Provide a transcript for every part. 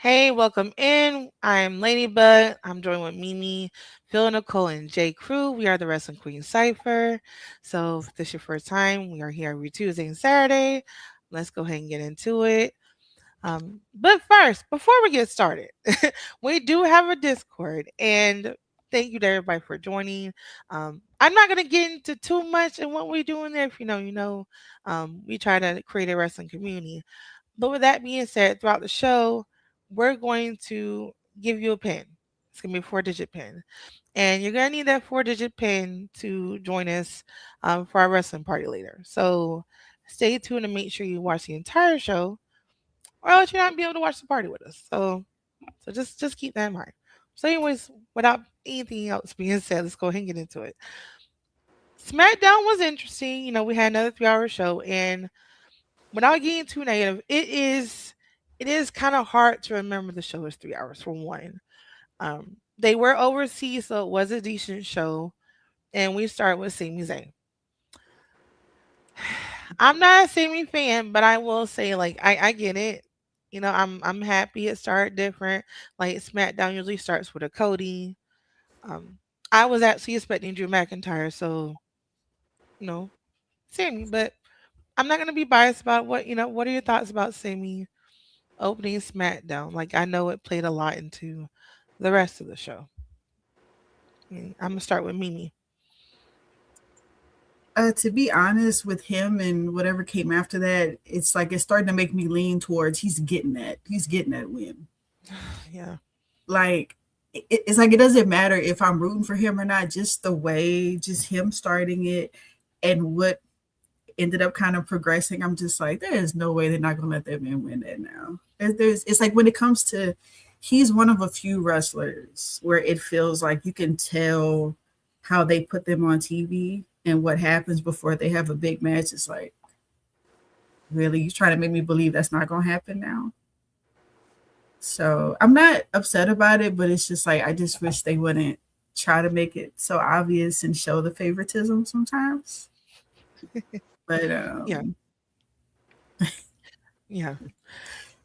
Hey, welcome in. I'm Ladybug. I'm joined with Mimi, Phil, Nicole, and J. Crew. We are the Wrestling Queens Cypher. So, if this is your first time, we are here every Tuesday and Saturday. Let's go ahead and get into it. But first, before we get started, we do have a Discord, and thank you to everybody for joining. I'm not gonna get into too much in what we do in there. If you know, you know. We try to create a wrestling community. But with that being said, throughout the show, we're going to give you a pin. It's gonna be a 4-digit pin, and you're gonna need that 4-digit pin to join us for our wrestling party later. So stay tuned and make sure you watch the entire show, or else you're not be able to watch the party with us. So just keep that in mind. So, anyways, without anything else being said, let's go ahead and get into it. SmackDown was interesting. We had another 3-hour show, and without getting too negative, it is kind of hard to remember the show is 3 hours for one. They were overseas, so it was a decent show, and we start with Sami Zayn. I'm not a Sami fan, but I will say like I get it. I'm happy it started different. Like SmackDown usually starts with a Cody. Um, I was actually expecting Drew McIntyre, so you know Sami, but I'm not gonna be biased about what are your thoughts about Sami opening SmackDown? Like I know it played a lot into the rest of the show. I'm gonna start with Mimi. To be honest, with him and whatever came after that, it's like it's starting to make me lean towards he's getting that win. Yeah. Like it's like it doesn't matter if I'm rooting for him or not. Just the way, just him starting it, and what ended up kind of progressing. I'm just like, there is no way they're not gonna let that man win that now. It's like when it comes to, he's one of a few wrestlers where it feels like you can tell how they put them on TV and what happens before they have a big match. It's like, really, you trying to make me believe that's not gonna happen now? So I'm not upset about it, but it's just like I just wish they wouldn't try to make it so obvious and show the favoritism sometimes. But Yeah. Yeah.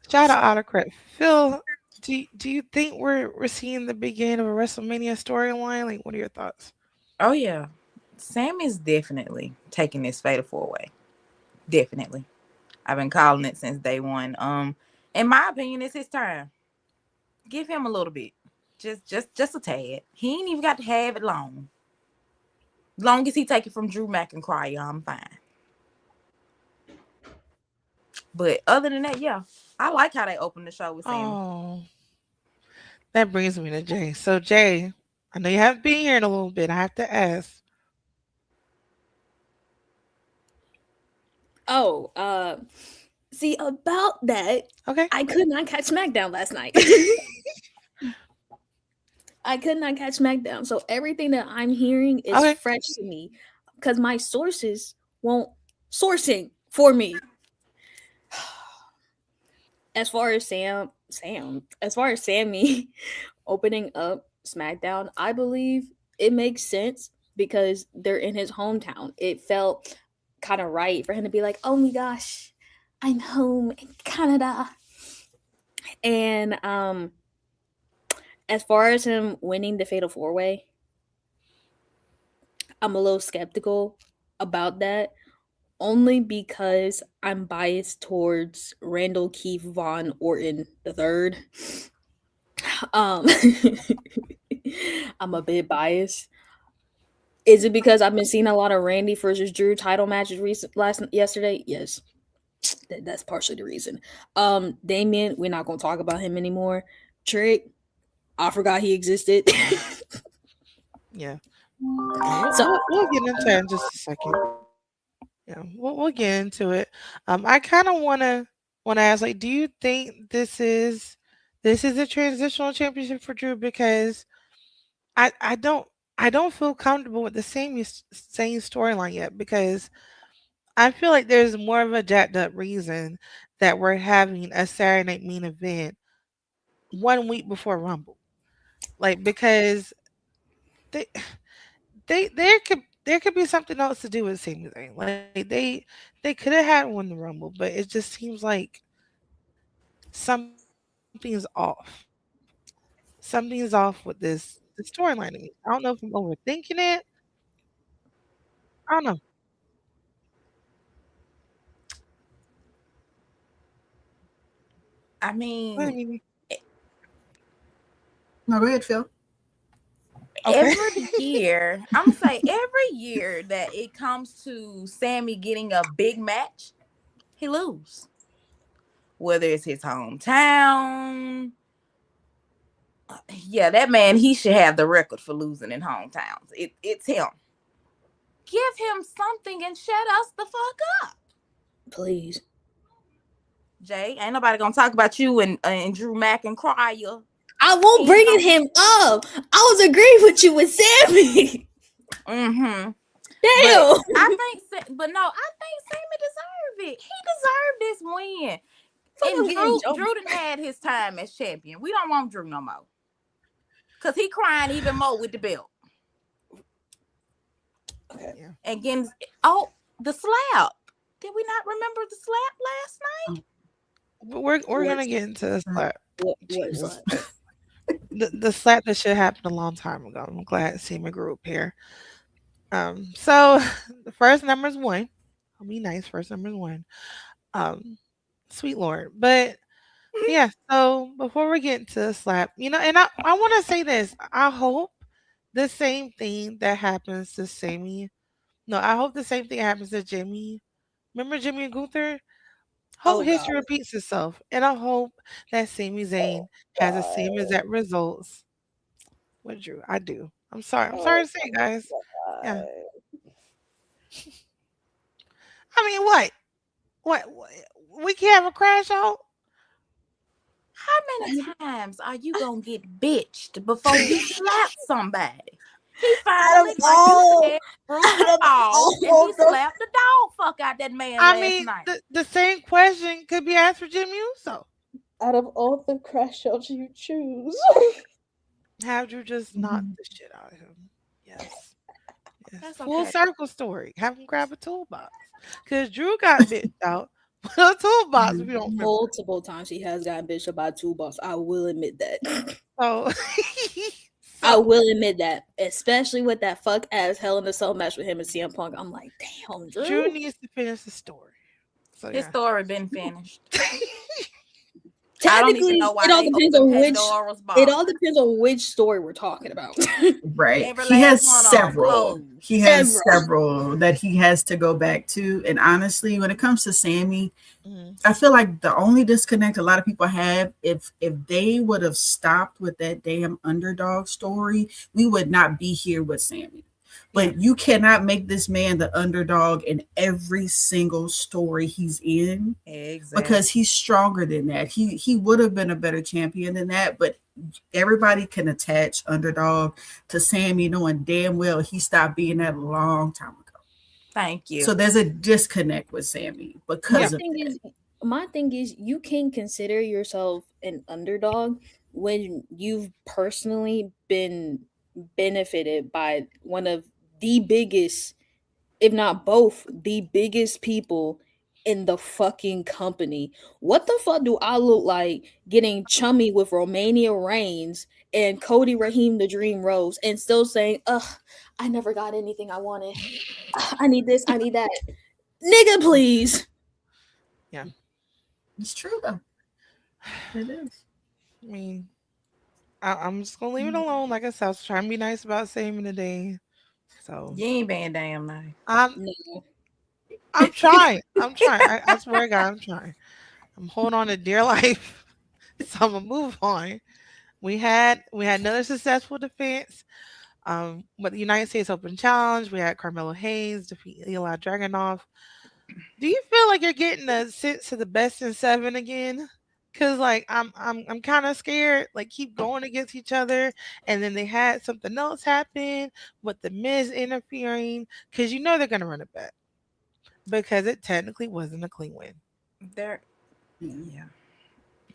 Shout out Autocrat. Phil, do you think we're seeing the beginning of a WrestleMania storyline? Like what are your thoughts? Oh yeah, Sam is definitely taking this fatal 4-way. Definitely, I've been calling it since day one. In my opinion, it's his time. Give him a little bit, just a tad. He ain't even got to have it long. Long as he take it from Drew McIntyre, I'm fine. But other than that, yeah, I like how they opened the show with Sammy. Oh, that brings me to Jay. So Jay, I know you haven't been here in a little bit. I have to ask. Oh, see about that, Okay. I could not catch SmackDown last night. I could not catch SmackDown, so everything that I'm hearing is Okay. fresh to me because my sources won't sourcing for me. As far as as far as Sammy opening up SmackDown, I believe it makes sense because they're in his hometown. It felt kind of right for him to be like, "Oh my gosh, I'm home in Canada." And as far as him winning the Fatal 4-Way, I'm a little skeptical about that only because I'm biased towards Randall Keith Von Orton the third. Um, I'm a bit biased. Is it because I've been seeing a lot of Randy versus Drew title matches yesterday? Yes, that's partially the reason. Damien, we're not gonna talk about him anymore. Trick, I forgot he existed. Yeah. Yeah, So we'll get into it in just a second. Yeah, we'll get into it. I kind of wanna ask, like, do you think this is a transitional championship for Drew? Because I don't feel comfortable with the same storyline yet because I feel like there's more of a jacked up reason that we're having a Saturday night main event 1 week before Rumble. Like because they there could be something else to do with Sami Zayn. Like they could have had won the Rumble, but it just seems like something else. something's off. Something's off with the storyline to me. I don't know if I'm overthinking it. I don't know. I What mean, do you mean? No, go ahead, Phil. Okay. every year, I'm gonna say every year that it comes to Sammy getting a big match, he lose. Whether it's his hometown, yeah, that man, he should have the record for losing in hometowns. It's him. Give him something and shut us the fuck up. Please. Jay, ain't nobody gonna talk about you and Drew McIntyre. I won't He ain't bringing gonna. him up. I was agreeing with you with Sammy. Mm-hmm. But Damn. but no, I think Sammy deserved it. He deserved this win. Fuck, And I'm getting jumped. Drew done had his time as champion. We don't want Drew no more. Cause he crying even more with the belt. Okay. Yeah. And getting the slap. Did we not remember the slap last night? But we're gonna What's get into the slap. what is Jesus. that? The slap that should happen a long time ago. I'm glad Seema grew up here. So the first number is one. I'll be nice. First number is one. Um, Sweet Lord. But yeah, so before we get into the slap, and I want to say this. I hope the same thing that happens to Sammy. No, I hope the same thing happens to Jimmy. Remember Jimmy and Gunther? Hope Oh God. history repeats itself, and I hope that Sami Oh Zayn has the God. same exact results with Drew. I do. I'm sorry. I'm Oh sorry to say, guys. Yeah. God. I mean, what? What? We can't have a crash out? How many times are you gonna get bitched before you slap somebody? He Out finally, of like you all, said, proved out the of ball, and he all the, slapped the dog fuck out that man I last mean, night. the same question could be asked for Jimmy Uso. out of all the crash outs you choose. Have Drew just knock Mhm. the shit out of him? Yes. Yes. That's Full okay. circle story. Have him grab a toolbox. Because Drew got bitched out with a toolbox, if you don't remember. Multiple times he has gotten bitched about two boss. I will admit that. So, I so will admit that, especially with that fuck ass Hell in a Cell match with him and CM Punk. I'm like, damn, Drew Drew. needs to finish the story. So, His yeah. story been finished. I don't even Technically, know why it all they depends opened on which. Pandora's It box. all depends on which story we're talking about. Right. Every He last has one of them several. closed. He has Several. several that he has to go back to. And honestly, when it comes to Sammy, Mhm. I feel like the only disconnect a lot of people have, if they would have stopped with that damn underdog story, we would not be here with Sammy. Yeah. But you cannot make this man the underdog in every single story he's in Exactly. because he's stronger than that. He would have been a better champion than that, but everybody can attach underdog to Sammy knowing damn well he stopped being that a long time ago. Thank So you. there's a disconnect with Sammy my because of thing that. is, my thing is, you can consider yourself an underdog when you've personally been benefited by one of the biggest, if not both, the biggest people in the fucking company. What the fuck do I look like getting chummy with Romania Reigns and Cody Raheem the Dream Rose and still saying, ugh, I never got anything I wanted. I need this, I need that. Nigga, please. Yeah. It's true though. It is. I mean, I'm just gonna leave it alone. Like I said, I was trying to be nice about Sammy today. So You ain't being damn nice. I'm No. I'm trying. I'm trying. I swear to God, I'm trying. I'm holding on to dear life. So I'm gonna move on. We had another successful defense. With the United States Open Challenge, we had Carmelo Hayes defeat Eli Dragunov. Do you feel like you're getting a sense of the best in seven again? Cause like I'm kind of scared. Like keep going against each other, and then they had something else happen with the Miz interfering. Cause you know they're gonna run it back because it technically wasn't a clean win. There, yeah.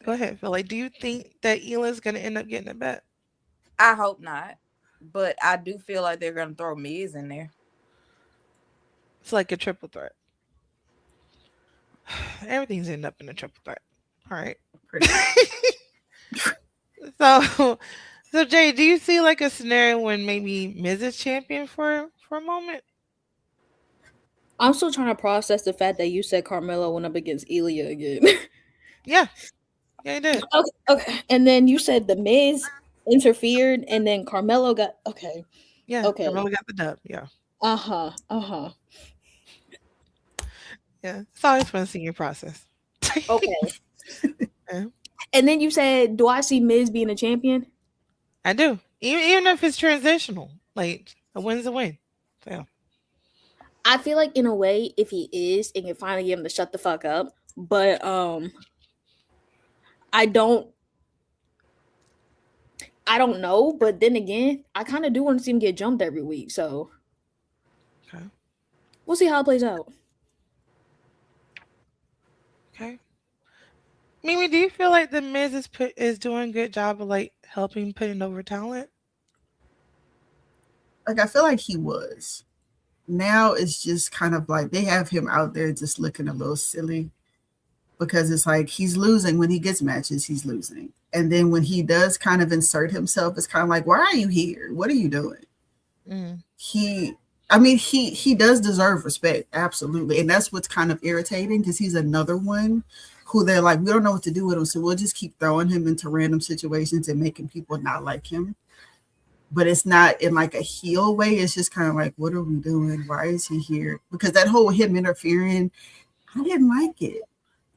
Go ahead, Phil. Like, do you think that Eli's gonna end up getting it back? I hope not, but I do feel like they're gonna throw Miz in there. It's like a triple threat. Everything's ending up in a triple threat. All right. Pretty much. So, so Jay, do you see like a scenario when maybe Miz is champion for a moment? I'm still trying to process the fact that you said Carmelo went up against Ilya again. Yeah, yeah, he did. Okay, okay. And then you said the Miz interfered, and then Carmelo got okay. Yeah, Okay. Carmelo got the dub. Yeah, Uh-huh. Uh-huh. yeah. It's always fun seeing your process. Okay. Yeah, And then you said, do I see Miz being a champion? I do. Even if it's transitional, like a win's a win. So, yeah. I feel like in a way, if he is, it can finally get him to shut the fuck up. But I don't I don't know. But then again, I kind of do want to see him get jumped every week. So Okay. we'll see how it plays out. Okay. Mimi, do you feel like the Miz is doing a good job of like helping putting over talent? Like, I feel like he was. Now it's just kind of like they have him out there just looking a little silly because it's like he's losing when he gets matches, he's losing. And then when he does kind of insert himself, it's kind of like, why are you here? What are you doing? Mm. He I mean, he does deserve respect, absolutely. And that's what's kind of irritating because he's another one who they're like, we don't know what to do with him, so we'll just keep throwing him into random situations and making people not like him. But it's not in like a heel way. It's just kind of like, what are we doing? Why is he here? Because that whole him interfering, I didn't like it.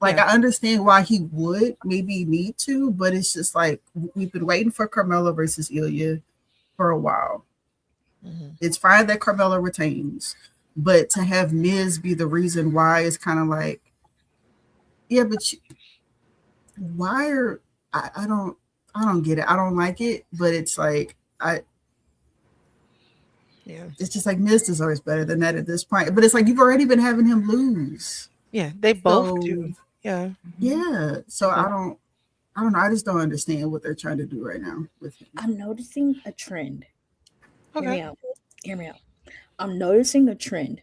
Like, Yeah. I understand why he would maybe need to, but it's just like we've been waiting for Carmelo versus Ilya for a while. Mhm. It's fine that Carmelo retains, but to have Miz be the reason why is kind of like, yeah, but why are I don't get it. I don't like it, but it's like Yeah. it's just like Miz deserves better than that at this point. But it's like you've already been having him lose. Yeah. They both So do. Yeah. yeah. They So both. I don't know. I just don't understand what they're trying to do right now with him. I'm noticing a trend. Hear me Okay. out. Hear me out. I'm noticing a trend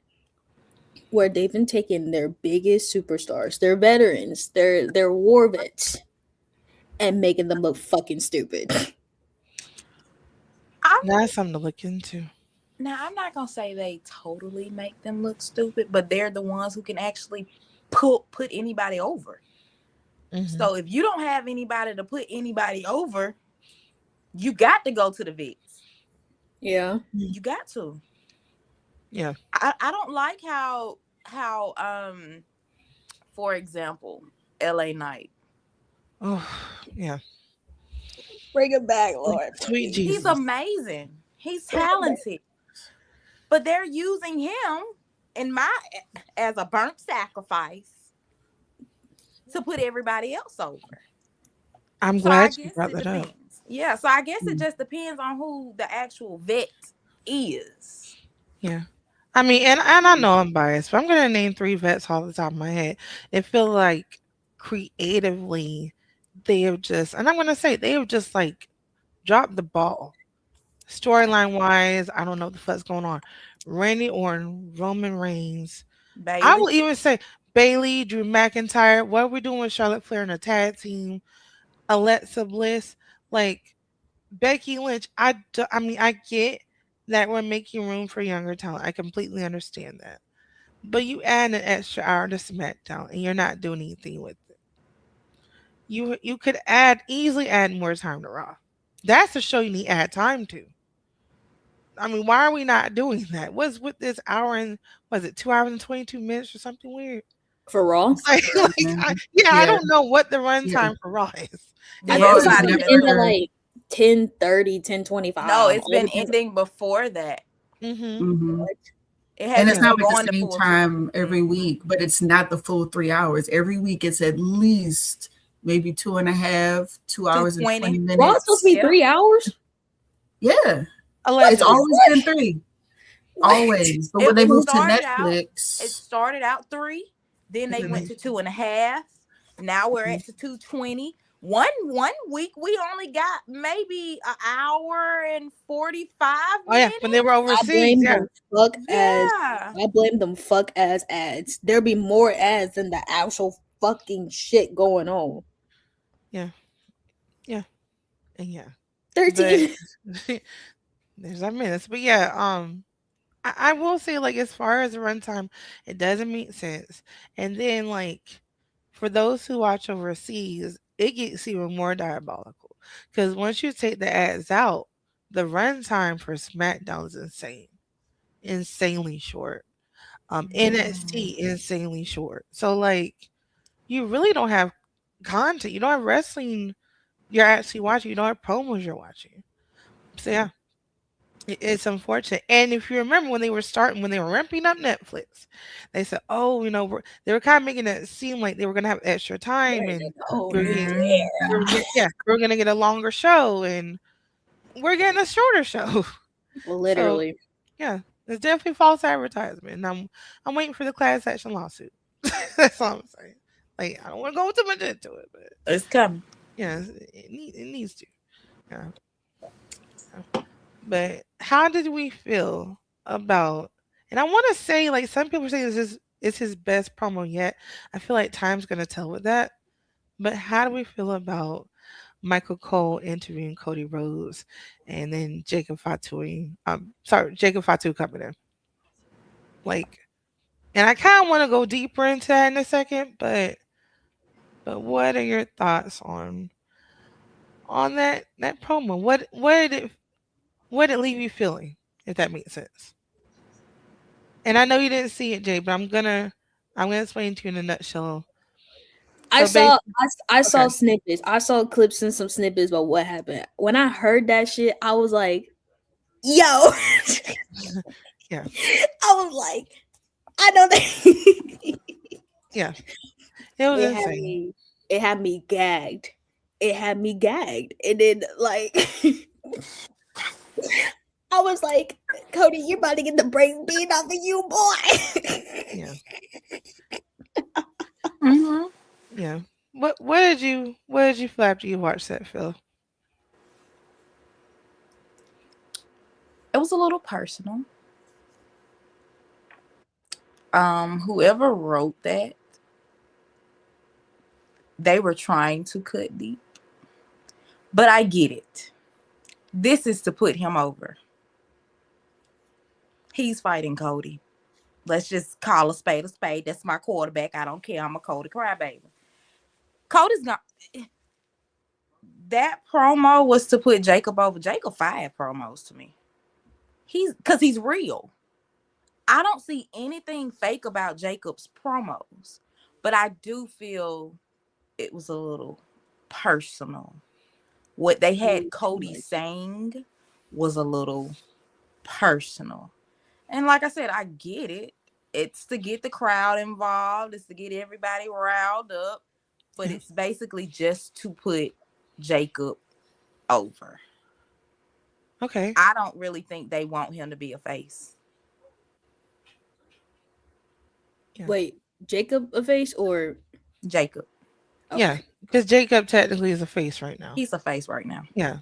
where they've been taking their biggest superstars, their veterans, their war vets, and making them look fucking stupid. I'm That's something to look into. Now, I'm not gonna say they totally make them look stupid, but they're the ones who can actually put anybody over. Mhm. So if you don't have anybody to put anybody over, you got to go to the vets. Yeah. You got to. Yeah. I don't like how for example, LA Knight. Oh, yeah. Bring it back, Lord. Sweet He's Jesus. amazing. He's talented. But they're using him as a burnt sacrifice to put everybody else over. I'm So I glad you guess brought it that up. depends. Yeah, so I guess it just depends on who the actual vet is. Yeah. I mean, and I know I'm biased, but I'm gonna name three vets off the top of my head. It feel like creatively they have just, and I'm gonna say they have just like dropped the ball. Storyline wise, I don't know what the fuck's going on. Randy Orton, Roman Reigns. I Bailey. will even say Bailey, Drew McIntyre. What are we doing with Charlotte Flair in a tag team? Alexa Bliss, like Becky Lynch. I mean, I get that we're making room for younger talent. I completely understand that. But you add an extra hour to SmackDown and you're not doing anything with it. You could easily add more time to Raw. That's a show you need to add time to. I mean, why are we not doing that? What's with this hour and was it 2 hours and 22 minutes or something weird? For Raw? I Yeah. don't know what the Yeah. runtime for Raw is. I Raw think is it's Everybody been been ending never. like 10:30, 10:25. No, it's All been depends ending before that. Mm-hmm. Mm-hmm. It And hasn't it's Yeah. been not like going the the same full time every week, but it's not the full 3 hours. Every week it's at least maybe 2.5, 2 hours and 20 220. Raw is supposed to be Yeah. 3 hours? Yeah. It's Allegedly. always been 3. What? Always. But when they It moved to started out. It Netflix, started out 3. Then they went to 2.5. Now we're at 2:20. One week we only got maybe an hour and 45 Oh yeah, minutes. when they were I overseas, blame yeah. them fuck as Yeah. I blame them fuck ass ads. There be more ads than the actual fucking shit going on. Yeah. Yeah. And yeah, but 13. there's our minutes. But yeah, I will say like as far as the runtime, it doesn't make sense. And then like for those who watch overseas, it gets even more diabolical because once you take the ads out, the runtime for SmackDown is insane, insanely short. Mm. NXT insanely short. So like you really don't have content. You don't have wrestling you're actually watching. You don't have promos you're watching. So yeah, it's unfortunate. And if you remember when they were starting, when they were ramping up Netflix, they said, "Oh, they were kind of making it seem like they were gonna have extra time, and Oh, we're getting, Mm. yeah, we're gonna get a longer show, and we're getting a shorter show." So literally. yeah, it's definitely false advertisement. And I'm waiting for the class action lawsuit. That's all I'm saying. Like I don't want to go too much into it, but It's coming. yeah, it needs to. Yeah. Yeah. But how did we feel about? And I want to say, like some people say, this is his best promo yet. I feel like time's gonna tell with that. But how do we feel about Michael Cole interviewing Cody Rhodes, and then Jacob Fatu coming in? Like, and I kind of want to go deeper into that in a second, but what are your thoughts on that promo? What did it leave you feeling? If that makes sense. And I know you didn't see it, Jay, but I'm gonna explain to you in a nutshell. I So saw basically, I okay, saw snippets. I saw clips and some snippets about what happened. When I heard that shit, I was like, "Yo!" I yeah, was like, "I know that." yeah, it was it had insane. me. It had me gagged. It had me gagged, and then like I was like, "Cody, you're about to get the brain beat off of you, boy." Yeah, Hmm. yeah. What did you feel after you watched that, Phil? It was a little personal. Whoever wrote that, they were trying to cut deep, but I get it. This is to put him over. He's fighting Cody. Let's just call a spade a spade. That's my quarterback. I don't care. I'm a Cody crybaby. Cody's not. That promo was to put Jacob over. Jacob fired promos to me. He's real. I don't see anything fake about Jacob's promos, but I do feel it was a little personal. What they had Ooh, too Cody much. saying was a little personal. And like I said, I get it. It's to get the crowd involved, it's to get everybody riled up, but Yeah. it's basically just to put Jacob over. Okay. I don't really think they want him to be a face. Yeah. Wait, Jacob a face or Jacob, Yeah. okay? Because Jacob technically is a face right now. he's a face right now. Yeah.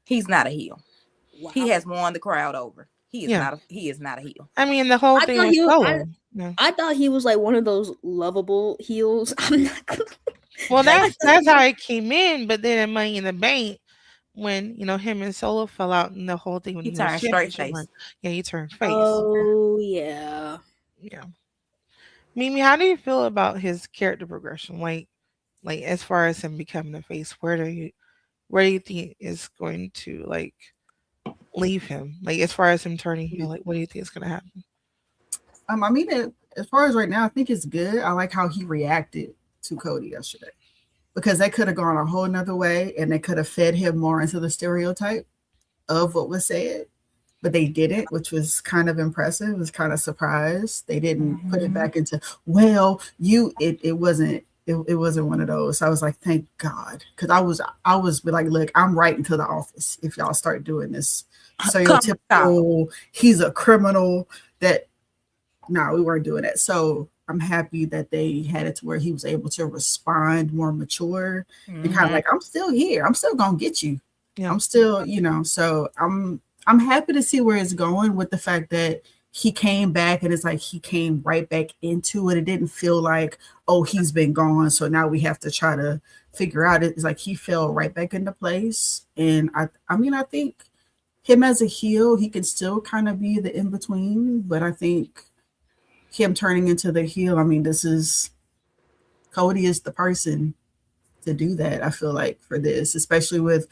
He's not a heel. He Wow. has won the crowd over. Yeah. He is not a heel. I mean, the whole I thing thought was he was. solo. Yeah. I thought he was like one of those lovable heels. I'm not. Well, I Jacob, thought that's he how was. it came in. But then in Money in the Bank, when him and Solo fell out, and the whole thing when he he was turned straight championship run, face. yeah, he turned face. Oh yeah. Yeah. Mimi, how do you feel about his character progression? Like as far as him becoming a face, where do you think is going to like leave him? Like as far as him turning heel, like what do you think is gonna happen? I mean, as far as right now, I think it's good. I like how he reacted to Cody yesterday because they could have gone a whole nother way and they could have fed him more into the stereotype of what was said, but they didn't, which was kind of impressive. It was kind of surprised they didn't put it Mm-hmm. back into, well, it wasn't one of those. So I was like, thank God, because I was like, look, I'm writing to the office if y'all start doing this Come on. stereotypical. He's a criminal. That no, we weren't doing that. So I'm happy that they had it to where he was able to respond more mature and kind of Mm-hmm. like, I'm still here. I'm still gonna get you. Yeah. I'm still, so I'm happy to see where it's going with the fact that he came back, and it's like he came right back into it. It didn't feel like, oh, he's been gone, so now we have to try to figure out. It's like he fell right back into place. And I mean, I think him as a heel, he can still kind of be the in between, but I think him turning into the heel, I mean, this is Cody is the person to do that. I feel like for this, especially with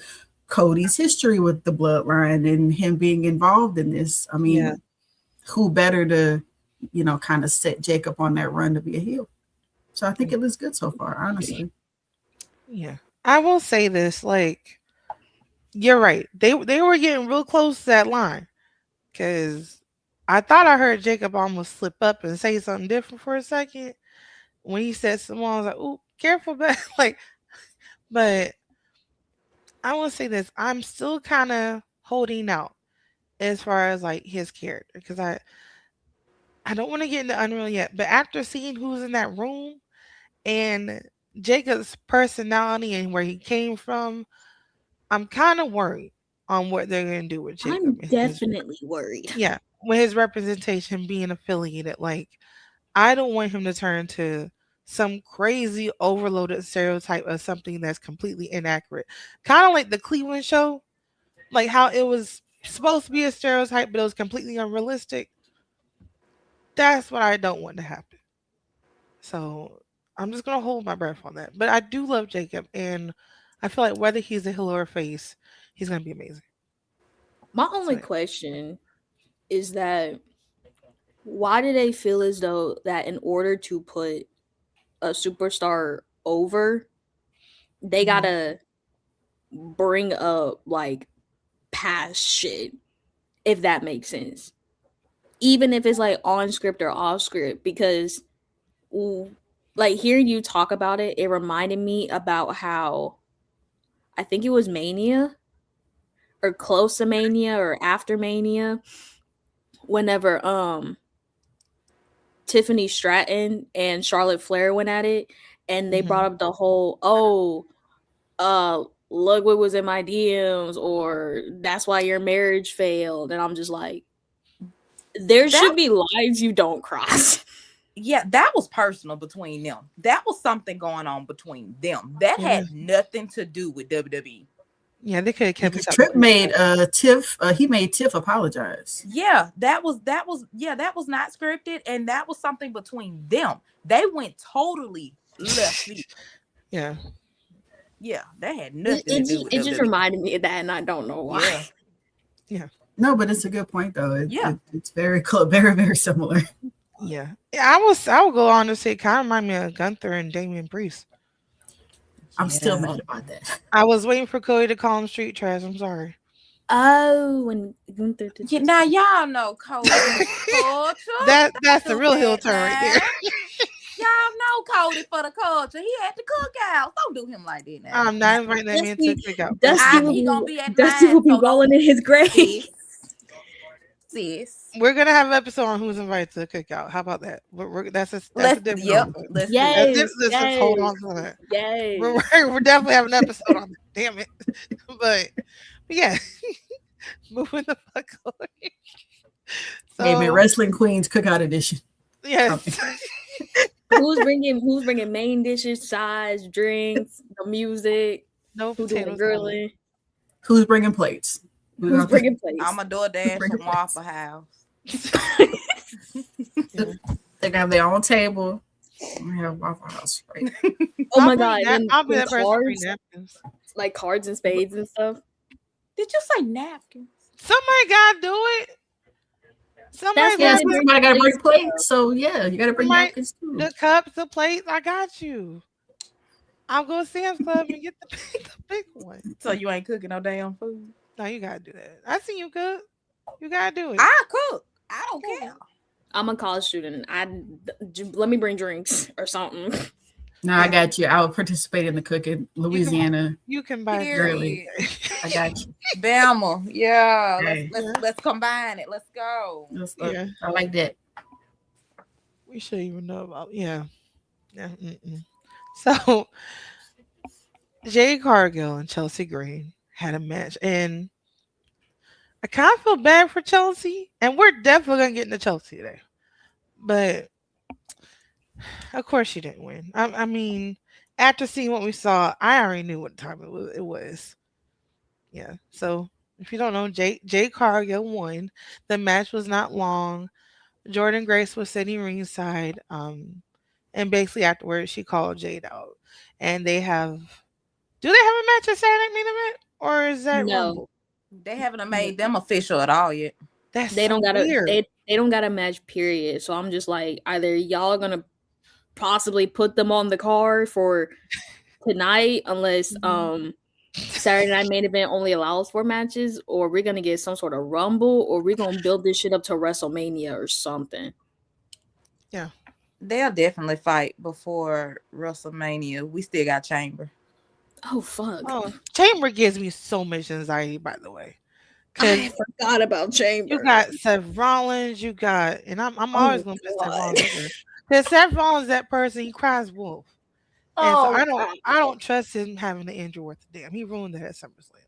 Cody's history with the bloodline and him being involved in this. I Yeah. mean, who better to, kind of set Jacob on that run to be a heel? So I think it looks good so far, honestly. Yeah. I will say this, like, you're right. They were getting real close to that line. Cause I thought I heard Jacob almost slip up and say something different for a second. When he said someone, I was like, "Ooh, careful!" But like, but I will say this: I'm still kind of holding out as far as like his character because I don't want to get into Unreal yet. But after seeing who's in that room and Jacob's personality and where he came from, I'm kind of worried on what they're gonna do with Jacob I'm and his definitely worried. yeah, with his representation being affiliated. Like, I don't want him to turn to some crazy overloaded stereotype of something that's completely inaccurate. Kind of like the Cleveland show, like how it was supposed to be a stereotype, but it was completely unrealistic. That's what I don't want to happen. So I'm just gonna hold my breath on that. But I do love Jacob, and I feel like whether he's a heel or a face, he's gonna be amazing. My So only yeah. question is that why do they feel as though that in order to put a superstar over, they Mhm. gotta bring up like past shit, if that makes sense. Even if it's like on script or off script, because like hearing you talk about it, it reminded me about how I think it was Mania or close to Mania or after Mania, whenever Tiffany Stratton and Charlotte Flair went at it, and they brought Mhm. up the whole, oh, look what was in my DMs, or that's why your marriage failed. And I'm just like, there That should be lines you don't cross. yeah, that was personal between them. That was something going on between them. That Yeah. had nothing to do with WWE. Yeah, they could have kept Because this up. Tripp made Tiff, he made Tiff apologize. Yeah, that was not scripted, and that was something between them. They went totally left field. Yeah. Yeah, that had It, nothing to it do just with it just WWE. reminded me of that, and I don't know why. Yeah, Yeah. No, but it's a good point though. yeah. It's very close, very very similar. Yeah. Yeah, I would go on to say kind of remind me of Gunther and Damian Priest. I'm still Yeah. mad about that. I was waiting for Cody to call him street trash. I'm sorry. Oh, when Gunther did Yeah, this. now y'all know Cody for the culture. That's the Do real heel that turn right there. now. Y'all know Cody for the culture. He at the cookout. Don't do him like that now. I'm not inviting that man to Dusty, pick out. Dusty will He be gonna be at Dusty mine. will be So don't rolling in his grave. sis. Sis. We're gonna have an episode on who's invited to the cookout. How about that? That's a Let's different yep. episode. Let's do it. Yes, Let's just hold yes, on to that. yes. We're definitely having an episode on that. Damn it. But yeah, moving the fuck on. Hey man, So Wrestling Queens Cookout Edition. yes, Who's bringing main dishes, sides, drinks, the music? no Who doing the potato salad. grilling? Who's bringing plates? Who's bringing plates? I'm a DoorDash Bring from it. Waffle House. Yeah. They're gonna have their own table. We have Waffle House, right? Oh my god! And I'll be and that person to bring cards, napkins. like cards and spades and stuff. Did you say napkins? Somebody gotta do it. That's Somebody's why Yeah, gotta they do bring somebody gotta bring plates. plates. So yeah, you gotta bring somebody napkins too. the cups, the plates. I got you. I'll go to Sam's Club and get the the big one. So you ain't cooking no damn food? No, you gotta do that. I see you cook. You gotta do it. I cook. I don't care. I'm a college student. Let me bring drinks or something. No, I got you. I will participate in the cooking. Louisiana. You can buy Really? food. I got you. Bama. Yeah. Hey. Let's combine it. Let's go. Yeah. I like that. We should even know about yeah. Mm-mm. So Jade Cargill and Chelsea Green had a match, and I kind of feel bad for Chelsea, and we're definitely gonna get into Chelsea today. But of course, she didn't win. I mean, after seeing what we saw, I already knew what time it was. Yeah. So if you don't know, Jay Cargill won. The match was not long. Jordan Grace was sitting ringside. And basically afterwards, she called Jade out, and they have. Do they have a match at Saturday main event, or is that No, Rumble? They haven't no, made them official at all yet. That's they so don't got a weird. they don't got a match period. So I'm just like, either y'all are gonna possibly put them on the card for tonight, unless Saturday night main event only allows 4 matches, or we're gonna get some sort of rumble, or we're gonna build this shit up to WrestleMania or something. Yeah. They'll definitely fight before WrestleMania. We still got Chamber. Oh fuck. Oh, Chamber gives me so much anxiety, by the way, because I forgot about you Chamber. got Seth Rollins, you got, and I'm always Oh gonna put Seth god. Rollins up there. Because Seth Rollins, that person, he cries wolf, and so Oh I don't trust him having an injury worth a damn. He ruined that at SummerSlam.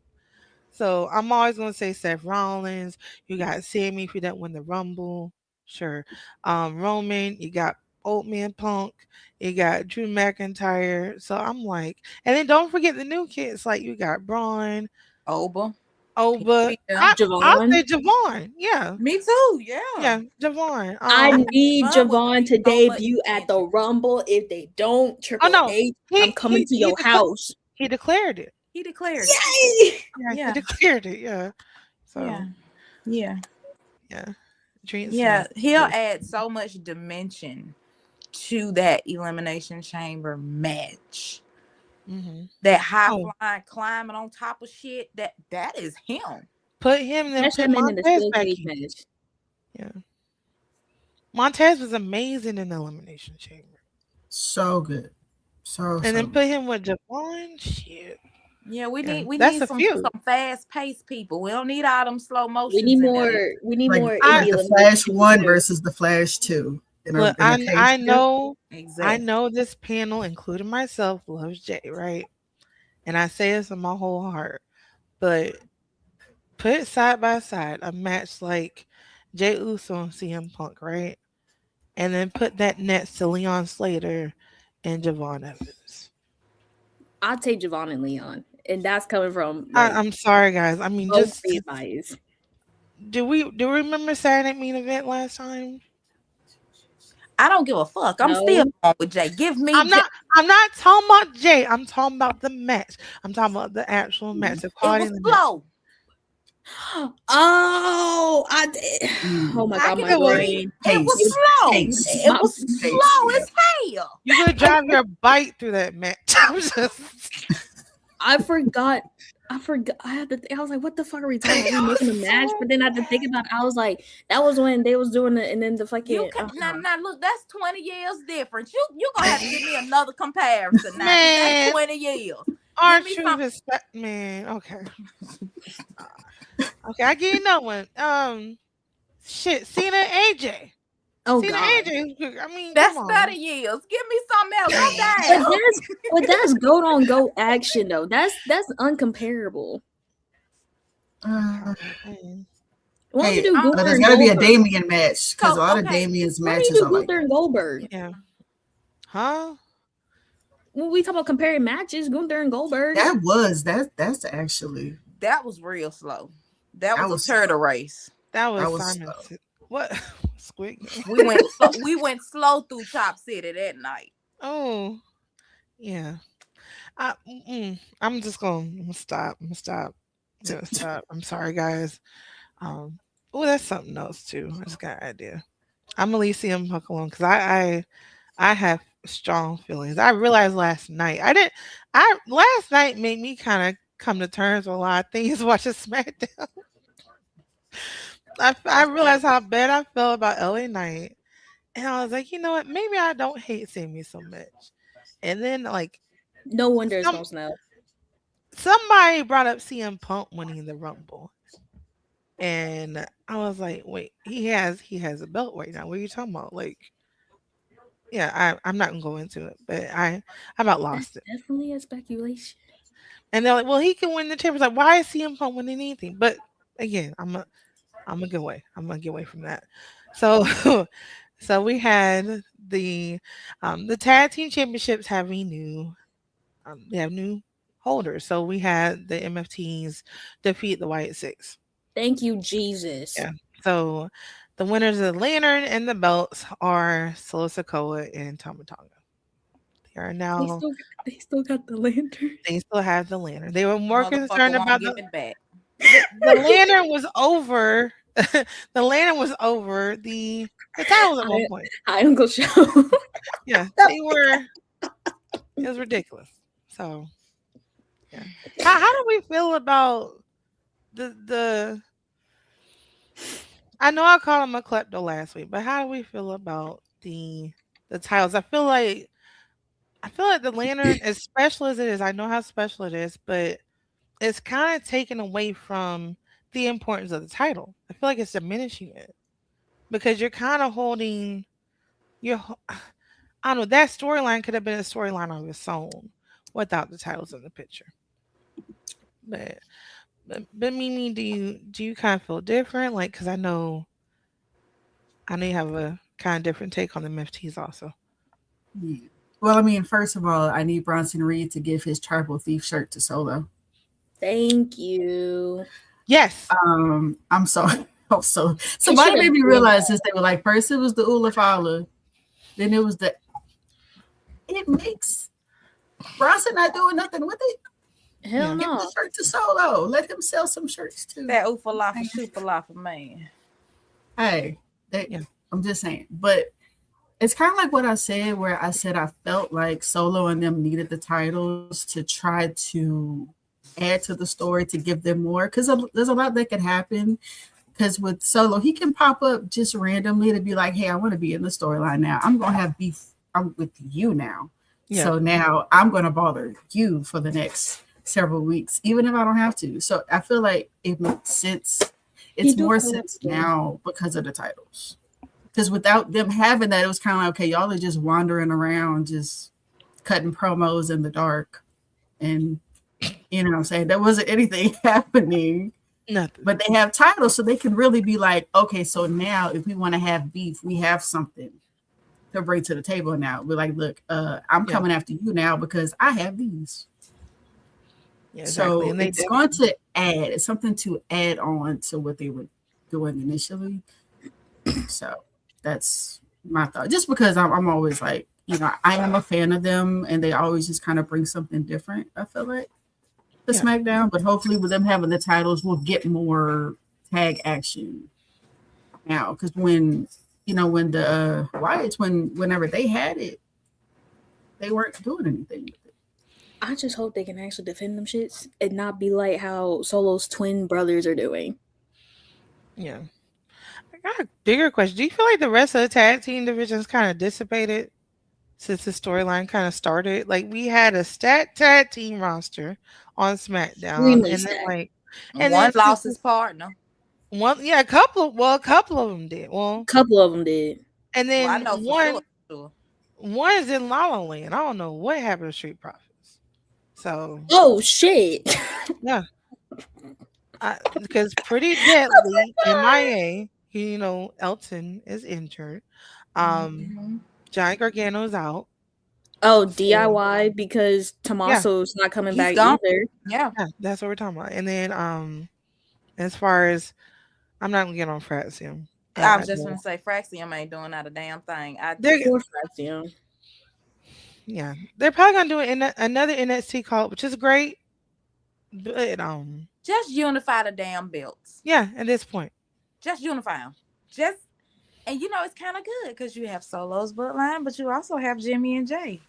So I'm always gonna say Seth Rollins. You got Sammy if you don't win the Rumble, sure. Roman, you got Old Man Punk, you got Drew McIntyre. So I'm like, and then don't forget the new kids. Like you got Braun, Oba. He Oba. be there. I'll Javon. say Javon. Yeah, Me too. Yeah. yeah, Javon. I I think need Javon would Javon be to so much debut at the attention. Rumble. If they don't, Oh Triple no, H, I'm he coming he to he your declared house. he declared it. He declared it. Yay! Yeah, he Yeah. declared it. Yeah. So Yeah. Yeah. yeah, Dream Yeah. Smith. He'll add so much dimension to that Elimination Chamber match. Mm-hmm. That high Oh, flying climbing on top of shit. That is him. put him, then Catch put that man in the Montez steel back cage in. match. Yeah. Montez was amazing in the Elimination Chamber. So good. And So then good. put him with Javon. Shit. Yeah, we Yeah. need we That's need a feud. some fast paced people. We don't need all them slow We need motions in there. more. We need Like more I indie the elimination Flash chambers one too. versus the Flash two look, in a cage match. I Exactly. know this panel, including myself, loves Jay, right? And I say this with my whole heart. But put side by side a match like Jay Uso and CM Punk, right? And then put that next to Leon Slater and Javon Evans. I'll take Javon and Leon, and that's coming from like I'm sorry, guys. I mean, both just eyes. do we remember Saturday Night Main Event last time? I don't give a fuck. I'm still No, on with Jay. Give me I'm Jay. not. I'm not talking about Jay. I'm talking about the match. I'm talking about the actual match. The It quality was of the match. slow. oh, I did. Oh Mm. my I god, give my It it to was. you. brain. It was You, Pace. slow. Pace. It my, was Pace. slow Yeah. as hell. You could drive your bike through that match. I'm just. I forgot. I forgot. I had to. I was like, "What the fuck are we talking about? It We missing a was match?" so But then I had to think about it. I was like, "That was when they was doing it, and then the You fucking." can now look, that's 20 years difference. You gonna have to give me another comparison now, because that's man. 20 years. Give me Aren't you some. respect, man? Okay. Okay, I give you another one. Shit, Cena and AJ. Oh Cena god. and AJ. I mean, come That's on. 30 years. Give me something else. I'm But down. that's goat on goat action though. That's uncomparable. Uh, Mm. Why don't you hey, do Um, but Gunther there's and got to be a Goldberg? Damien match because a so lot of okay. Damien's Why don't you matches do are like Gunther that. and Goldberg? Yeah. Huh? When we talk about comparing matches, Gunther and Goldberg. That's actually That was real slow. That that was a was turtle race. That was that was Simon. slow. What? Squid Game. We went slow through Chop City that night. Oh, yeah. I'm just gonna stop. I'm gonna stop. I'm gonna stop. I'm sorry, guys. Oh, that's something else too. I just got an idea. I'm gonna leave CM Punk alone because I have strong feelings. I realized last night. I didn't. I last night made me kind of come to terms with a lot of things watching SmackDown. I That's realized how bad I felt about LA Knight, and I was like, you know what? Maybe I don't hate Sammy so much. And then like No wonder it's some gonna snow. somebody brought up CM Punk winning the Rumble, and I was like, wait, he has a belt right now. What are you talking about? Like, yeah, I'm not gonna go into it, but I about That's lost it. definitely a speculation. And they're like, well, he can win the championship. Like, why is CM Punk winning anything? But again, I'm gonna get away. I'm gonna get away from that. So, so we had the tag team championships having new they have new holders. So we had the MFTs defeat the White Six. Thank you, Jesus. Yeah. So the winners of the lantern and the belts are Solo Sokoa and Tama Tonga. They are They now still they still got the lantern. they still have the lantern. They were more Motherfucker concerned won't about give it back. the lantern was over the lantern was over the titles at one Hi, point. hi, Uncle Show. Yeah, they were it was ridiculous. So yeah. How do we feel about the I know I called him a klepto last week, but how do we feel about the titles? I feel like the lantern, as special as it is, I know how special it is, but it's kind of taken away from the importance of the title. I feel like it's diminishing it because you're kind of holding your. I don't know, that storyline could have been a storyline of its own without the titles in the picture. But but Mimi, do you kind of feel different? Like, because I know you have a kind of different take on the MFTs also. Yeah. Well, I mean, first of all, I need Bronson Reed to give his Tribal Thief shirt to Solo. Thank you. Yes. I'm sorry. Also, They somebody should made have me did realize this. They were like, first it was the Ulafala, then it was the. It makes Bronson not doing nothing with it. that. Hell Yeah. Give the no. shirt to Solo. Let him sell some shirts too. That oofalafa shoofalafa man. Hey, they, Yeah. I'm just saying. But it's kind of like what I said, where I said I felt like Solo and them needed the titles to try to add to the story to give them more. Because there's a lot that could happen. Because with Solo, he can pop up just randomly to be like, hey, I want to be in the storyline now. I'm going to have beef. I'm with you now. Yeah. So now I'm going to bother you for the next several weeks, even if I don't have to. So I feel like it makes sense. He It's do more feel like sense it. now because of the titles. Because without them having that, it was kind of like, okay, y'all are just wandering around, just cutting promos in the dark. And, you know what I'm saying? There wasn't anything happening. Nothing. But they have titles, so they can really be like, okay, so now if we want to have beef, we have something to bring to the table now. We're like, look, I'm Yeah. coming after you now because I have these. Yeah, exactly. So And they it's did. going to add, it's something to add on to what they were doing initially. So that's my thought. Just because I'm always like, you know, I am a fan of them and they always just kind of bring something different, I feel like, to Yeah. SmackDown. But hopefully with them having the titles, we'll get more tag action now. Because when, you know, when the Wyatts, whenever they had it, they weren't doing anything with it. I just hope they can actually defend them shits and not be like how Solo's twin brothers are doing. Yeah. I got a bigger question. Do you feel like the rest of the tag team divisions kind of dissipated since the storyline kind of started? Like we had a stat tag team roster on SmackDown, Extremely and then sad. and One then since lost his partner. one, yeah, a couple of them did. Well, Couple of them did. and Well, I then know for sure. one is in La La Land. I don't know what happened to Street Profits. So Oh shit. yeah, because Pretty Deadly MIA. You know, Elton is injured. Um, Mhm. Johnny Gargano's out. Oh, So DIY because yeah, Tommaso's not coming He's back gone. either. Yeah. yeah, that's what we're talking about. And then as far as I'm not gonna get on Fraxium. I I was just don't. gonna say Fraxium ain't doing not a damn thing. I They're Poor Fraction. yeah, they're probably gonna do it in another NXT call, which is great. But just unify the damn belts. yeah, at this point, Just unify them. Just and you know it's kind of good because you have Solo's bloodline, but you also have Jimmy and Jay.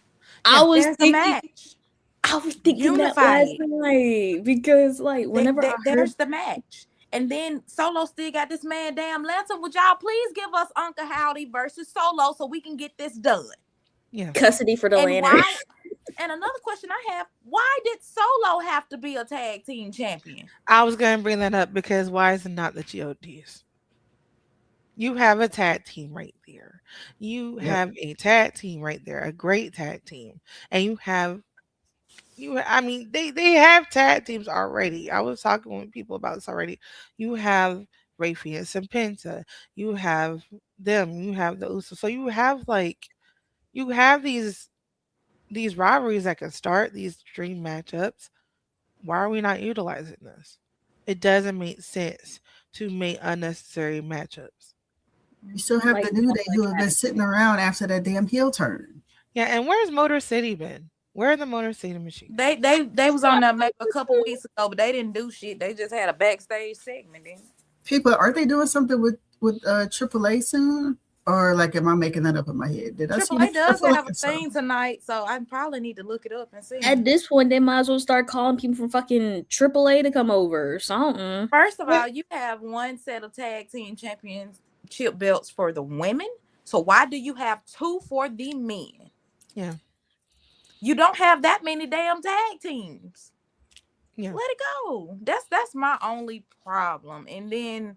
I was There's the thinking match. I was thinking that Unify last it. night because like whenever I heard There's the match. And then Solo still got this man damn lantern. Would y'all please give us Uncle Howdy versus Solo so we can get this done? yeah, custody for the And lantern. why? And another question I have: why did Solo have to be a tag team champion? I was gonna bring that up because why is it not the GODs? You have a tag team right there. You Yep. have a tag team right there, a great tag team, and you have I mean, they have tag teams already. I was talking with people about this already. You have Ray Phoenix and Penta. You have them. You have the Usos. So you have these rivalries that can start these dream matchups. Why are we not utilizing this? It doesn't make sense to make unnecessary matchups. You still have Like the New oh Day my who have been God. sitting around after that damn heel turn. Yeah, and where's Motor City been? Where are the Motor City machines? They was on there maybe a couple weeks ago, but they didn't do shit. They just had a backstage segment. Then People, aren't they doing something with AAA soon? Or like, am I making that up in my head? Did I see Triple A that? I does feel like have a I saw. thing tonight, so I probably need to look it up and see. At this point, they might as well start calling people from fucking AAA to come over or something. First of all, you have one set of tag team championship belts for the women. So why do you have two for the men? Yeah, You don't have that many damn tag teams. yeah. Let it go. That's my only problem. And then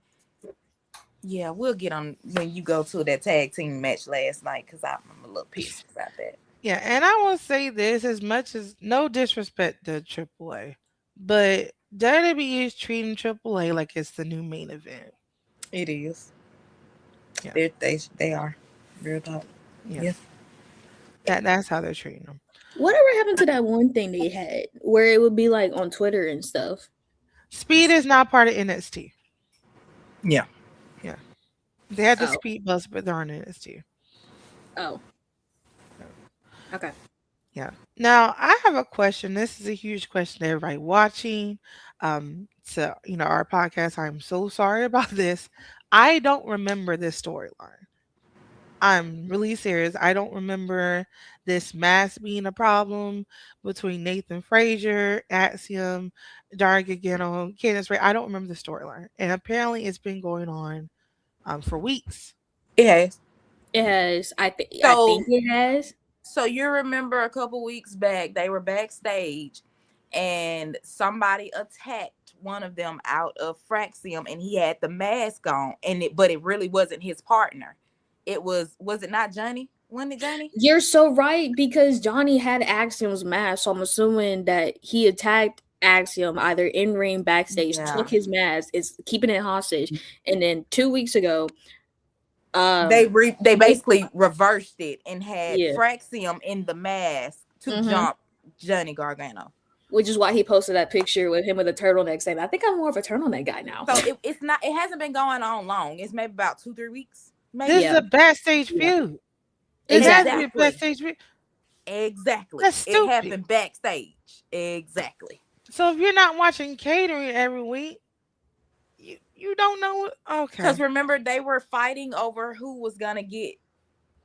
yeah, we'll get on when you go to that tag team match last night because I'm a little pissed about that. Yeah, and I will say this as much as no disrespect to AAA, but WWE is treating AAA like it's the new main event. It is. Yeah. They are. Real talk. Yeah. Yeah. That's how they're treating them. Whatever happened to that one thing they had where it would be like on Twitter and stuff? Speed is not part of NXT. Yeah. Yeah. They had the Oh. speed bus, but they're on NXT. Oh. Okay. Yeah. Now I have a question. This is a huge question to everybody watching. To our podcast. I'm so sorry about this. I don't remember this storyline. I'm really serious. I don't remember this mask being a problem between Nathan Frazier, Axiom, Dark Gano, Candice Ray. I don't remember the storyline. And apparently it's been going on for weeks. It has. It has. I think So it has. So you remember a couple weeks back, they were backstage and somebody attacked one of them out of Fraxium and he had the mask on but it really wasn't his partner. It was it not Johnny? Wasn't it Johnny? You're so right because Johnny had Axiom's mask, so I'm assuming that he attacked Axiom either in ring, backstage, Yeah. took his mask, is keeping it hostage, and then 2 weeks ago, They basically reversed it and had Yeah. Fraxium in the mask to jump Johnny Gargano. which is why he posted that picture with him with a turtleneck saying, "I think I'm more of a turtleneck guy now." So it hasn't been going on long. It's maybe about 2-3 weeks. Maybe. This Yeah. is a backstage feud. It has to be a Exactly. backstage feud. Exactly. That's It stupid. happened backstage. Exactly. So if you're not watching catering every week, you don't know what. Okay. Because remember, they were fighting over who was gonna get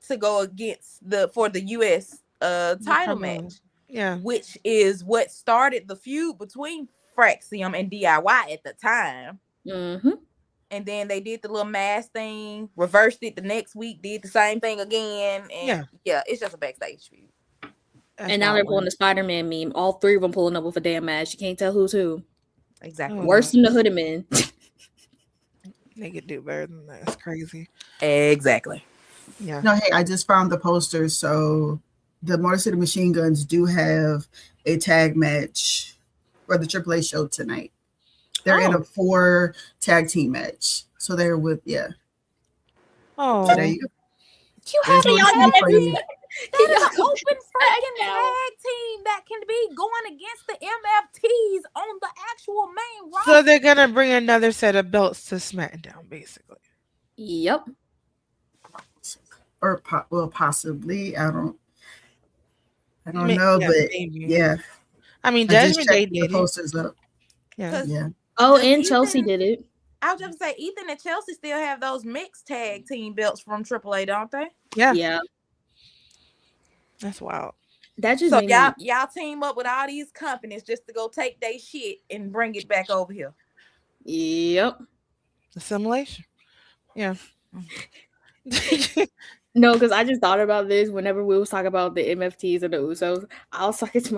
to go against for the US title match. Yeah. Which is what started the feud between Fraxium and DIY at the time. Mm-hmm. And then they did the little mask thing, reversed it the next week, did the same thing again. And yeah it's just a backstage feud. And now they're pulling the Spider-Man meme. All three of them pulling up with a damn mask. You can't tell who's who. Exactly. Worse than the Hooded Men. They could do better than that. It's crazy. Exactly. Yeah. No, hey, I just found the poster. So the Motor City Machine Guns do have a tag match for the AAA show tonight. They're in a 4 tag team match. So they're with, Oh. So there you go. You There's have no y'all tea for you. That is an open freaking tag team that can be going against the MFTs on the actual main roster. So they're gonna bring another set of belts to SmackDown, basically. Yep. Or possibly. I don't know, Yeah, but maybe. yeah. I mean, I just Judgment Day checked the did it. posters up. Yeah. Yeah. Oh, Does and Chelsea Ethan- did it. I was just gonna say, Ethan and Chelsea still have those mixed tag team belts from AAA, don't they? Yeah. Yeah. That's wild. That just So made y'all team up with all these companies just to go take their shit and bring it back over here. Yep. Assimilation. Yeah. No, because I just thought about this whenever we was talking about the MFTs and the Usos. I was talking to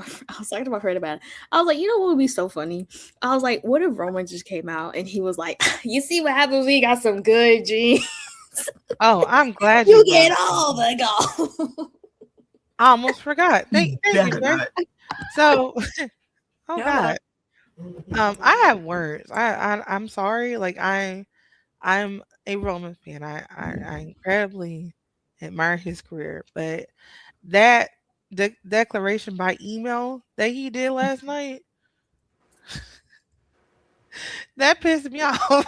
my friend about it. I was like, you know what would be so funny? I was like, what if Roman just came out and he was like, you see what happens when you got some good genes? Oh, I'm glad You you get brought all the gold. I almost forgot. Thank you, Better Greg. not. So, oh Hello. God, I have words. I'm sorry. Like I'm a Roman fan. I incredibly admire his career, but that declaration by email that he did last night, that pissed me off.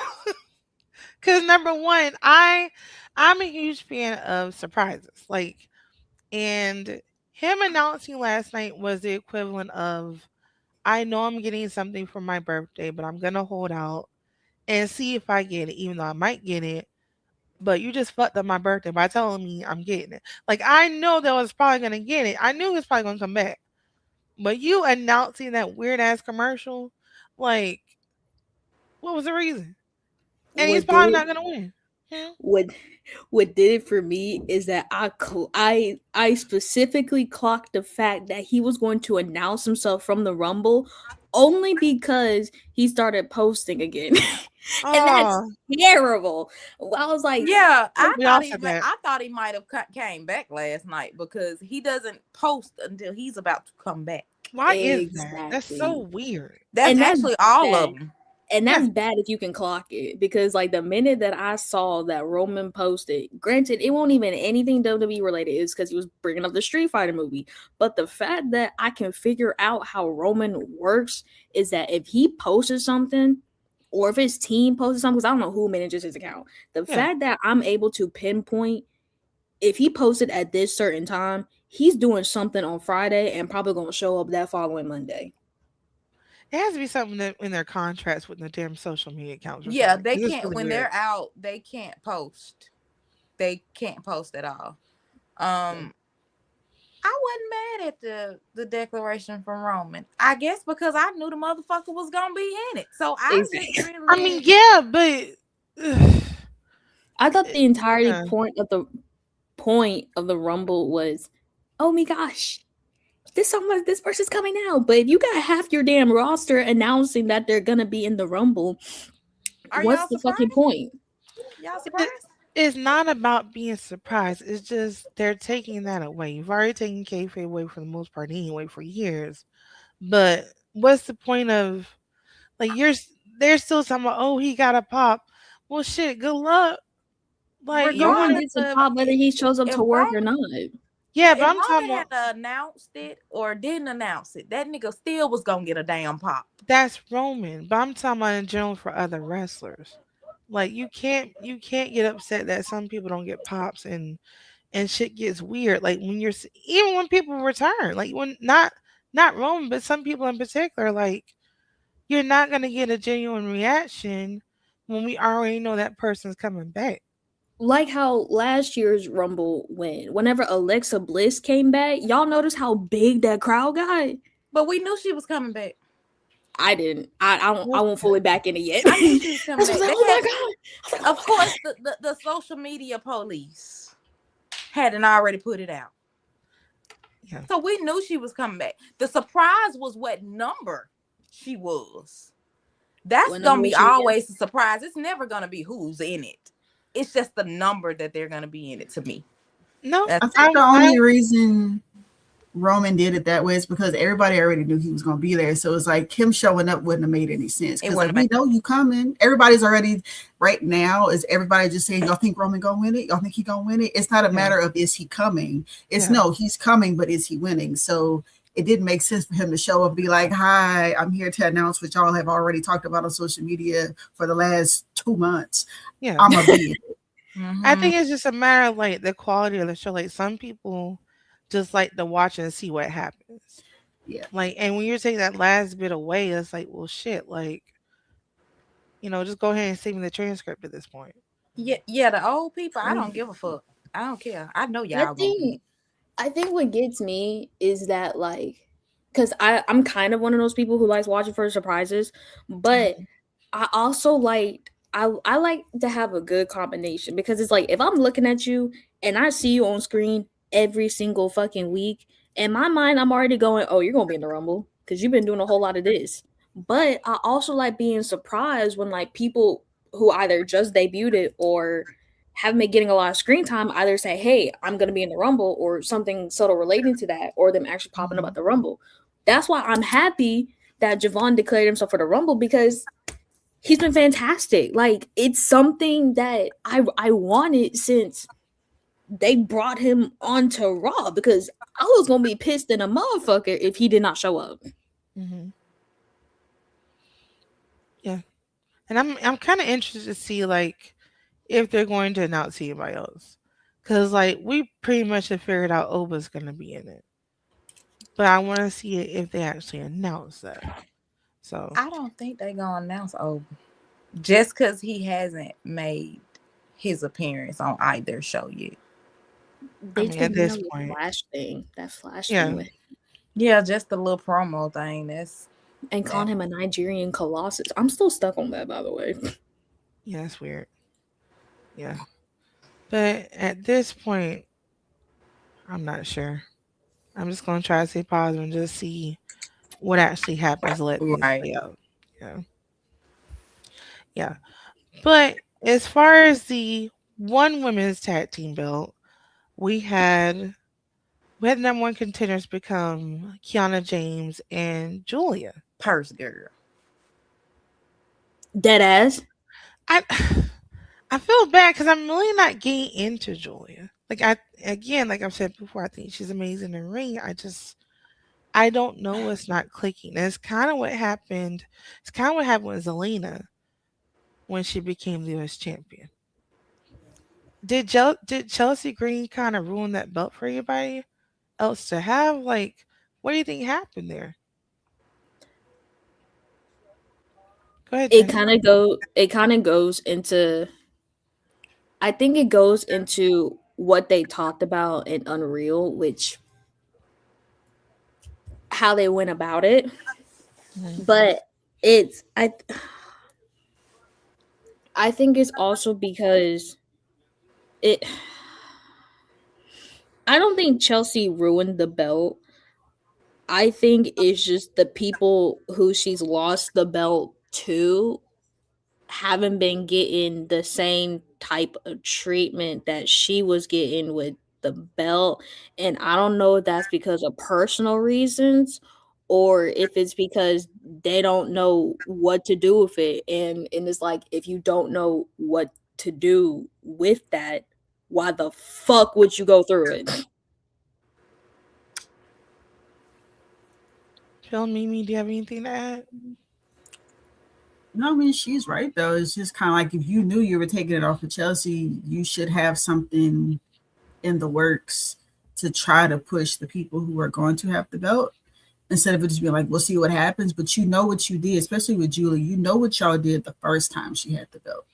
Cause number one, I'm a huge fan of surprises. Like, and him announcing last night was the equivalent of, I know I'm getting something for my birthday, but I'm gonna hold out and see if I get it, even though I might get it. But you just fucked up my birthday by telling me I'm getting it. Like, I know that I was probably gonna get it. I knew he was probably gonna come back. But you announcing that weird ass commercial, like, what was the reason? And he's What did probably it? not gonna win. Hmm? What what did it for me is that I specifically clocked the fact that he was going to announce himself from the Rumble only because he started posting again. And that's Oh, terrible. I was like, Yeah, we all said that. I thought he might have came back last night because he doesn't post until he's about to come back. Why is that? That's so exactly. weird. That's And that's actually all bad. of them. And Yeah, that's bad if you can clock it because like the minute that I saw that Roman posted, granted it won't even anything WWE related is because he was bringing up the Street Fighter movie, but the fact that I can figure out how Roman works is that if he posted something or if his team posted something, because I don't know who manages his account, the yeah. fact that I'm able to pinpoint if he posted at this certain time, he's doing something on Friday and probably going to show up that following Monday. It has to be something that in their contracts with the damn social media accounts or Yeah, something. they 'Cause it's can't really when weird. they're out. They can't post. They can't post at all. Um, I wasn't mad at the declaration from Roman. I guess because I knew the motherfucker was gonna be in it, so I just Exactly. I really mean, didn't. yeah, but I thought it- the entirety yeah. point of the Rumble was, oh my gosh, this person's coming out. But if you got half your damn roster announcing that they're gonna be in the Rumble, Are what's y'all the fucking surprised? point? Y'all It, surprised? it's not about being surprised. It's just they're taking that away. You've already taken kayfabe away for the most part anyway for years. But what's the point of like they're still talking about, oh, he got a pop. Well, shit, good luck. Like you're Roman gonna, Regardless gets a of pop whether he shows up if to work or Roman not. yeah, but if I'm talking Roman about had announced it or didn't announce it, that nigga still was gonna get a damn pop. that's Roman. But I'm talking about in general for other wrestlers. Like you can't get upset that some people don't get pops and shit gets weird. Like when even when people return, like when not Roman, but some people in particular, like you're not gonna get a genuine reaction when we already know that person's coming back. Like how last year's Rumble whenever Alexa Bliss came back, y'all notice how big that crowd got? But we knew she was coming back. I didn't. I Well, won't fully back in it yet. I knew she was coming That's what I was back. like, They oh my had, god. I was like, oh of my course, god. the social media police hadn't already put it out. yeah, So we knew she was coming back. The surprise was what number she was. That's What gonna number be was she again? always a surprise. It's never gonna be who's in it. It's just the number that they're gonna be in it to me. no, I That's think the I only reason Roman did it that way is because everybody already knew he was going to be there. So it's like him showing up wouldn't have made any sense. it Because like wouldn't we make know you coming. Everybody's already right now. Is everybody just saying y'all think Roman gonna win it? Y'all think he gonna win it? It's not a yeah, matter of is he coming. It's yeah. no, he's coming, but is he winning? So it didn't make sense for him to show up and be like, "Hi, I'm here to announce what y'all have already talked about on social media for the last 2 months. Yeah. I'm gonna be." I mm-hmm. think it's just a matter of like the quality of the show. Like some people just like to watch and see what happens. Yeah. Like, and when you take that last bit away, it's like, well, shit. Like, just go ahead and send me the transcript at this point. Yeah, the old people, I don't Um, give a fuck. I don't care. I know I y'all gonna win. think I think what gets me is that like because I'm kind of one of those people who likes watching for surprises, but I also I like to have a good combination because it's like if I'm looking at you and I see you on screen every single fucking week, in my mind I'm already going, oh, you're gonna be in the Rumble because you've been doing a whole lot of this. But I also like being surprised when like people who either just debuted it or haven't been getting a lot of screen time either say, hey, I'm gonna be in the Rumble or something subtle relating to that, or them actually popping up Mhm. at the Rumble. That's why I'm happy that Javon declared himself for the Rumble, because he's been fantastic. Like, it's something that I wanted since they brought him onto Raw, because I was gonna be pissed in a motherfucker if he did not show up. Hmm. Yeah, and I'm kind of interested to see like if they're going to announce anybody else, because like we pretty much have figured out Oba's gonna be in it, but I want to see it if they actually announce that. So I don't think they're gonna announce Obi just because he hasn't made his appearance on either show yet. I They mean, told at me this that little point, flash thing yeah, with, Yeah, just the little promo thing. and That calling him a Nigerian colossus. I'm still stuck on that, by the way. yeah, that's weird. Yeah, but at this point, I'm not sure. I'm just gonna try to stay positive and just see what actually happens. Let things right play out. Yeah, yeah. But as far as the one women's tag team belt, we had we had number one contenders become Kiana James and Julia. purse girl. Dead ass. I I feel bad because I'm really not getting into Julia. Like I again, like I've said before, I think she's amazing in the ring. I don't know what's not clicking. And it's kind of what happened. It's kind of what happened with Zelina when she became the U.S. champion. Did Chelsea Green kind of ruin that belt for anybody else to have? Like, what do you think happened there? Go ahead, It Jen. kind of goes into, I think it goes into what they talked about in Unreal, which how they went about it. Mhm. But it's I think it's also because it I don't think Chelsea ruined the belt. I think it's just the people who she's lost the belt to haven't been getting the same type of treatment that she was getting with the belt. And I don't know if that's because of personal reasons or if it's because they don't know what to do with it. And it's like, if you don't know what to do with that, why the fuck would you go through it? Phil, Mimi, do you have anything to add? No, I mean she's right though. It's just kind of like if you knew you were taking it off of Chelsea, you should have something in the works to try to push the people who are going to have the belt instead of it just being like, we'll see what happens. But you know what you did, especially with Julie. You know what y'all did the first time she had the belt.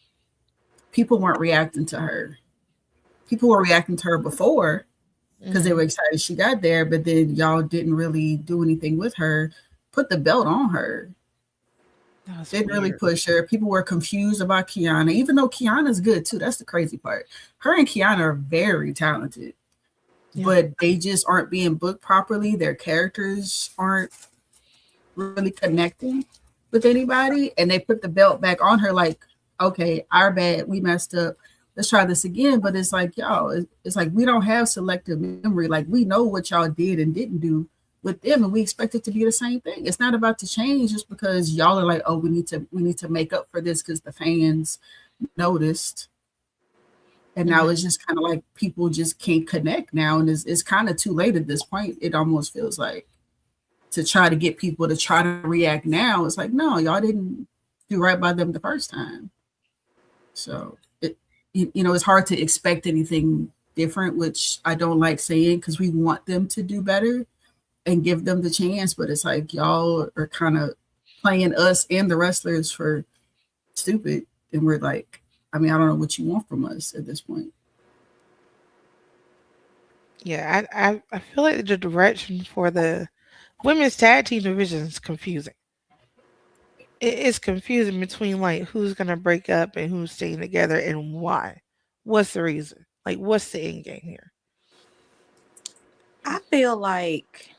People weren't reacting to her. People were reacting to her before because they Hmm. were excited she got there, but then y'all didn't really do anything with her. Put the belt on her. That was Didn't really weird. push her. People were confused about Kiana, even though Kiana's good too. That's the crazy part. Her and Kiana are very talented, Yeah. but they just aren't being booked properly. Their characters aren't really connecting with anybody. And they put the belt back on her like, okay, our bad. We messed up. Let's try this again. But it's like, y'all, it's like we don't have selective memory. Like we know what y'all did and didn't do with them, and we expect it to be the same thing. It's not about to change just because y'all are like, oh, we need to make up for this because the fans noticed. And now Hmm. it's just kind of like people just can't connect now, and it's kind of too late at this point. It almost feels like to try to get people to try to react now. It's like, no, y'all didn't do right by them the first time. So it's hard to expect anything different, which I don't like saying because we want them to do better and give them the chance. But it's like y'all are kind of playing us and the wrestlers for stupid, and we're like, I mean, I don't know what you want from us at this point. Yeah, I feel like the direction for the women's tag team division is confusing. It's confusing between like who's gonna break up and who's staying together and why. What's the reason? Like, what's the end game here? I feel like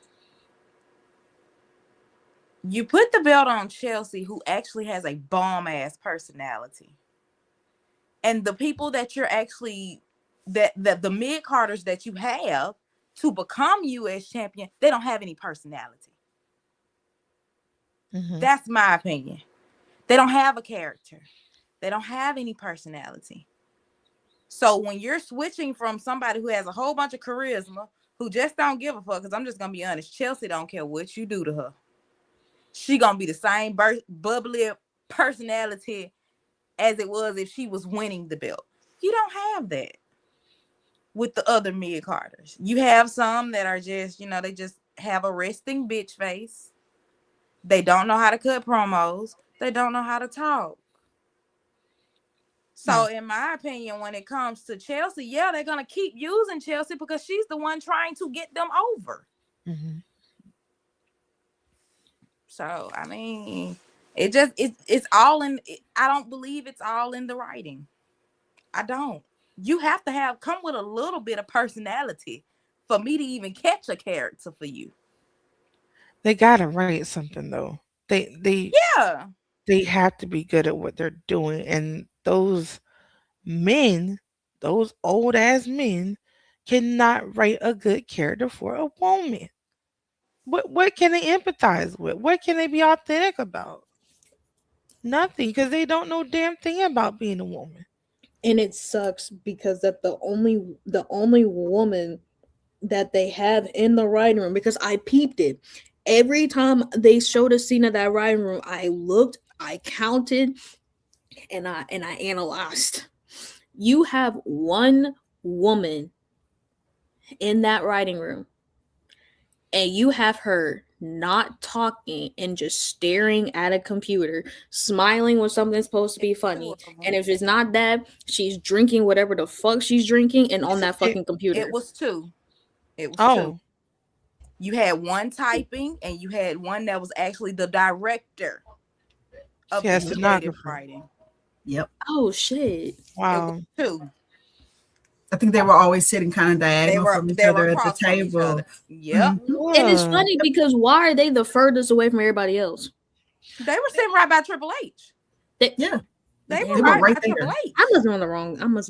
you put the belt on Chelsea, who actually has a bomb ass personality, and the people that you're actually that the mid carders that you have to become U.S. champion, they don't have any personality. Mm-hmm. That's my opinion. They don't have a character. They don't have any personality. So when you're switching from somebody who has a whole bunch of charisma, who just don't give a fuck, because I'm just gonna be honest, Chelsea don't care what you do to her. She gonna be the same bubbly personality as it was if she was winning the belt. You don't have that with the other mid carders. You have some that are just, they just have a resting bitch face. They don't know how to cut promos. They don't know how to talk. So, in my opinion, when it comes to Chelsea, yeah, they're gonna keep using Chelsea because she's the one trying to get them over. Mm-hmm. So, I mean, it's all in. I don't believe it's all in the writing. I don't. You have to come with a little bit of personality for me to even catch a character for you. They gotta write something though. Yeah. They have to be good at what they're doing, and men, those old ass men, cannot write a good character for a woman. What can they empathize with? What can they be authentic about? Nothing, because they don't know damn thing about being a woman. And it sucks because that the only woman that they have in the writing room, because I peeped it. Every time they showed a scene of that writing room, I looked, I counted, and I analyzed. You have one woman in that writing room, and you have her not talking and just staring at a computer, smiling when something's supposed to be funny. And if it's not that, she's drinking whatever the fuck she's drinking and on that fucking computer. It was two. It was Oh, two. You had one typing, and you had one that was actually the director of she the has creative stenographer. writing. Yep. Oh shit. It Wow. was two. I think they were always sitting kind of They diagonal were from each they were other at the across from each table. other. Yep. Mhm. And it's Whoa. funny because why are they the furthest away from everybody else? They were sitting right by Triple H. Yeah. They Damn. were They were right right by there. Triple H. I must have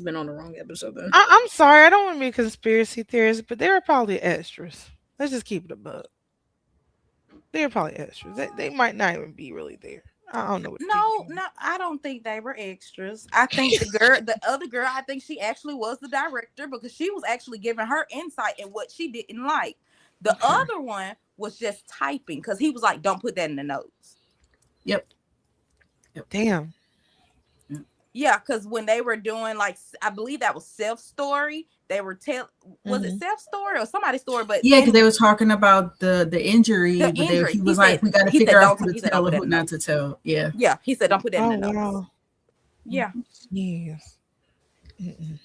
been on the wrong episode then. I'm sorry, I don't want to be a conspiracy theorist, but they were probably extras. Let's just keep it a buck. They were probably extras. They might not even be really there. I don't know what to think. No, I don't think they were extras. I think the other girl, I think she actually was the director because she was actually giving her insight in what she didn't like. The Okay. other one was just typing because he was like, "Don't put that in the notes." Yep. Damn. Yeah, because when they were doing I believe that was Self Story. They were was it Self Story or somebody's story? But Yeah, because they were talking about the injury, The but injury. he was He like, said- we got to he said, figure out "Don't- who he to said, tell don't and put who that in not to tell. Yeah. yeah, he said, "Don't put that Oh in the notes." wow. Yeah, Yes. Mm-mm.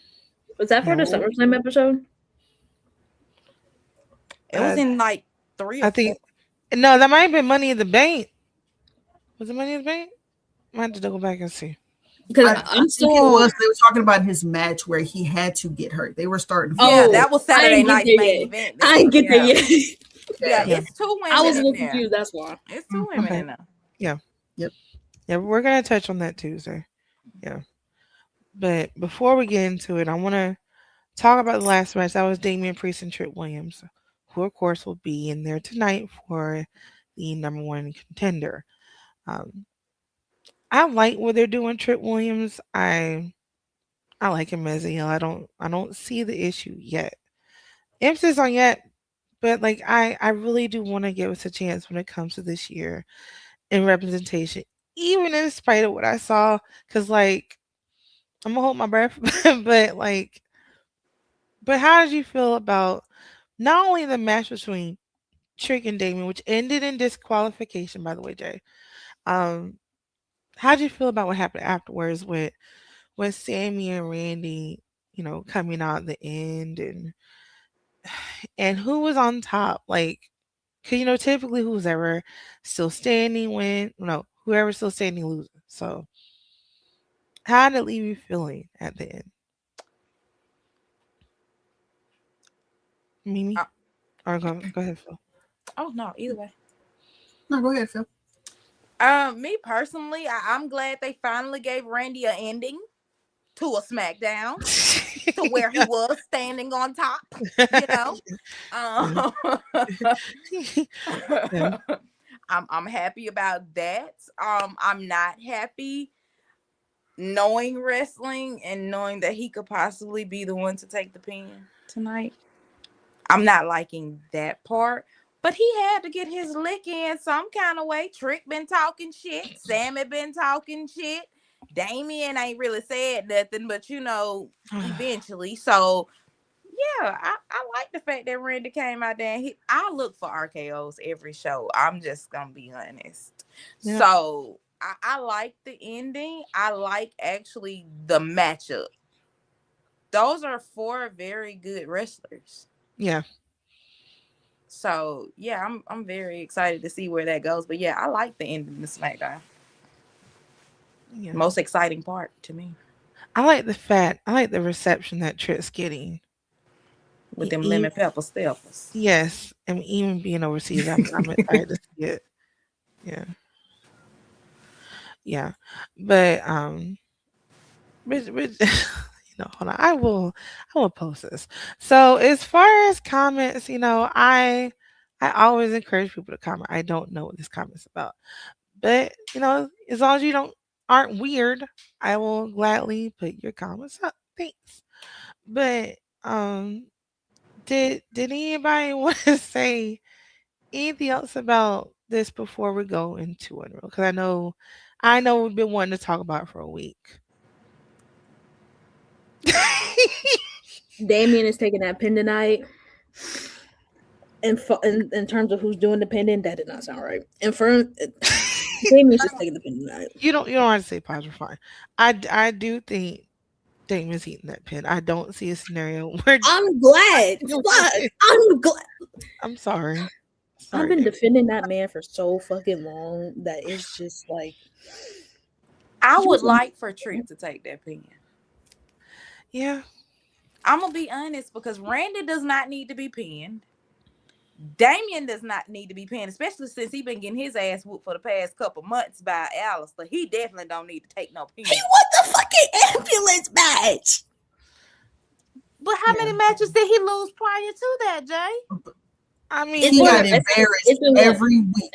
Was that for Yeah, the well, SummerSlam episode? it was in like 3 or I 4. think no, that might have been Money in the Bank. Was it Money in the Bank? I have to go back and see. Because I I'm think it still. was. They were talking about his match where he had to get hurt. They were starting. Yeah, Oh, that was I Saturday didn't get night's there main yet. event. I didn't get there Yeah. yet. Yeah, Yeah. it's 2 women I was a in little there. confused. That's why. It's 2 women Okay. in there. Yeah. Yep. Yeah, we're gonna touch on that Tuesday. Yeah. But before we get into it, I wanna talk about the last match. That was Damian Priest and Trick Williams, who of course will be in there tonight for the number one contender. Um, I like what they're doing, Trick Williams. I like him as a heel. I don't see the issue yet. Emphasis on yet, but like I really do want to give us a chance when it comes to this year in representation, even in spite of what I saw. Cause like I'm gonna hold my breath, but like, but how did you feel about not only the match between Trick and Damien, which ended in disqualification, by the way, Jay? Um, how did you feel about what happened afterwards with Sammy and Randy, coming out at the end and who was on top? Like, cause typically who's ever still standing whoever's still standing loses. So how did it leave you feeling at the end? Mimi? Uh, Or go ahead, Phil. Oh no, either way. No, go ahead, Phil. Me personally, I'm glad they finally gave Randy an ending to a SmackDown to where he was standing on top. Yeah. I'm happy about that. I'm not happy knowing wrestling and knowing that he could possibly be the one to take the pin tonight. I'm not liking that part. But he had to get his lick in some kind of way. Trick been talking shit. Sammy been talking shit. Damien ain't really said nothing, but eventually. So yeah, I like the fact that Randy came out there and I look for RKOs every show. I'm just gonna be honest. Yeah. So I like the ending. I like actually the matchup. Those are four very good wrestlers. Yeah. So yeah, I'm very excited to see where that goes. But yeah, I like the ending of SmackDown. Yeah. Most exciting part to me. I like the reception that Trick's getting. With them E- lemon pepper steppers. yes, and even being overseas, I'm excited to see it. Yeah, yeah, but hold on, I will post this. So as far as comments, I always encourage people to comment. I don't know what this comment's about, but as long as you aren't weird, I will gladly put your comments up. Thanks. But did anybody want to say anything else about this before we go into Unreal? Because I know we've been wanting to talk about it for a week. Damien is taking that pin tonight. And in terms of who's doing the pending, that did not sound right. And for Damien's just taking the pin tonight. You don't have to say positive. Fine. I do think Damien's eating that pin. I don't see a scenario where I'm glad. Fuck. I'm glad. I'm sorry. I've been defending that man for so fucking long that it's just like I would like for Trick to take that pin. Yeah. I'm gonna be honest because Randy does not need to be pinned. Damien does not need to be pinned, especially since he been getting his ass whooped for the past couple months by Alistair. He definitely don't need to take no pin. he won the fucking ambulance match. But how many matches did he lose prior to that, Jay? I mean, he got embarrassed every week.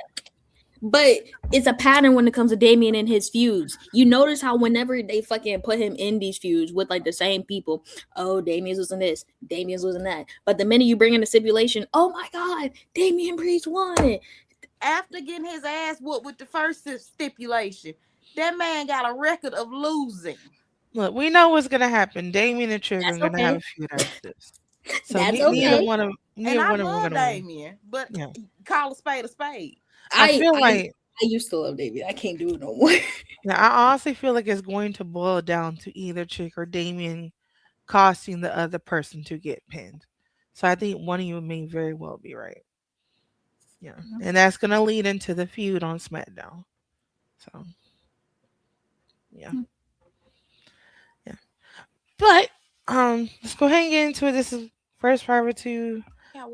But it's a pattern when it comes to Damien and his feuds. You notice how whenever they fucking put him in these feuds with like the same people, oh, Damien's losing this, Damien's losing that. But the minute you bring in the stipulation, oh my God, Damian Priest won. After getting his ass whooped with the first stipulation, that man got a record of losing. Look, we know what's gonna happen. Damien and Trigger are gonna have a feud after this. So That's neither okay. one of And I them are love gonna win. Damien, but Yeah. call a spade a spade. I feel like I used to love Damien. I can't do it no more. yeah, I honestly feel like it's going to boil down to either Chick or Damien costing the other person to get pinned. So I think one of you may very well be right. Yeah. And that's gonna lead into the feud on SmackDown. So yeah. Yeah. But let's go ahead and get into it. This is first prior to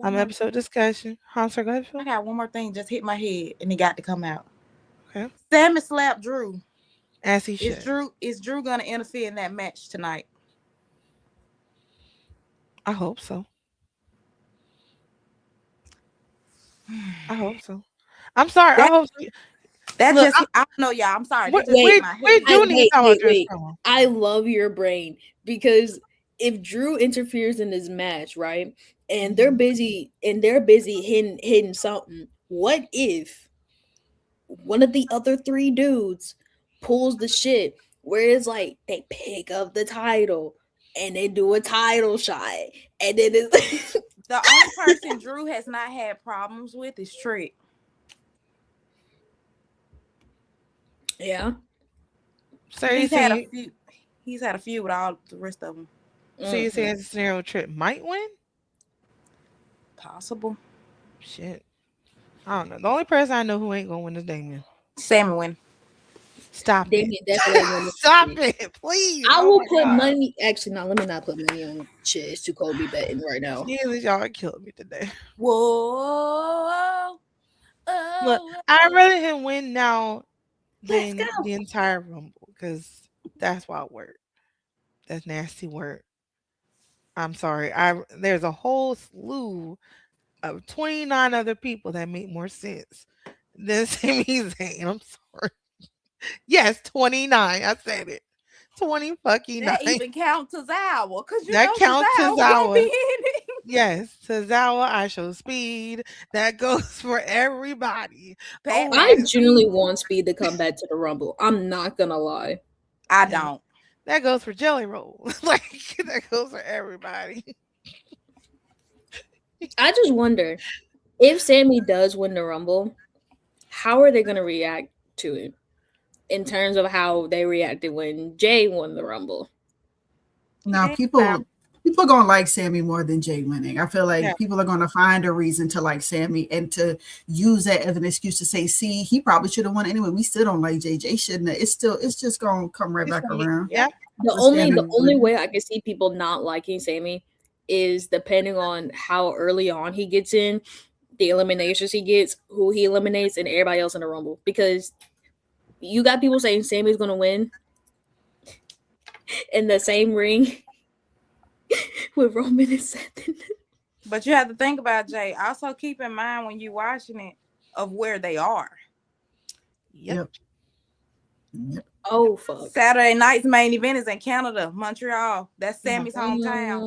episode discussion. Sir, go ahead, Phil. I got one more thing just hit my head and it got to come out. Okay. Sammy slapped Drew. As he should. Is Drew gonna interfere in that match tonight? I hope so. I hope so. I'm sorry. I hope so. That Look, just I don't know, y'all. I'm sorry. we do need to talk about this. I love your brain because if Drew interferes in this match, right, and they're busy hitting something, what if one of the other three dudes pulls the shit where it's like they pick up the title and they do a title shot and then it's the only person Drew has not had problems with is Trick. Yeah. So he's had a few with all the rest of them. So you say the scenario Trick might win? Possible. Shit. I don't know. The only person I know who ain't gonna win is Damien. Sammy win. Stop Damien it. definitely Stop it, please. I will put money. Actually, no, let me not put money on shit. It's too cold to be betting right now. Y'all killed me today. Whoa. Look, I'd rather him win now than the entire Rumble because that's wild work. That's nasty work. I'm sorry. There's a whole slew of 29 other people that make more sense than Sami Zayn. I'm sorry. Yes, 29. I said it. 20 fucking That 9. even counts as hour, because you That know counts as Cesaro gonna be in our. it. Yes, Tozawa, I show speed. That goes for everybody. Pat Oh, I that, genuinely McAfee. want Speed to come back to the Rumble. I'm not gonna lie. I yeah, don't. that goes for Jelly Roll. Like that goes for everybody. I just wonder if Sammy does win the Rumble, how are they gonna react to it in terms of how they reacted when Jay won the Rumble? Now Yeah, well, people gonna like Sammy more than Jay winning. I feel Yeah, like people are gonna find a reason to like Sammy and to use that as an excuse to say, see, he probably should have won anyway. We still don't like Jay. Jay shouldn't have. It's just gonna come right it's back gonna be. around. Yeah, The But only Sammy the only winning. way I can see people not liking Sammy is depending on how early on he gets in, the eliminations he gets, who he eliminates, and everybody else in the Rumble. Because you got people saying Sammy's gonna win in the same ring with Roman and Seth. but you have to think about, Jay. Also keep in mind when you're watching it of where they are. yep. Yep. Yep. Oh fuck. Saturday night's main event is in Canada, Montreal. That's Sammy's hometown.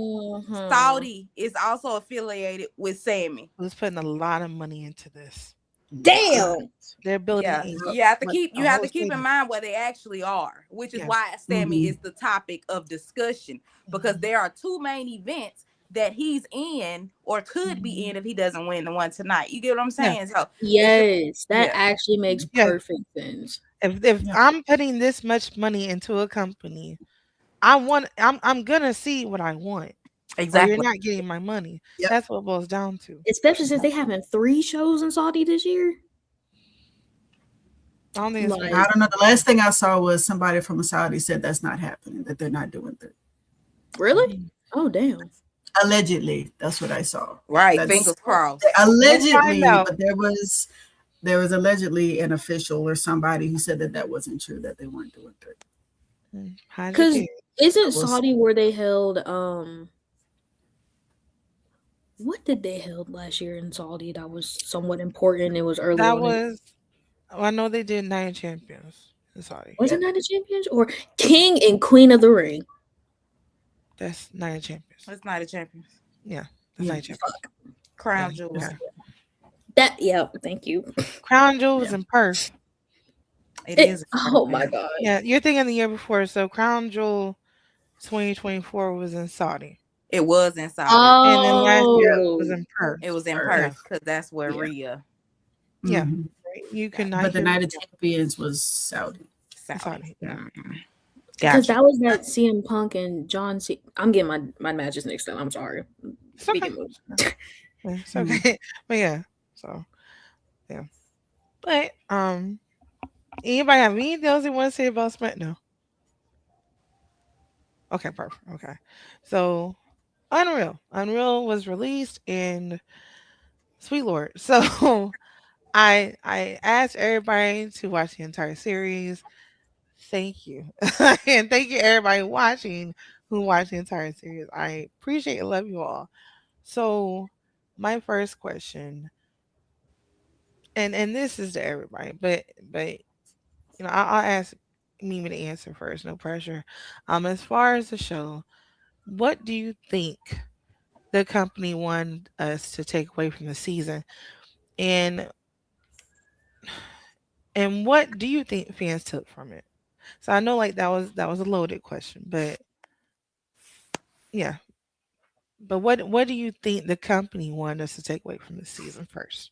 Mhm. Saudi is also affiliated with Sammy. Who's putting a lot of money into this? Damn. They're building Yeah, a you a have whole to keep in stadium. mind where they actually are, which is Yeah, why Sammy Mhm. is the topic of discussion, because mhm. there are two main events that he's in or could be in if he doesn't win the one tonight. You get what I'm Yeah, saying? So it's just, Yes, that yeah, actually makes yeah. perfect sense. If Yep. I'm putting this much money into a company, I'm gonna see what I want, or you're exactly. not getting my money. Yep. That's what it boils down to. Especially since they having 3 shows in Saudi this year. I don't think it's gonna I Like, don't know. The last thing I saw was somebody from Saudi said that's not happening, that they're not doing that. really? be. Oh damn. Allegedly, that's what I saw. Right. That's Fingers crossed. We'll find allegedly, out. but there was allegedly an official or somebody who said that that wasn't true, that they weren't doing that. Hide your Cause kids. isn't But we'll see. Saudi where they held what did they held last year in Saudi that was somewhat important? It was early That on in was. I know they did Night of Champions. Sorry, was Yeah. it Night of Champions or King and Queen of the Ring? that's Night of Champions. It's not a champions. Yeah, that's Yeah. Night of Champions. Crown Yeah, jewels. yeah. That yeah, thank you. Crown Jewel was Yeah. in Perth. It is. Oh my god. Yeah, you're thinking the year before. So Crown Jewel 2024 was in Saudi, It was in Saudi. and then last year was Oh. in Perth. It was in Or- Yeah, Perth because that's where Yeah. Rhea. yeah. Mhm. You Gotcha. cannot But the hear me Night of Champions was Saudi. in Saudi. Saudi. Yeah. Because Gotcha. that was that CM Punk and John C. I'm getting my matches mixed up. I'm sorry. It's okay. Speaking of, Yeah, it's okay. But yeah, so yeah. But anybody have anything else they want to say about SmackDown? Okay, perfect. Okay, so Unreal was released in Sweet Lord. So I asked everybody to watch the entire series. Thank you, and thank you everybody watching who watched the entire series. I appreciate and love you all. So my first question, and this is to everybody, but I'll ask Mimi to answer first. No pressure. As far as the show, what do you think the company wanted us to take away from the season, and what do you think fans took from it? So I know like that was a loaded question, but yeah. But what do you think the company wanted us to take away from the season first?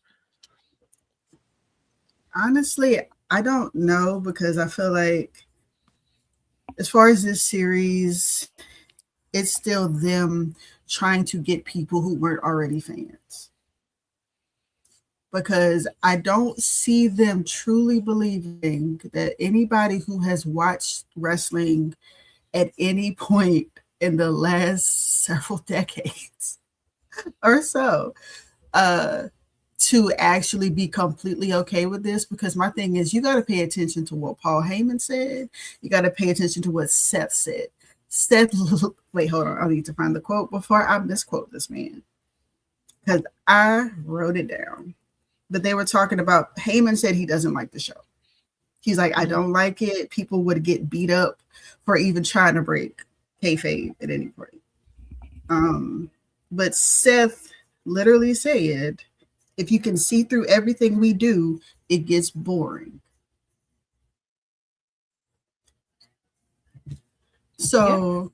Honestly, I don't know, because I feel like as far as this series, it's still them trying to get people who weren't already fans. Because I don't see them truly believing that anybody who has watched wrestling at any point in the last several decades or so, to actually be completely okay with this. Because my thing is, you got to pay attention to what Paul Heyman said. You got to pay attention to what Seth said. Seth, wait, hold on. I need to find the quote before I misquote this man, because I wrote it down. but they were talking about, Heyman said he doesn't like the show. He's like, I don't like it. People would get beat up for even trying to break kayfabe at any point. But Seth literally said, if you can see through everything we do, it gets boring. So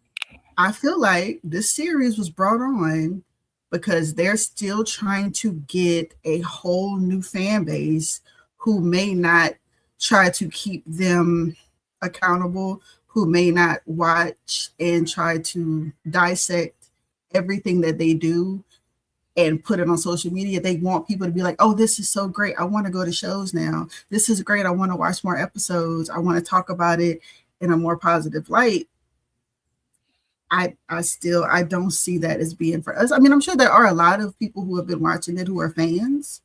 I feel like this series was brought on because they're still trying to get a whole new fan base who may not try to keep them accountable, who may not watch and try to dissect everything that they do and put it on social media. They want people to be like, oh, this is so great. I want to go to shows now. This is great. I want to watch more episodes. I want to talk about it in a more positive light. I don't see that as being for us. I mean, I'm sure there are a lot of people who have been watching it who are fans,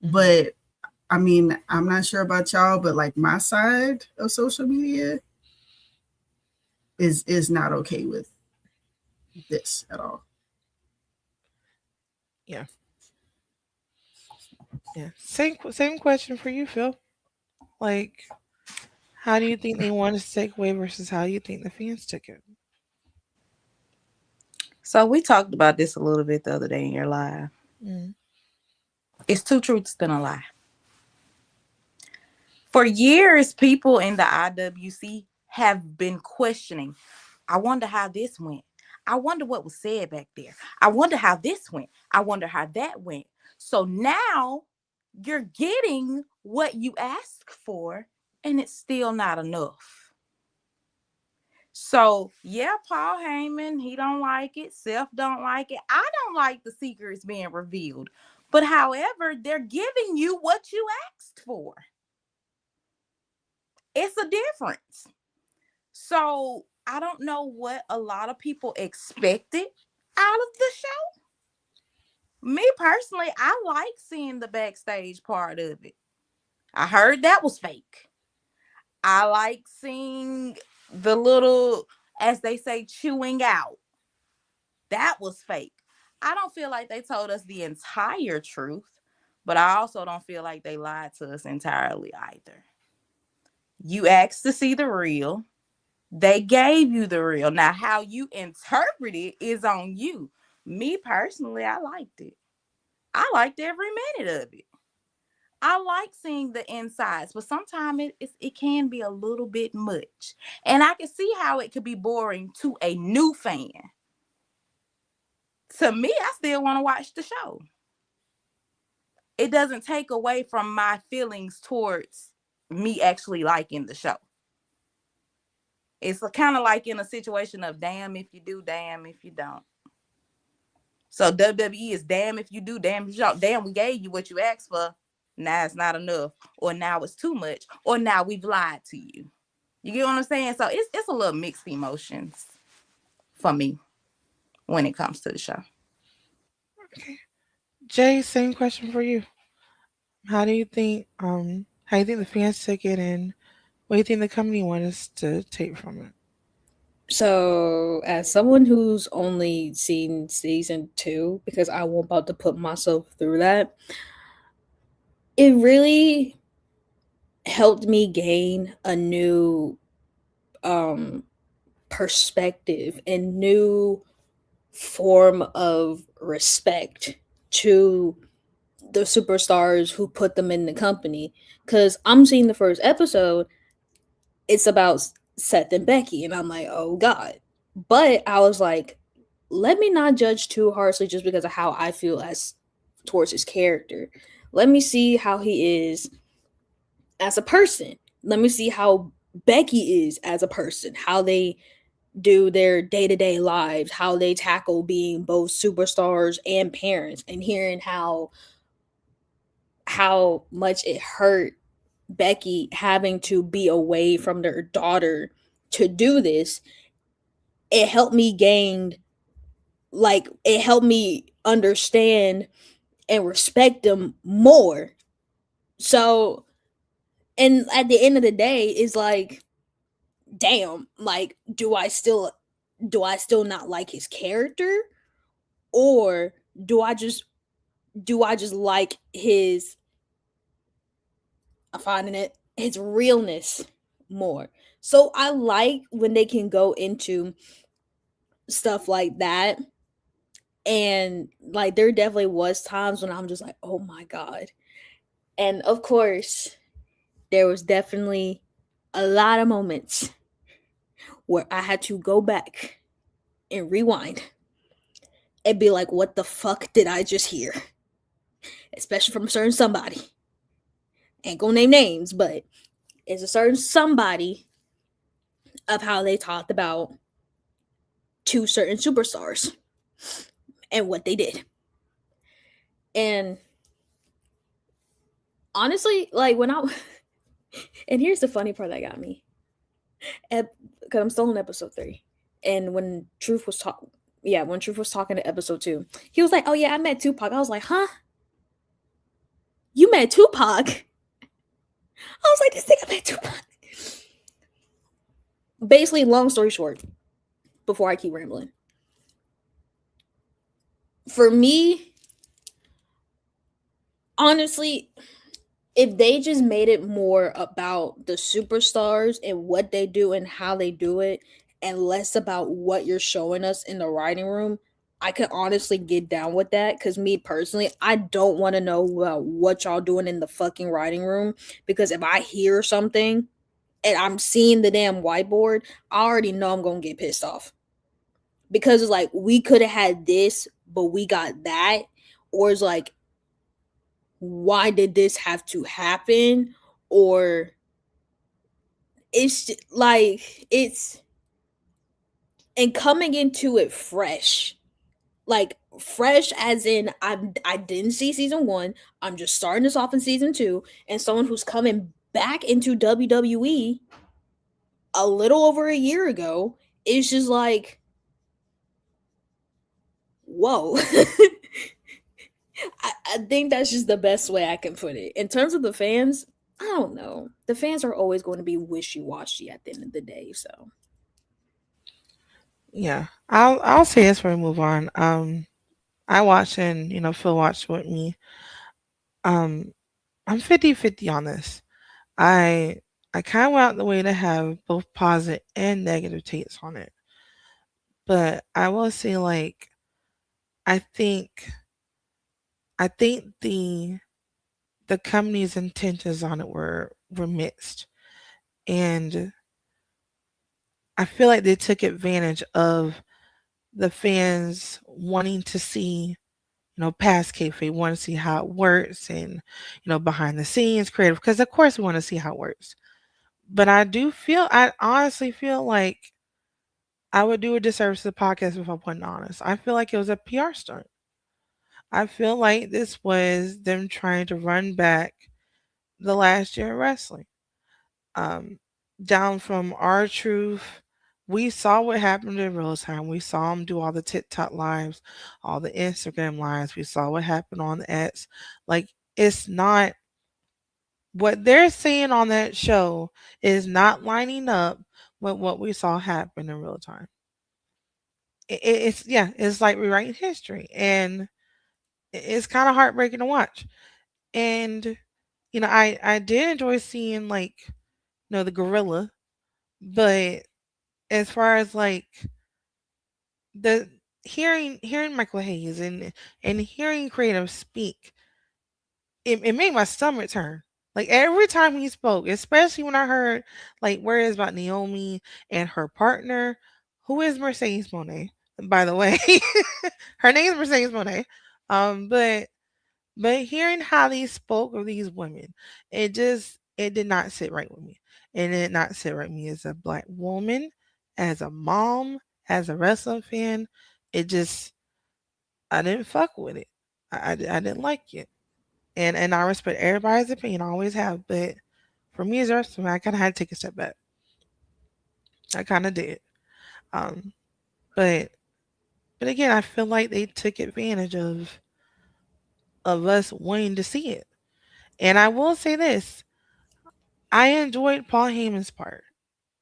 but I mean, I'm not sure about y'all, but like my side of social media is not okay with this at all. Yeah. Same question for you, Phil. Like, how do you think they wanted to take away versus how you think the fans took it? So we talked about this a little bit the other day in your live. It's two truths and a lie. For years, people in the IWC have been questioning, I wonder how this went. I wonder what was said back there. I wonder how this went. I wonder how that went. So now you're getting what you asked for, and it's still not enough. So yeah, Paul Heyman, he don't like it. Seth don't like it. I don't like the secrets being revealed. But however, they're giving you what you asked for. It's a difference. So I don't know what a lot of people expected out of the show. Me personally, I like seeing the backstage part of it. I heard that was fake. I like seeing the little, as they say, chewing out. That was fake. I don't feel like they told us the entire truth, but I also don't feel like they lied to us entirely either. You asked to see the real. They gave you the real. Now, how you interpret it is on you. Me personally, I liked it. I liked every minute of it. I like seeing the insides, but sometimes it can be a little bit much. And I can see how it could be boring to a new fan. To me, I still want to watch the show. It doesn't take away from my feelings towards me actually liking the show. It's kind of like in a situation of damn if you do, damn if you don't. So WWE is damn if you do, damn if you don't. Damn, we gave you what you asked for. Now it's not enough, or now it's too much, or now we've lied to you. You get what I'm saying? So it's a little mixed emotions for me when it comes to the show. Okay. Jay, same question for you. How do you think the fans took it, and what do you think the company wanted us to take from it? So, as someone who's only seen season 2, because I won't about to put myself through that, it really helped me gain a new perspective and new form of respect to the superstars who put them in the company. Because I'm seeing the first episode, it's about Seth and Becky, and I'm like, oh God. But I was like, let me not judge too harshly just because of how I feel as towards his character. Let me see how he is as a person. Let me see how Becky is as a person, how they do their day-to-day lives, how they tackle being both superstars and parents, and hearing how much it hurt Becky having to be away from their daughter to do this. It helped me it helped me understand and respect them more. So, and at the end of the day, it's like, damn, like, do I still not like his character, or do I just like his I'm finding its realness more. So I like when they can go into stuff like that. And like there definitely was times when I'm just like, oh my God. And of course, there was definitely a lot of moments where I had to go back and rewind and be like, what the fuck did I just hear? Especially from a certain somebody. Ain't gonna name names, but it's a certain somebody of how they talked about two certain superstars and what they did. And honestly, like when I and here's the funny part that got me. Because I'm still in episode 3. And when Truth was talking, yeah, when Truth was talking to episode 2, he was like, oh yeah, I met Tupac. I was like, huh? You met Tupac? I was like, this nigga met Tupac. Basically, long story short, before I keep rambling, for me, honestly, if they just made it more about the superstars and what they do and how they do it, and less about what you're showing us in the writing room, I could honestly get down with that. Because me personally, I don't want to know what y'all doing in the fucking writing room. Because if I hear something and I'm seeing the damn whiteboard, I already know I'm gonna get pissed off. Because it's like we could have had this, but we got that, or it's like, why did this have to happen? Or it's and coming into it fresh, like fresh as in I didn't see season 1, I'm just starting this off in season 2, and someone who's coming back into WWE a little over a year ago is just like, whoa. I think that's just the best way I can put it. In terms of the fans, I don't know. The fans are always going to be wishy washy at the end of the day. So Yeah, I'll say this before we move on. I watched and Phil watched with me. Um, I'm 50-50 on this. I I kind of went out the way to have both positive and negative takes on it, but I will say I think I think the company's intentions on it were mixed, and I feel like they took advantage of the fans wanting to see past kayfabe, want to see how it works, and behind the scenes creative, because of course we want to see how it works. But I honestly feel like I would do a disservice to the podcast if I wasn't honest. I feel like it was a PR stunt. I feel like this was them trying to run back the last year of wrestling. Um, Down from our truth, we saw what happened in real time. We saw them do all the TikTok lives, all the Instagram lives. We saw what happened on the X. Like, it's not what they're seeing on that show is not lining up with what we saw happen in real time. It's like rewriting history, and it's kind of heartbreaking to watch. And I did enjoy seeing the gorilla, but as far as the hearing Michael Hayes and hearing creative speak, it made my stomach turn. Like every time he spoke, especially when I heard where is about Naomi and her partner, who is Mercedes Monet, by the way. Her name is Mercedes Monet. But hearing how they spoke of these women, it did not sit right with me. It did not sit right with me as a black woman, as a mom, as a wrestling fan. It just I didn't fuck with it. I didn't like it. And I respect everybody's opinion, I always have, but for me as a wrestler, I kinda had to take a step back. I kinda did. Um but again, I feel like they took advantage of us wanting to see it. And I will say this, I enjoyed Paul Heyman's part.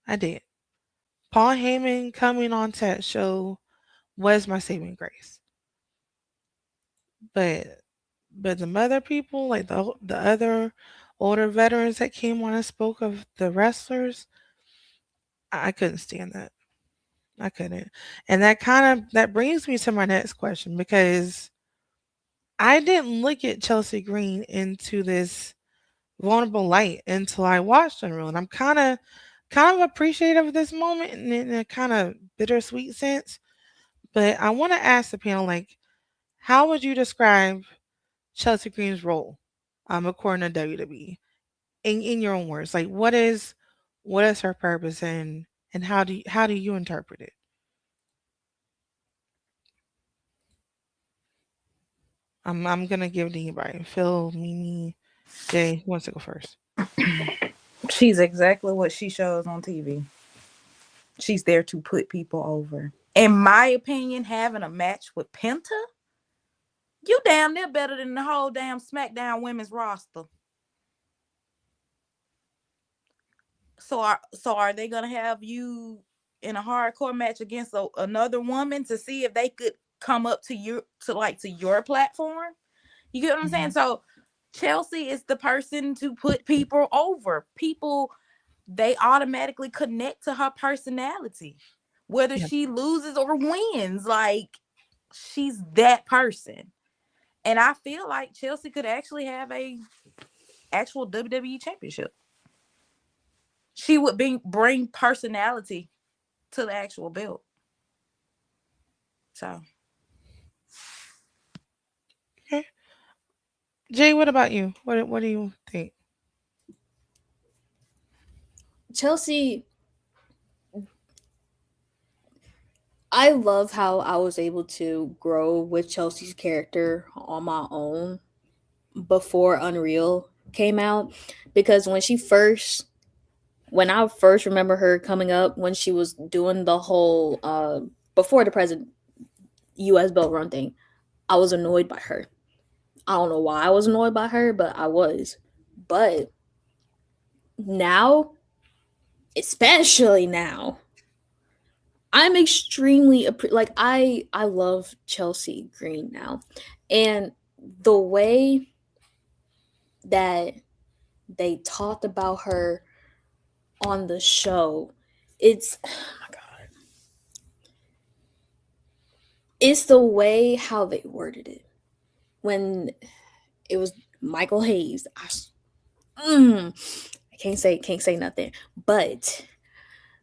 I did. Paul Heyman coming on that show was my saving grace. But the other people, like the other older veterans that came on and spoke of the wrestlers, I couldn't stand that. I couldn't. And that brings me to my next question because I didn't look at Chelsea Green into this vulnerable light until I watched Unreal. And I'm kind of appreciative of this moment in a kind of bittersweet sense. But I want to ask the panel, like, how would you describe Chelsea Green's role, according to WWE, in your own words? Like, what is her purpose, and how do you interpret it? I'm gonna give it to anybody. Phil, Mimi, Jay, who wants to go first? She's exactly what she shows on TV. She's there to put people over. In my opinion, having a match with Penta, you damn near better than the whole damn SmackDown women's roster. So are they gonna have you in a hardcore match against another woman to see if they could come up to your platform? You get what I'm saying? Mhm. So Chelsea is the person to put people over. People, they automatically connect to her personality, whether Yeah. she loses or wins. Like, she's that person. And I feel like Chelsea could actually have a actual WWE championship. She would bring personality to the actual belt. So Okay. Jay, what about you? What do you think? Chelsea, I love how I was able to grow with Chelsea's character on my own before Unreal came out, because when I first remember her coming up, when she was doing the whole before the present US belt run thing, I was annoyed by her. I don't know why I was annoyed by her, but I was. But now, especially now, I'm extremely like I love Chelsea Green now. And the way that they talked about her on the show, it's oh my god. It's the way how they worded it. When it was Michael Hayes, I can't say nothing. But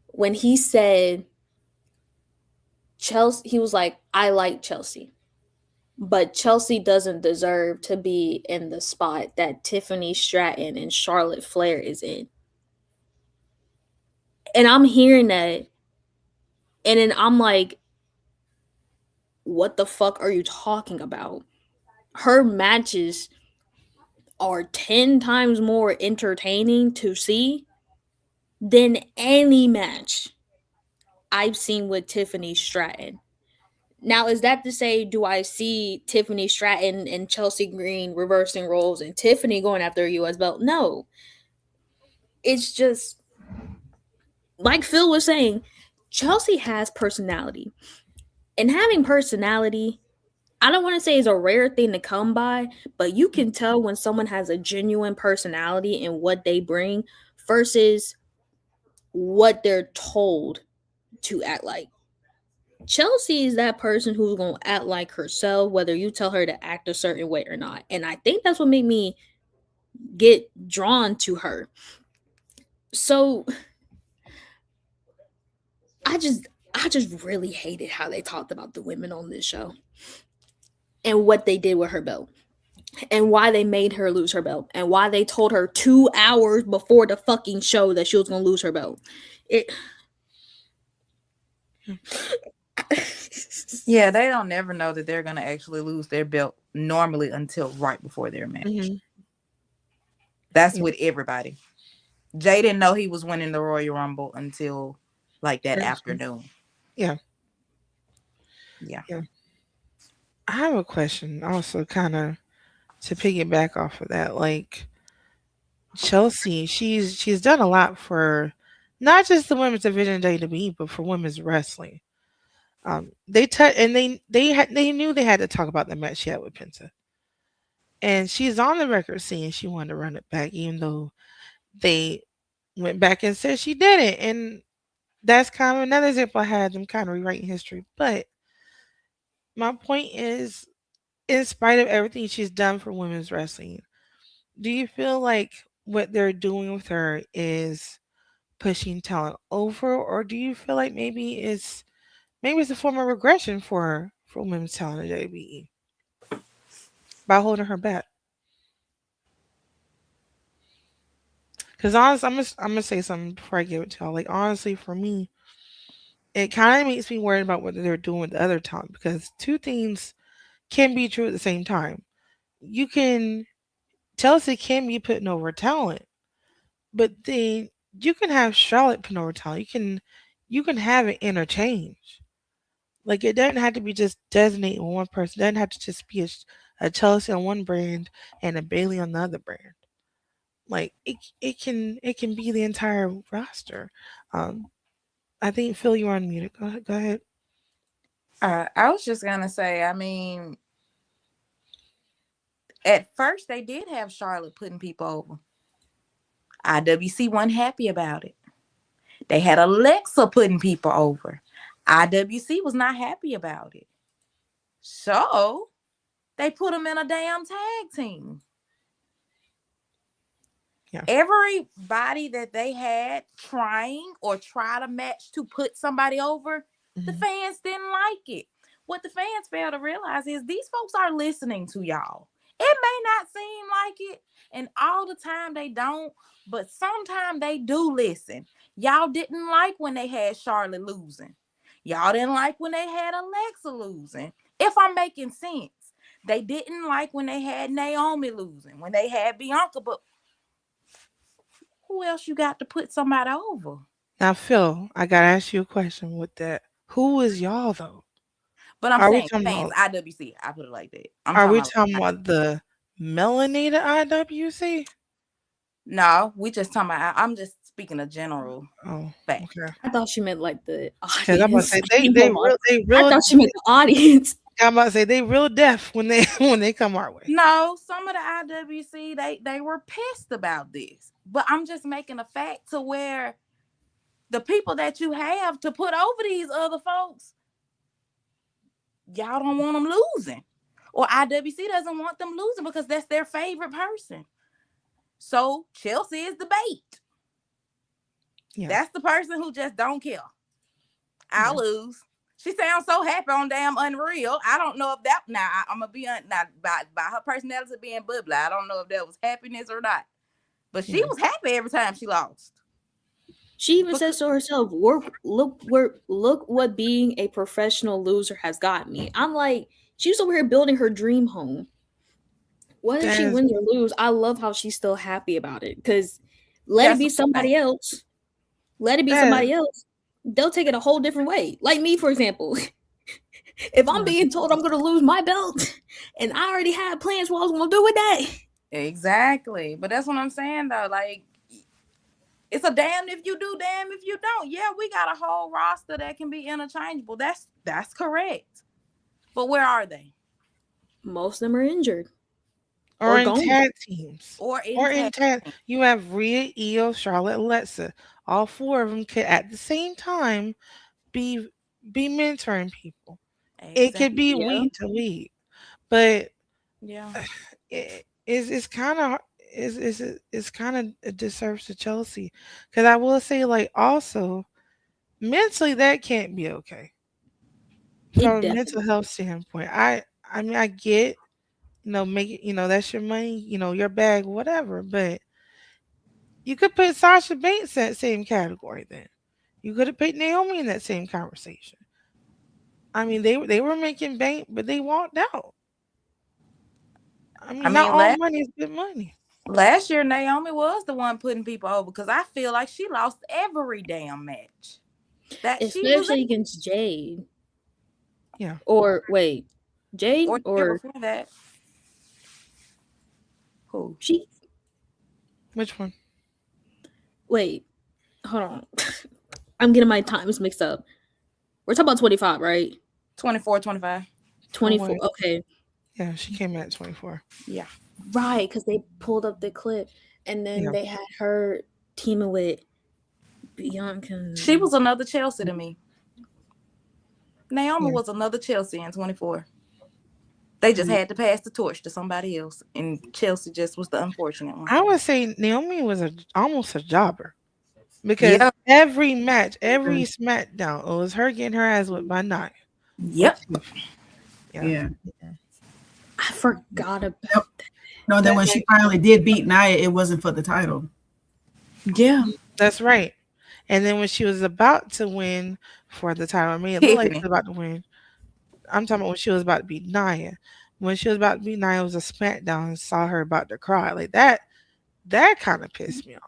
when he said Chelsea, he was like, I like Chelsea. But Chelsea doesn't deserve to be in the spot that Tiffany Stratton and Charlotte Flair is in. And I'm hearing that, and then I'm like, what the fuck are you talking about? Her matches are 10 times more entertaining to see than any match I've seen with Tiffany Stratton. Now, is that to say, do I see Tiffany Stratton and Chelsea Green reversing roles and Tiffany going after a US belt? No. It's just, like Phil was saying, Chelsea has personality. And having personality, I don't want to say is a rare thing to come by, but you can tell when someone has a genuine personality and what they bring versus what they're told to act like. Chelsea is that person who's gonna act like herself, whether you tell her to act a certain way or not. And I think that's what made me get drawn to her. So I just I just really hated how they talked about the women on this show and what they did with her belt and why they made her lose her belt and why they told her 2 hours before the fucking show that she was gonna lose her belt. It yeah, they don't never know that they're gonna actually lose their belt normally until right before their match. Mhm. That's Yeah. with everybody. Jay didn't know he was winning the Royal Rumble until like that Very true. afternoon. Yeah. Yeah. Yeah. I have a question also, kind of to piggyback off of that. Like, Chelsea, she's done a lot for not just the women's division of WWE, but for women's wrestling. And they knew they had to talk about the match she had with Penta, And she's on the record saying she wanted to run it back, even though they went back and said she didn't. And that's kind of another example I had them kind of rewriting history. But my point is, in spite of everything she's done for women's wrestling, do you feel like what they're doing with her is pushing talent over, or do you feel like maybe it's a form of regression for women's talent at WWE by holding her back? Because honestly, I'm gonna say something before I give it to y'all. Like honestly, for me, it kind of makes me worried about what they're doing with the other talent because two things can be true at the same time. You can Chelsea can be putting over talent, but then you can have Charlotte putting over talent. You can have it interchange. Like it doesn't have to be just designating one person. It doesn't have to just be a Chelsea on one brand and a Bailey on the other brand. Like it can be the entire roster. Um, I think Phil, you are unmuted. Go ahead. Go ahead. I was just gonna say, I mean, at first they did have Charlotte putting people over. IWC wasn't happy about it. They had Alexa putting people over. IWC was not happy about it. So they put them in a damn tag team. Yeah. Everybody that they had trying or try to match to put somebody over, the Mhm. fans didn't like it. What the fans fail to realize is these folks are listening to y'all. It may not seem like it, and all the time they don't, but sometimes they do listen. Y'all didn't like when they had Charlotte losing. Y'all didn't like when they had Alexa losing. If I'm making sense, they didn't like when they had Naomi losing, when they had Bianca, but who else you got to put somebody over? Now, Phil, I gotta ask you a question with that. Who is y'all though? But I'm Are we saying talking fans, about? IWC. I put it like that. I'm Are talking we about talking like, about the melanated IWC? no, we just talking about. I'm just speaking a general Oh, fact. okay. I thought she meant like the Because I'm about to audience. say I they ain't they gonna lie. real they I real. thought she meant the audience. I'm about to say they real deaf when they when they come our way. No, some of the IWC they were pissed about this, but I'm just making a fact to where the people that you have to put over these other folks, y'all don't want them losing, or IWC doesn't want them losing because that's their favorite person. So Chelsea is the bait. Yeah, That's the person who just don't care. I'll yeah. lose. She sounds so happy on damn Unreal. I don't know if that now I'm gonna be now by her personality being bubbly. I don't know if that was happiness or not. But she Yeah. was happy every time she lost. She even Because, says so herself, look what being a professional loser has got me. I'm like, she's over here building her dream home. Whether That she is wins or lose, I love how she's still happy about it. Cause let it that's be the somebody thing. else. Let it be that. somebody else. They'll take it a whole different way. Like me, for example. If I'm Yeah. being told I'm gonna lose my belt and I already had plans what I was gonna do with that. Exactly. But that's what I'm saying though. Like it's a damn if you do, damn if you don't. Yeah, we got a whole roster that can be interchangeable. That's correct. But where are they? Most of them are injured Or or in gone. tag teams. Or in Or in tag tag, team. you have Rhea, Io, Charlotte, Alexa. All four of them could at the same time be be mentoring people. It could Exactly. be Yeah. week to week, but Yeah. it's kind of it's kind of a disservice to Chelsea because I will say like also mentally that can't be okay from It a mental definitely health standpoint. I mean I get make it that's your money your bag whatever, but you could put Sasha Banks in that same category then. You could have put Naomi in that same conversation. I mean they were making bank, but they walked out. I I mean not mean, all money is good money. last year Naomi was the one putting people over because I feel like she lost every damn match that she was especially in. against Jade. Yeah. Or wait, Or Jade the year or before that. Who? she Which one? wait, hold on. I'm getting my times mixed up. We're talking about 25, right? 24, 25. Oh 24. wait. Okay. Yeah, she came at 24. Yeah. Right, because they pulled up the clip, and then Yeah. they had her teaming with Bianca. She was another Chelsea to me. Naomi Yeah. was another Chelsea in 24. They just had to pass the torch to somebody else, and Chelsea just was the unfortunate one. I would say Naomi was almost a jobber because Yeah. every match, every SmackDown, it was her getting her ass whipped by Nia or Yep. Tiff. Yeah. Yeah. I forgot about Yep. that. No, then That when she finally did beat Nia, it wasn't for the title. Yeah. That's right. And then when she was about to win for the title, I mean, it looked like she Tiffany. was about to win. I'm talking about when she was about to beat Nia. When she was about to beat Nia, it was a SmackDown and saw her about to cry. Like that, that kind of pissed me off.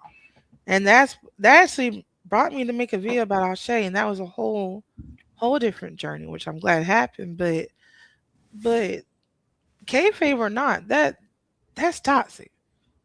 And that actually brought me to make a video about O'Shea, and that was a whole different journey, which I'm glad happened. But kayfabe or not, that's toxic.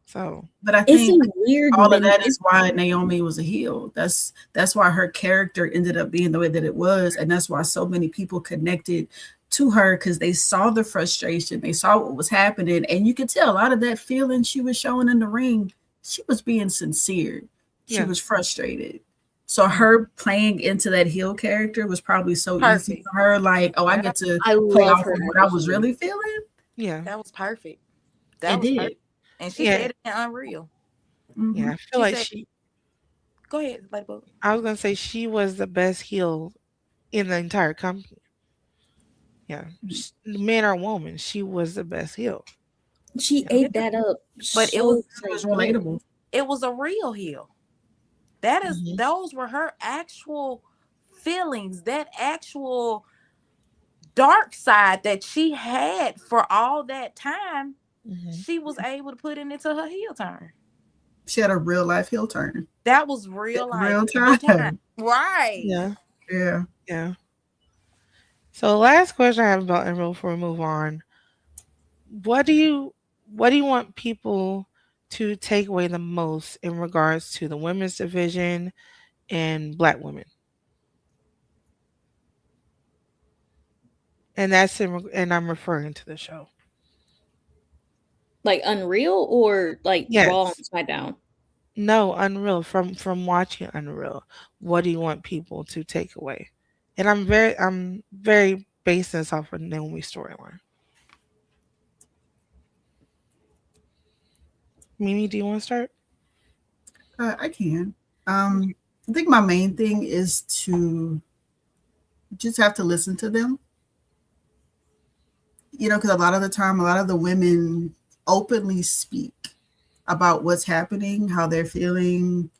So But I It's think a weird all of men. that is why Naomi was a heel. That's why her character ended up being the way that it was, and that's why so many people connected to her because they saw the frustration, they saw what was happening, and you could tell a lot of that feeling she was showing in the ring. She was being sincere. She yeah, was frustrated. So her playing into that heel character was probably so easy Perfect. for her. Like, oh, I Yeah. get to I play love off her of what as I a was heel. really feeling. yeah, That was perfect. That It was did. perfect. And she yeah, said it in Unreal. Mm-hmm. yeah. I feel She like said, "Go ahead, Ladybug." I was gonna say she was the best heel in the entire company. Yeah, man or woman, she was the best heel. She Yeah, Yeah. ate that up But it was so It was good. relatable. a real heel. That is hmm those were her actual feelings, that actual dark side that she had for all that time. hmm She was able to put it into her heel turn. She had a real life heel turn. That was real life, Real real time. time. Right. yeah, Yeah. yeah. So last question I have about Emerald before we move on. What do you what do you want people to take away the most in regards to the women's division and black women? And and I'm referring to the show. Like Unreal or like Raw and Yes. SmackDown. No, Unreal. From watching Unreal, what do you want people to take away? And I'm very based this off of Naomi's storyline. Mimi, do you want to start? I can. I think my main thing is to just have to listen to them. Because a lot of the time, a lot of the women openly speak about what's happening, how they're feeling,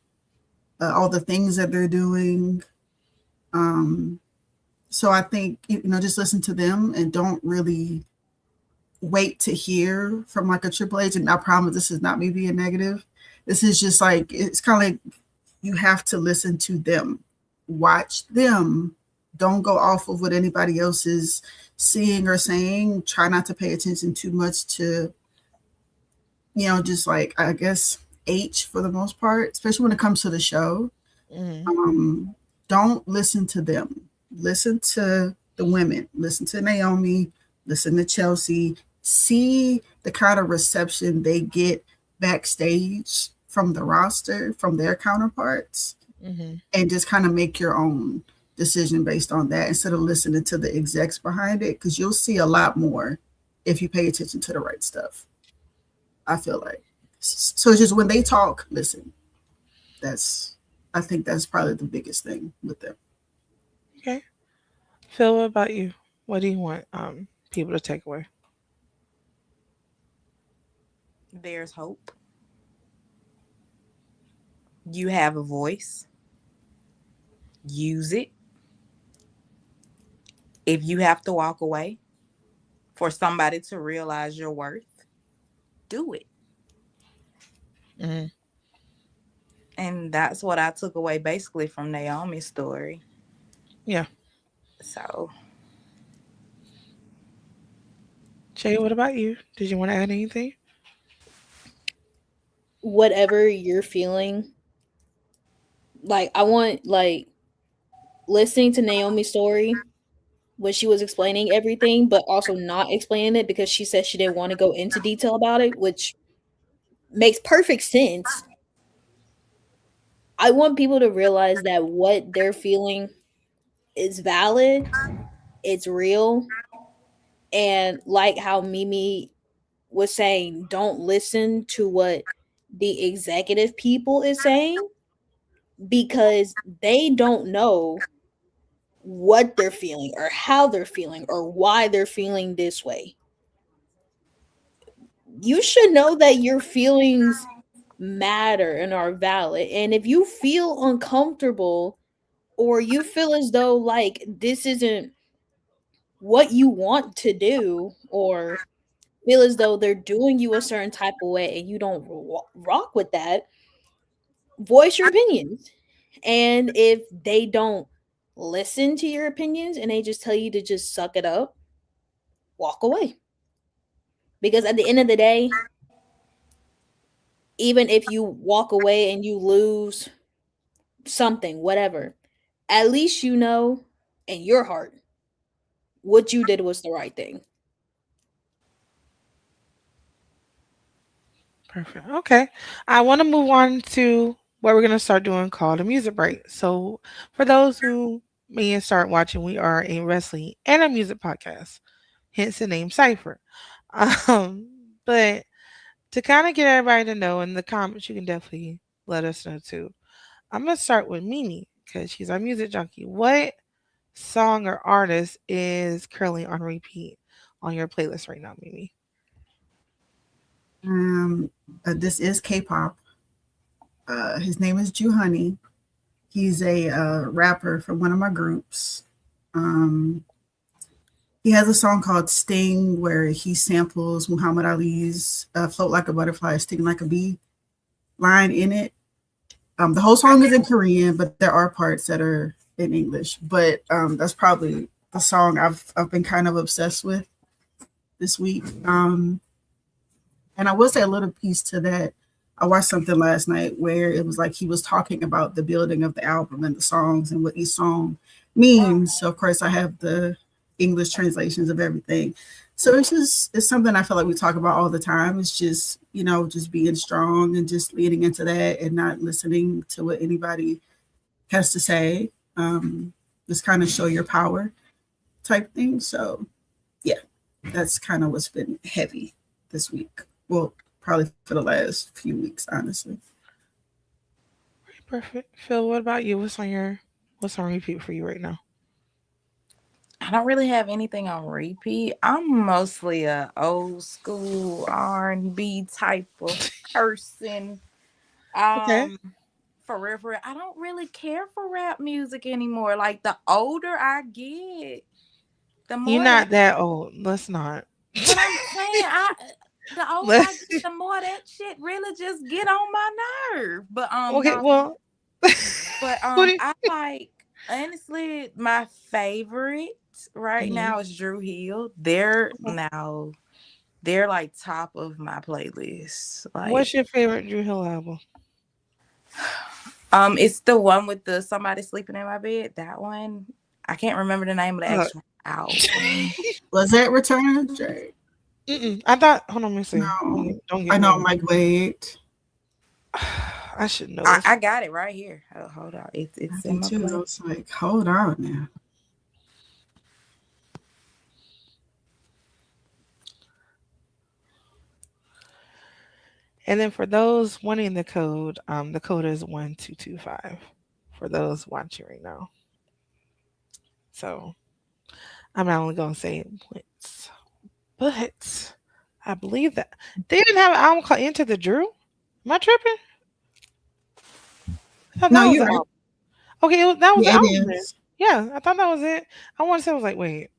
all the things that they're doing. Um, so I think, just listen to them and don't really wait to hear from like a Triple H. And I promise this is not me being negative. This is just like, it's kind of like you have to listen to them, watch them. Don't go off of what anybody else is seeing or saying. Try not to pay attention too much to, just like, I guess, H for the most part, especially when it comes to the show. hmm Don't listen to them. Listen to the women. Listen to Naomi. Listen to Chelsea. See the kind of reception they get backstage from the roster, from their counterparts, hmm and just kind of make your own decision based on that instead of listening to the execs behind it, because you'll see a lot more if you pay attention to the right stuff. I feel like. So it's just when they talk, listen. I think that's probably the biggest thing with them. Okay. Phil, what about you? What do you want people to take away? There's hope. You have a voice. Use it. If you have to walk away for somebody to realize your worth, do it. hmm And that's what I took away basically from Naomi's story. Yeah. So Jay, what about you? Did you want to add anything? Whatever you're feeling, like I want like listening to Naomi's story, when she was explaining everything, but also not explaining it because she said she didn't want to go into detail about it, which makes perfect sense. I want people to realize that what they're feeling is valid, it's real, and like how Mimi was saying, don't listen to what the executive people is saying because they don't know what they're feeling or how they're feeling or why they're feeling this way. You should know that your feelings matter and are valid. And if you feel uncomfortable or you feel as though like this isn't what you want to do or feel as though they're doing you a certain type of way and you don't rock with that, voice your opinions. And if they don't listen to your opinions and they just tell you to just suck it up, walk away. Because at the end of the day, even if you walk away and you lose something, whatever, at least you know in your heart what you did was the right thing. Perfect. Okay. I want to move on to what we're going to start doing called a music break. So, for those who may start watching, we are a wrestling and a music podcast, hence the name Cypher. But to kind of get everybody to know in the comments, you can definitely let us know too. I'm going to start with Mimi because she's our music junkie. What song or artist is currently on repeat on your playlist right now, Mimi? Um, this is K-pop. His name is Jew Honey. He's a rapper from one of my groups. Um, he has a song called Sting where he samples Muhammad Ali's Float Like a Butterfly, Sting Like a Bee line in it. The whole song is in Korean, but there are parts that are in English. But that's probably the song I've been kind of obsessed with this week. And I will say a little piece to that. I watched something last night where it was like he was talking about the building of the album and the songs and what each song means. So of course I have the English translations of everything. So it's something I feel like we talk about all the time. It's just, just being strong and just leaning into that and not listening to what anybody has to say. Just kind of show your power type thing. So yeah, that's kind of what's been heavy this week. Well, probably for the last few weeks, honestly. Perfect. Phil, what about you? What's on repeat for you right now? I don't really have anything on repeat. I'm mostly a old school R&B type of person. Okay. For real, for real, I don't really care for rap music anymore. Like the older I get, the You're more that. not that old. Let's not. But I'm saying, the older I Let's, get, the more that shit really just get on my nerve. But okay, no, well, but who do I like honestly my favorite right Mhm. now is Drew Hill. They're like top of my playlist. Like What's your favorite Drew Hill album? it's the one with the somebody sleeping in my bed. That one. I can't remember the name of the Uh, actual album. Was that Return of Drake? I thought. Hold on, let me see. No. Don't I get know, me. I'm like, wait. I should know this. I got it right here. Oh, hold on. I It's in did my too. I play. was like, hold on now. And then for those wanting the code is 1225 for those watching right now. So I'm not only gonna say points, but I believe that they didn't have an album called Enter the Drew. Am I tripping? I thought No, that was you're the right. album. Okay, that was the Yeah, it album then. is. Yeah, I thought that was it. I want to say I was like, wait,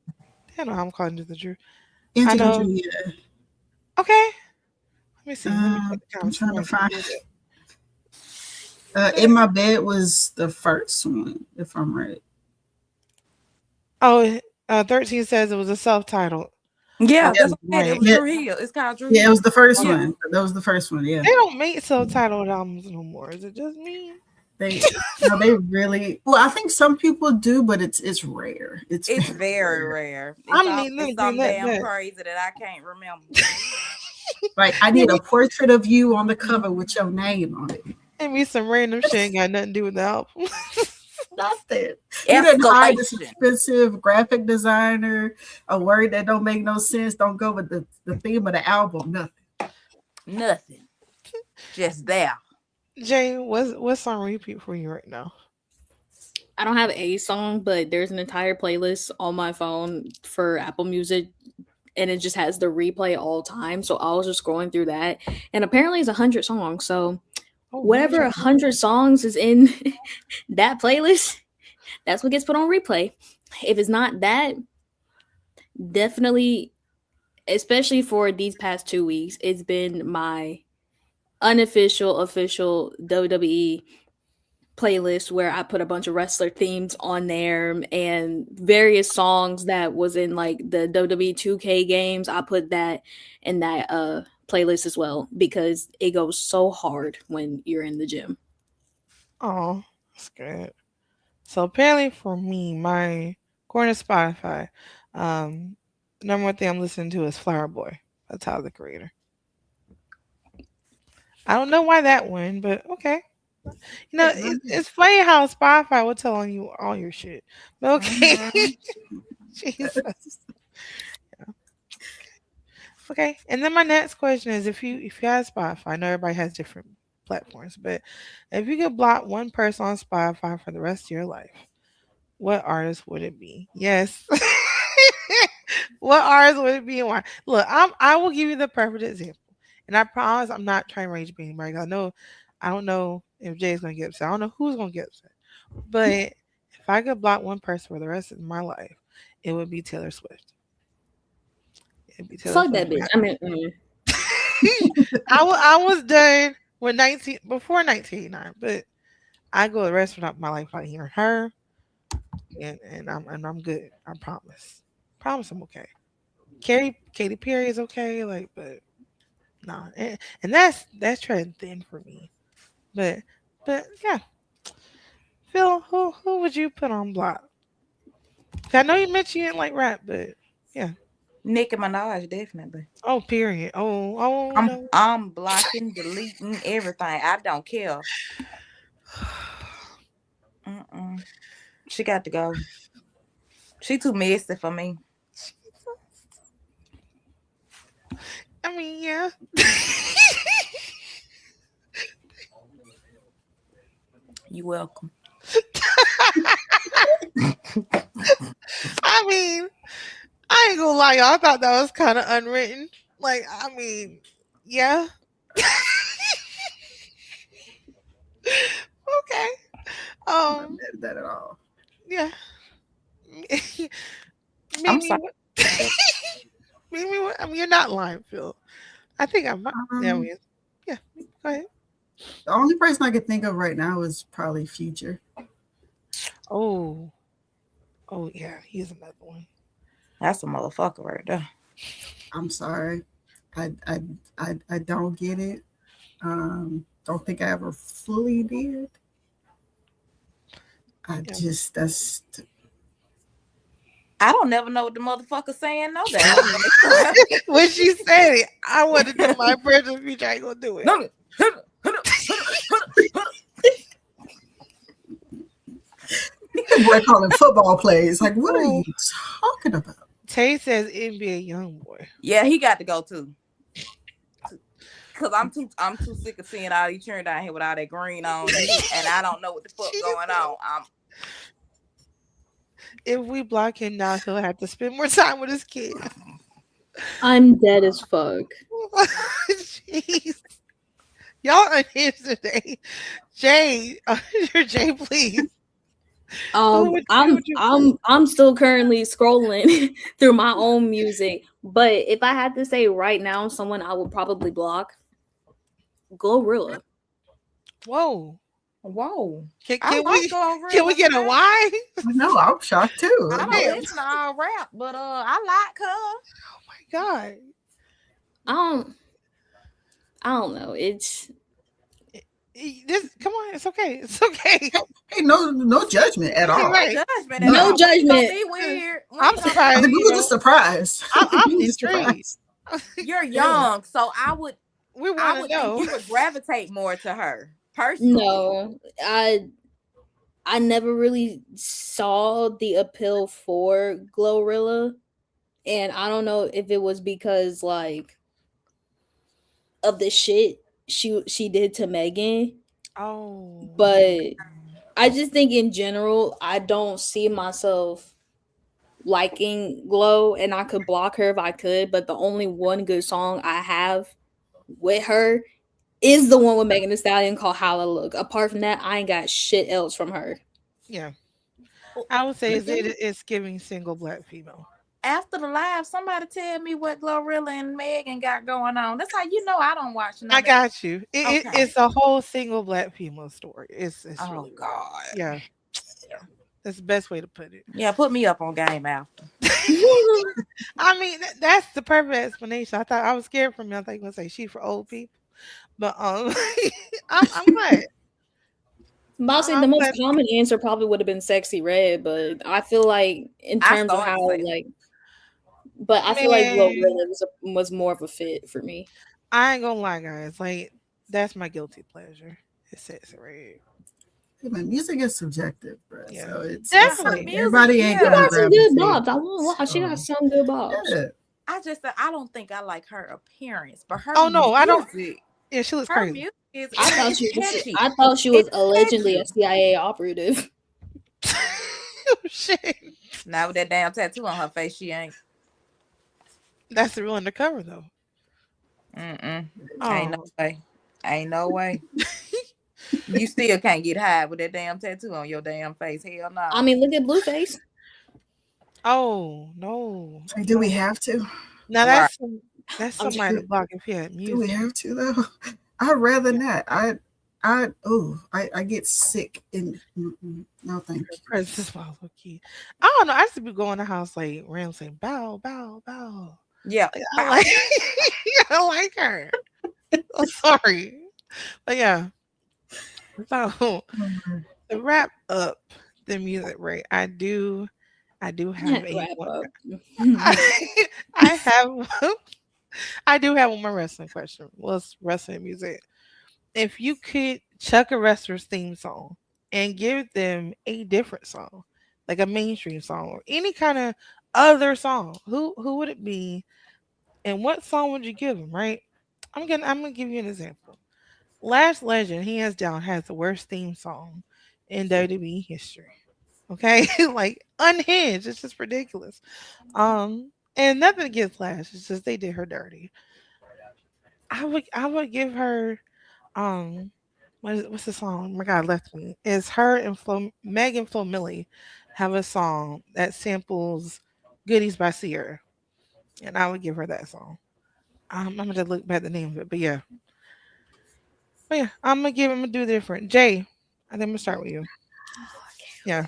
they had no album called Enter the Drew. I Into the know. Dream, yeah. Okay, let me see. Let me check the I'm comments. trying to Somebody find. Googled it. In My Bed was the first one, if I'm right. Oh, 13 says it was a self-titled. Yeah, Yeah, that's Okay, what I said. It right. was yeah, Drew Hill. It's called Drew yeah. It was Hill. the first Yeah. one. That was the first one. Yeah. They don't make self-titled albums no more. Is it just me? They really well. I think some people do, but it's rare. It's It's very very rare. rare. I'm gonna need them It's to bring some that damn back. crazy that I can't remember. Like I need a portrait of you on the cover with your name on it. And me some random shit ain't got nothing to do with the album. Nothing. You didn't hire this Escalation. expensive graphic designer, a word that don't make no sense, don't go with the theme of the album. Nothing. Nothing. Just there. Jay, what's on repeat for you right now? I don't have a song, but there's an entire playlist on my phone for Apple Music, and it just has the replay all time. So I was just scrolling through that, and apparently it's 100 songs. So Oh, whatever 100 songs is in that playlist, that's what gets put on replay. If it's not that, definitely, especially for these past 2 weeks, it's been my unofficial, official WWE playlist where I put a bunch of wrestler themes on there and various songs that was in like the WWE 2K games. I put that in that playlist as well because it goes so hard when you're in the gym. Oh, that's good. So apparently for me, my according to Spotify, the number one thing I'm listening to is Flower Boy by Tyler the Creator. I don't know why that one, but okay. You know, it's funny how Spotify will tell on you all your shit. But okay. Jesus. Okay. And then my next question is if you have Spotify, I know everybody has different platforms, but if you could block one person on Spotify for the rest of your life, what artist would it be? Yes. What artist would it be and why? Look, I will give you the perfect example. And I promise I'm not trying to rage bait anybody. I don't know if Jay's gonna get upset. I don't know who's gonna get upset. But if I could block one person for the rest of my life, it would be Taylor Swift. It'd be Taylor Fuck that Swift. bitch. I mean, I was done with 19 before 1989, but I go the rest of my life without hearing her, and I'm good. I promise. Promise I'm okay. Katy Perry is okay, like, but nah, and that's treading thin for me. But yeah, Phil, who would you put on block? I know you mentioned you didn't like rap, but yeah. Nicki Minaj, definitely. Oh, period. Oh I'm no. I'm blocking, deleting everything. I don't care. Mm-mm. She got to go. She too messy for me. I mean, yeah. You welcome. I mean, I ain't gonna lie, y'all. I thought that was kind of unwritten. Like, I mean, yeah. Okay. I'm not Um. mad at that at all. Yeah. I'm Mimi. sorry. Mimi. I mean, you're not lying, Phil. I think I'm not. Yeah. Um, Yeah. Go ahead. the only person I could think of right now is probably Future. Oh. Oh yeah. He's another one. That's a motherfucker right there. I'm sorry. I don't get it. Don't think I ever fully did. I Yeah. just that's I don't never know what the motherfucker saying no damn. When she said it, I want to do my impression. Future, I ain't gonna do it. No. boy calling football plays. Like, what are Oh. you talking about? Tay says NBA young boy. Yeah, he got to go too. Cause I'm too sick of seeing all these children down here with all that green on, and I don't know what the fuck going on. If we block him now, he'll have to spend more time with his kids. I'm dead as fuck. Jeez. Y'all unhinged today. Jay, Jay, please. Who would you I'm still currently scrolling through my own music, but if I had to say right now, someone I would probably block, Glorilla. Whoa. I Can like we Glorilla, get a man. why? No, I'm shocked too. I Damn. don't listen to all rap, but I like her. Oh my god. I don't know. It's Come on, it's okay. It's okay. Hey, no judgment at You're all. No right. judgment at No all. When you gonna judgment. be weird? When I'm you gonna be I surprised. think we You were weird? just know, surprised. I'm We were just intrigued. surprised. You're Yeah. young, so We I want to would think know. you would gravitate more to her personally. No, I never really saw the appeal for Glorilla, and I don't know if it was because like of the shit she did to Megan, Oh, but I just think in general I don't see myself liking Glow, and I could block her if I could, but the only one good song I have with her is the one with Megan Thee Stallion called Holla Look. Apart from that, I ain't got shit else from her. yeah. Oh, I would say Then it's giving single black female. after the live, somebody tell me what Glorilla and Megan got going on. That's how you know I don't watch I none of. got you. Okay. It's a whole single black female story. It's Oh really weird. God. Yeah, yeah. That's the best way to put it. Yeah, put me up on game after. I mean, that's the perfect explanation. I thought I was scared from you. I thought you were gonna say she for old people, but I'm glad. Mousing, the I'm most glad. common answer probably would have been sexy red, but I feel like in I terms of started how to say like, but I feel like Man, Glorilla was more of a fit for me. I ain't gonna lie, guys. Like that's my guilty pleasure. It's sexy red. Hey, man, music is subjective, bro. Yeah, So it's her definitely. music. everybody ain't She gonna Yeah, got some good gravitate. bobs. I won't lie. She got So some good bobs. yeah, I don't think I like her appearance, but Oh no, I don't. music, Yeah, she looks her crazy. music is I it's, thought it's she was. catchy. I thought she was It's allegedly a catchy. CIA operative. Oh, shit. Now with that damn tattoo on her face, she ain't. That's the real undercover though. Mm-mm. Ain't no Oh, way. Ain't no way. You still can't get high with that damn tattoo on your damn face. Hell I no. mean, look at Blueface. oh no, like, do we no. have to? Now Right. that's I'm just somebody to block if he had Do we music. have to though? I'd rather Yeah, not. I get sick and no thank her you. presence is low key. I don't know. I used to be going to the house like random saying bow, bow, bow. Yeah. Like I Bow. like, I like her. I'm sorry, but yeah. So to wrap up the music, right? I do have a wrap one. up. I, I have, I do have one more wrestling question. What's wrestling music? If you could chuck a wrestler's theme song and give them a different song, like a mainstream song or any kind of other song, who would it be, and what song would you give them? Right? I'm gonna give you an example. Last Legend, hands down, has the worst theme song in WWE history. Okay, like unhinged. It's just ridiculous. And nothing against Lash. It's just they did her dirty. I would give her what's the song? Oh my God, left me. It's her and Megan Flo Millie have a song that samples "Goodies" by Sierra, and I would give her that song. I'm gonna look back the name of it, but yeah, I'm gonna do different. Jay, I think I'm gonna start with you. Yeah.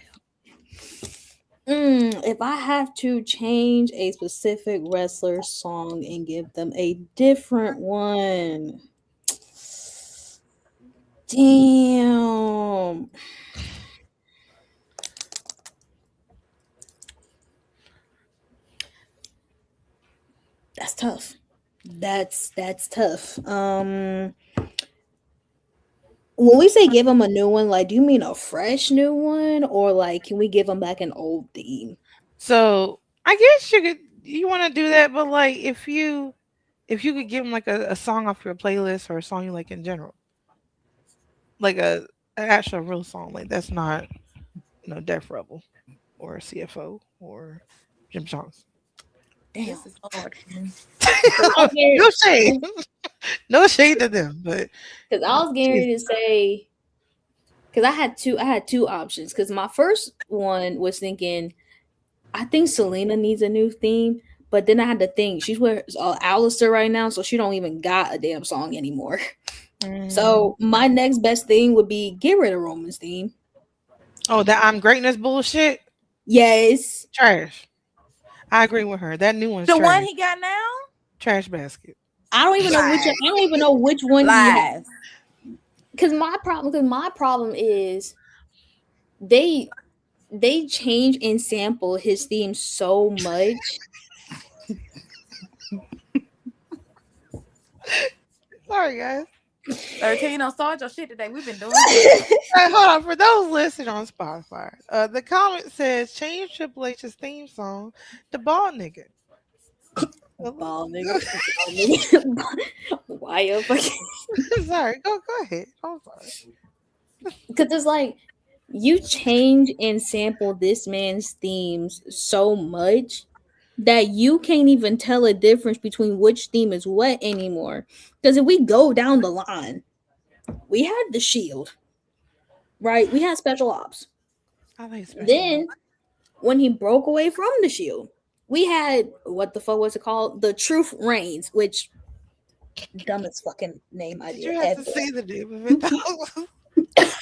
If I have to change a specific wrestler song and give them a different one, damn, that's tough. That's tough. When we say give them a new one, like, do you mean a fresh new one, or like, can we give them back an old theme? So I guess you want to do that, but like if you could give them like a song off your playlist or a song you like in general, like an actual real song, like that's not Def Rebel or CFO or Jim Johnson. Damn. This is hard for me. Because I was No shade, getting, no shade to them, but because I was getting jeez. ready to say, because I had two options. Because my first one was thinking, I think Selena needs a new theme, but then I had to think she's with Alistair right now, so she don't even got a damn song anymore. Mm. So my next best thing would be get rid of Roman's theme. Oh, that I'm greatness bullshit, Yes, trash. I agree with her. That new one's The one trash, he got now? trash basket. I don't even know which Lies. I don't even know which one he had. Lies. Because my problem is they change and sample his theme so much. Sorry, guys. 13 on start your shit today. We've been doing good. Hey, hold on. For those listening on Spotify, the comment says change Triple H's theme song to Ball Nigga. Ball nigga. Ball nigga. Why you fucking? Sorry, go ahead. I'm sorry. Because it's like you change and sample this man's themes so much that you can't even tell a difference between which theme is what anymore. Because if we go down the line, we had the Shield, right? We had Special Ops. I like special. Then when he broke away from the Shield, we had what the fuck was it called? The Truth Reigns, which dumbest fucking name Did idea you have ever. to say the name of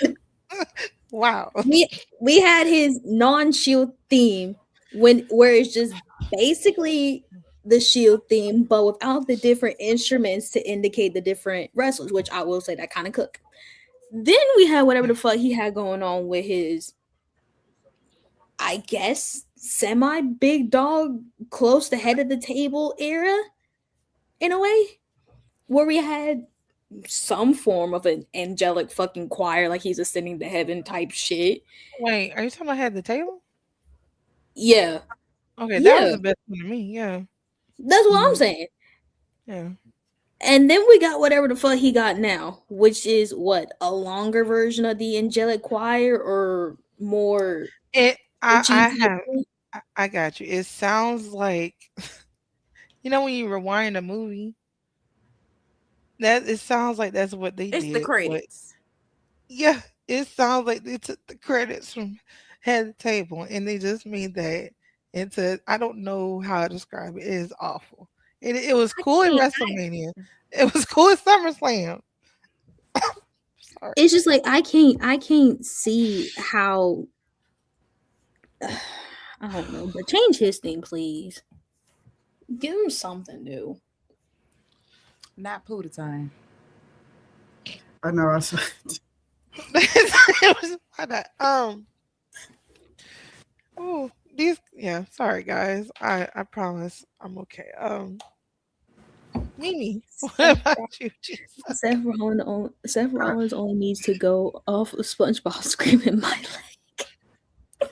it? Wow. We had his non-Shield theme where it's just basically the Shield theme, but without the different instruments to indicate the different wrestlers, which I will say that kind of cook. Then we had whatever the fuck he had going on with his, I guess, semi big dog, close to head of the table era, in a way, where we had some form of an angelic fucking choir, like he's ascending to heaven type shit. Wait, are you talking about Head the Table? Yeah, Okay, that yeah, was the best one to me. Yeah. that's what I'm saying. Yeah. And then we got whatever the fuck he got now, which is what, a longer version of the angelic choir or more cheesy? I got you. It sounds like you know when you rewind a movie, that it sounds like that's what they It's did. the But credits. yeah, it sounds like they took the credits from Head the Table and they just made that into I don't know how to describe it. It is awful. It was cool in WrestleMania. It was cool at SummerSlam. Sorry. It's just like I can't see how. I don't know, but change his thing, please. Give him something new. Not Pooh time. I know. I saw. It was why not? Oh, these yeah. Sorry guys. I promise I'm okay. Mimi, what about you? Jesus. Seth Rollins only needs to go off of SpongeBob screaming my leg.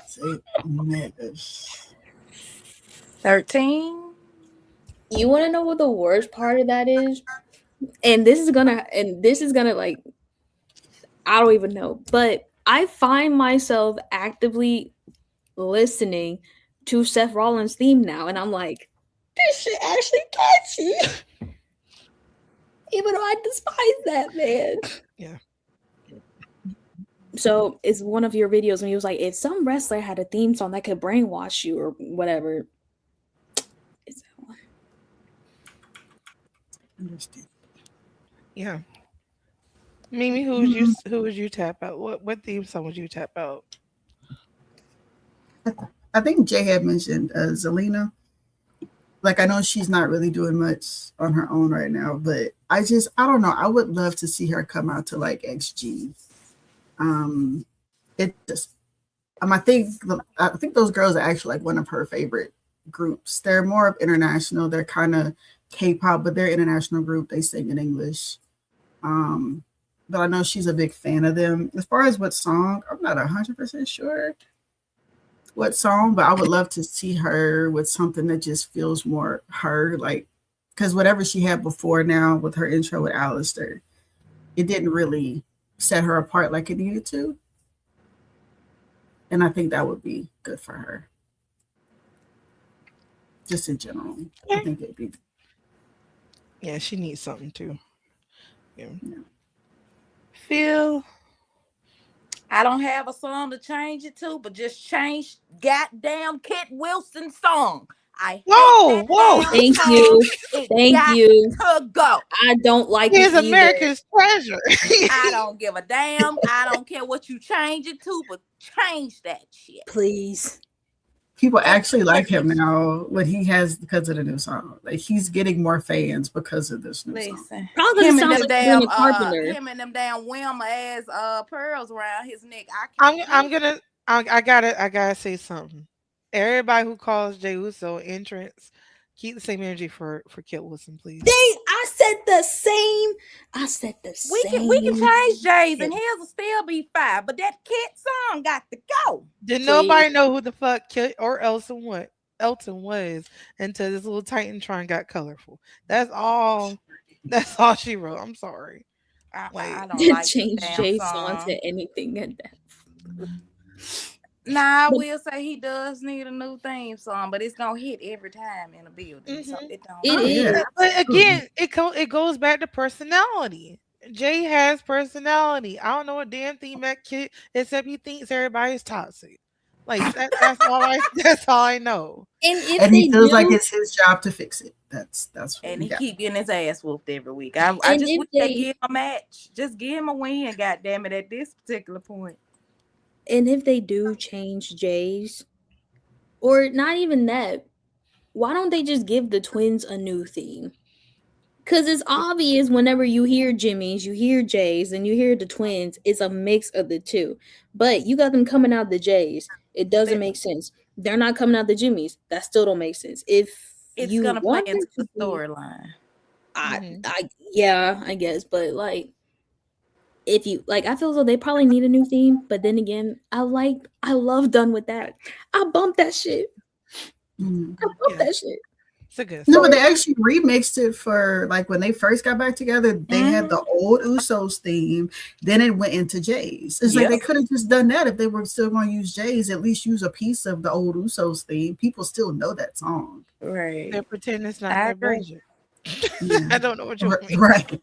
Say niggas. 13. You want to know what the worst part of that is? And this is gonna like, I don't even know, but I find myself actively listening to Seth Rollins' theme now, and I'm like, this shit actually catchy. Even though I despise that man. Yeah. So it's one of your videos and he was like, if some wrestler had a theme song that could brainwash you or whatever, it's that one. Understand. Yeah. Mimi, who would you tap out? What theme song would you tap out? I think Jay had mentioned Zelina. Like I know she's not really doing much on her own right now, but I don't know. I would love to see her come out to like XG. It just I think those girls are actually like one of her favorite groups. They're more of international. They're kind of K-pop, but they're an international group. They sing in English. But I know she's a big fan of them. As far as what song, I'm not 100% sure what song, but I would love to see her with something that just feels more her, like, because whatever she had before now with her intro with Alistair, it didn't really set her apart like it needed to. And I think that would be good for her. Just in general. I think it'd be. Yeah, she needs something too. Yeah. Yeah. Phil. I don't have a song to change it to, but just change goddamn Kit Wilson's song. I Whoa. Thank song. you. It Thank you. to go. I don't like He's it either. America's treasure. I don't give a damn. I don't care what you change it to, but change that shit. Please. People That's actually like him crazy. now when he has because of the new song. Like he's getting more fans because of this new song. Listen, Probably because it sounds like Sabrina Carpenter. him and them damn Wilma ass pearls around his neck. I I'm can't. I'm gonna I gotta say something. Everybody who calls Jay Uso entrance, keep the same energy for Kit Wilson, please. I said the same. I said the We can same. change Jay's and his will still be fine, but that Kit song got to go. Did Please. nobody know who the fuck Kit or Elton was until this little Titantron got colorful. That's all. That's all she wrote. I'm sorry. I Like, don't like this Change damn Jay's song song. to anything at that. Nah, I But will say he does need a new theme song, but it's gonna hit every time in a building. So mhm. it don't it Oh matter. yeah, is. But absolutely. again, it goes back to personality. Jay has personality. I don't know a damn thing about Kit except he thinks everybody's toxic. Like that's all I that's all I know. And if And he they feels like do, it's his job to fix it. That's what And we he got. keep getting his ass whooped every week. I and just if wish they they give him a match. Just give him a win, god damn it, at this particular point. and if they do change Jay's, or not even that, why don't they just give the twins a new theme? Because it's obvious whenever you hear Jimmy's, you hear Jay's, and you hear the twins, it's a mix of the two. But you got them coming out the Jay's. It doesn't That make sense. They're not coming out the Jimmy's. That still don't make sense. If it's you gonna play want them into the to do, storyline. Mhm. yeah, I guess. But like, if you like, I feel as though they probably need a new theme. But then again, I love Done With That. I bumped that shit. Mhm. I bumped Yeah, that shit. it's a good No, but song. they actually remixed it for like when they first got back together. They had the Mhm. old Usos theme, then it went into Jay's. It's like Yep. they could have just done that if they were still going to use Jay's. At least use a piece of the old Usos theme. People still know that song. They're Right. pretending it's not I their agree. budget. Yeah, I don't know what you mean. right.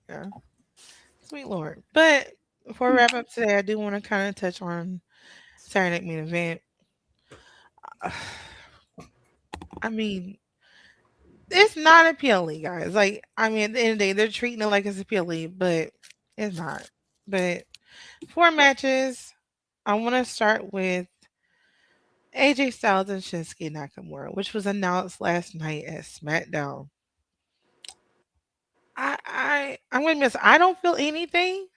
Yeah, sweet lord. But before we wrap up today, I do want to kind of touch on Saturday Night Main Event. I mean, it's not appealing, guys. Like, I mean, at the end of the day, they're treating it like it's appealing, but it's not. But 4 matches. I want to start with AJ Styles and Shinsuke Nakamura, which was announced last night at SmackDown. I'm gonna miss. I don't feel anything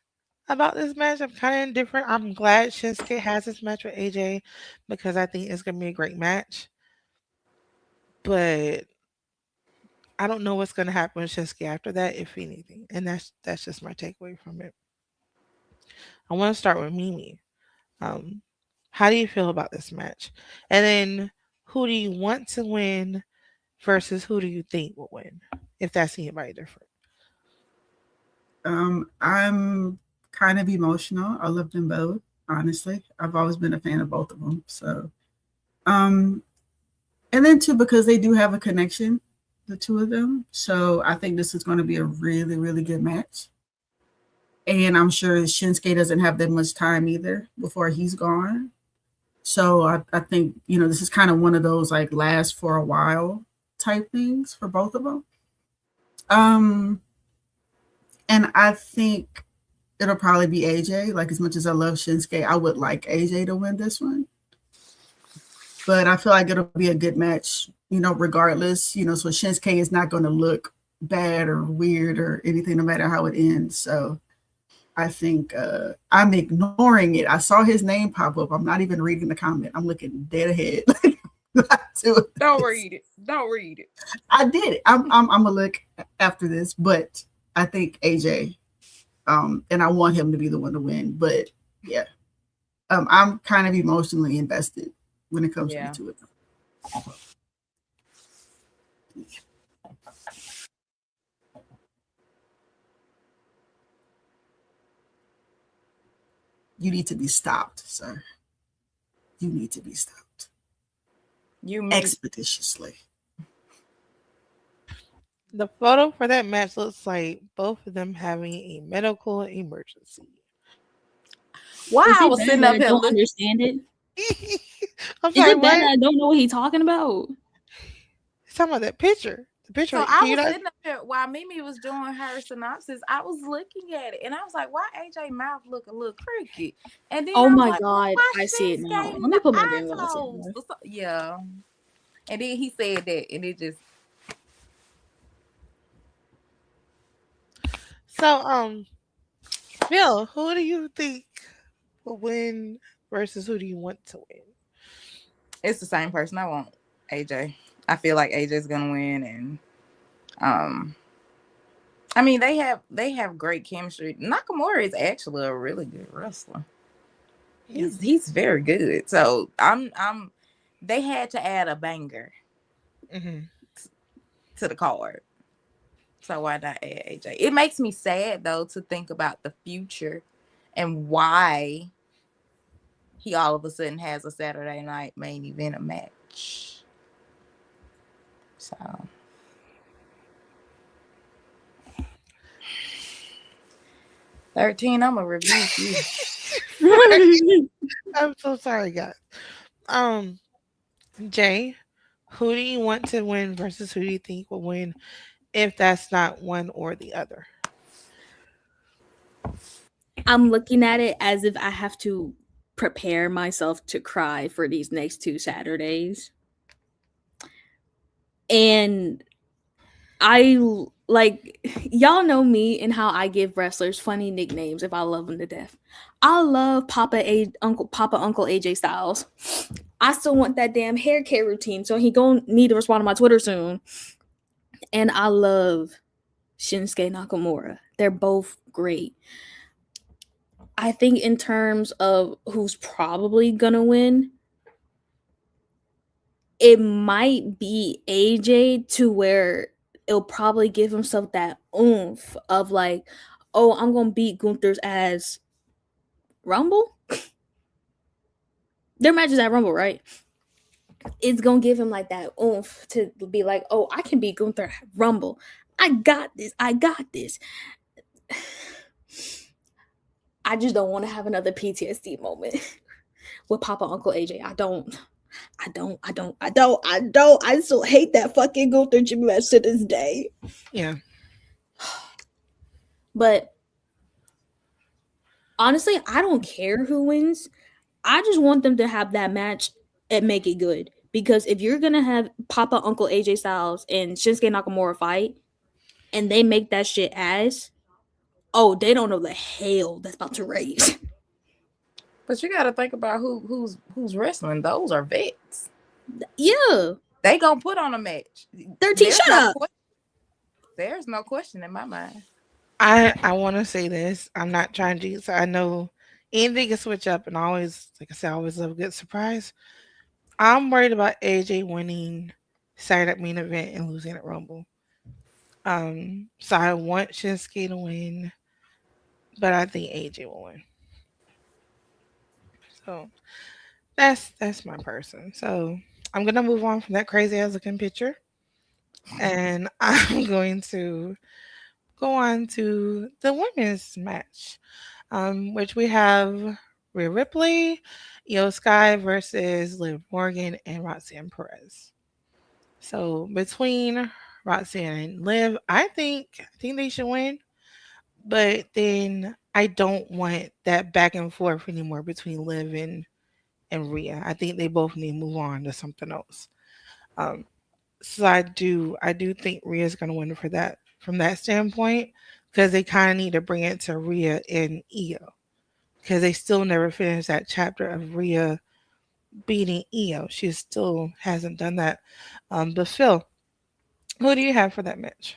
about this match. I'm kind of indifferent. I'm glad Shinsuke has this match with AJ because I think it's gonna be a great match. But I don't know what's gonna happen with Shinsuke after that, if anything. And that's just my takeaway from it. I want to start with Mimi. Um, how do you feel about this match? And then who do you want to win versus who do you think will win? If that's anybody different. I'm kind of emotional. I love them both. Honestly, I've always been a fan of both of them. So, um, and then too because they do have a connection, the two of them. So I think this is going to be a really, really good match. And I'm sure Shinsuke doesn't have that much time either before he's gone. So I think, this is kind of one of those like last for a while type things for both of them. Um, and I think it'll probably be AJ. Like as much as I love Shinsuke, I would like AJ to win this one. But I feel like it'll be a good match, regardless. So Shinsuke is not going to look bad or weird or anything, no matter how it ends. So I think I'm ignoring it. I saw his name pop up. I'm not even reading the comment. I'm looking dead ahead. Don't read it. Don't read it. I did it. I'm gonna look after this, but I think AJ, and I want him to be the one to win. But yeah, I'm kind of emotionally invested when it comes to the Yeah. two of them. You need to be stopped, sir. You need to be stopped You mute. expeditiously. The photo for that match looks like both of them having a medical emergency. Why Is I it was bad sitting that up I here don't looking. understand it? I'm Is sorry, it bad what? that I don't know what he's talking about? He's talking about that picture. The picture. So I Can you was not? sitting up there while Mimi was doing her synopsis. I was looking at it and I was like, why AJ mouth look a little crooked? And then Oh I was my like, well, god, why I see it now. Shinsuke Let with me the put my eye damn glasses closed? on. Yeah. And then he said that and it just So, Phil, who do you think will win versus who do you want to win? it's the same person. I want AJ. I feel like AJ's gonna win and um I mean they have great chemistry. Nakamura is actually a really good wrestler. Yeah. He's very good. So I'm they had to add a banger Hmm. to the card. So why not add AJ? It makes me sad though to think about the future and why he all of a sudden has a Saturday night main event a match. So 13, I'm gonna rebuke you. I'm so sorry, guys. Um, Jay, who do you want to win versus who do you think will win if that's not one or the other? I'm looking at it as if I have to prepare myself to cry for these next 2 Saturdays. And I like y'all know me and how I give wrestlers funny nicknames if I love them to death. I love Uncle AJ Styles. I still want that damn hair care routine, so he gonna need to respond to my Twitter soon. And I love Shinsuke Nakamura. They're both great. I think in terms of who's probably gonna win, it might be AJ to where it'll probably give himself that oomph of like, oh, I'm gonna beat Gunther's ass Rumble. Their matches at Rumble, right? It's gonna give him like that oomph to be like, oh, I can beat Gunther at Rumble. I got this. I got this. I just don't want to have another PTSD moment with Papa Uncle AJ. I still hate that fucking Gunther Jimmy match to this day. Yeah. But honestly, I don't care who wins. I just want them to have that match and make it good. Because if you're gonna have Papa Uncle AJ Styles and Shinsuke Nakamura fight, and they make that shit ass, oh, they don't know the hell that's about to raise. But you gotta think about who's wrestling. Those are vets. Yeah. They gonna put on a match. 13, shut up. There's no question in my mind. I want to say this. I'm not trying to. So I know anything can switch up, and I always, like I said, I always love a good surprise. I'm worried about AJ winning Saturday Night Main Event and losing at Rumble. So I want Shinsuke to win, but I think AJ will win. So that's my person. So I'm gonna move on from that crazy ass looking picture, and I'm going to go on to the women's match, which we have Rhea Ripley, Io Sky versus Liv Morgan and Roxanne Perez. So between Roxanne and Liv, I think they should win, but then I don't want that back and forth anymore between Liv and Rhea. I think they both need to move on to something else. Um, so I do think Rhea's gonna win for that from that standpoint because they kind of need to bring it to Rhea and Io because they still never finished that chapter of Rhea beating Io. She still hasn't done that. But Phil, who do you have for that match?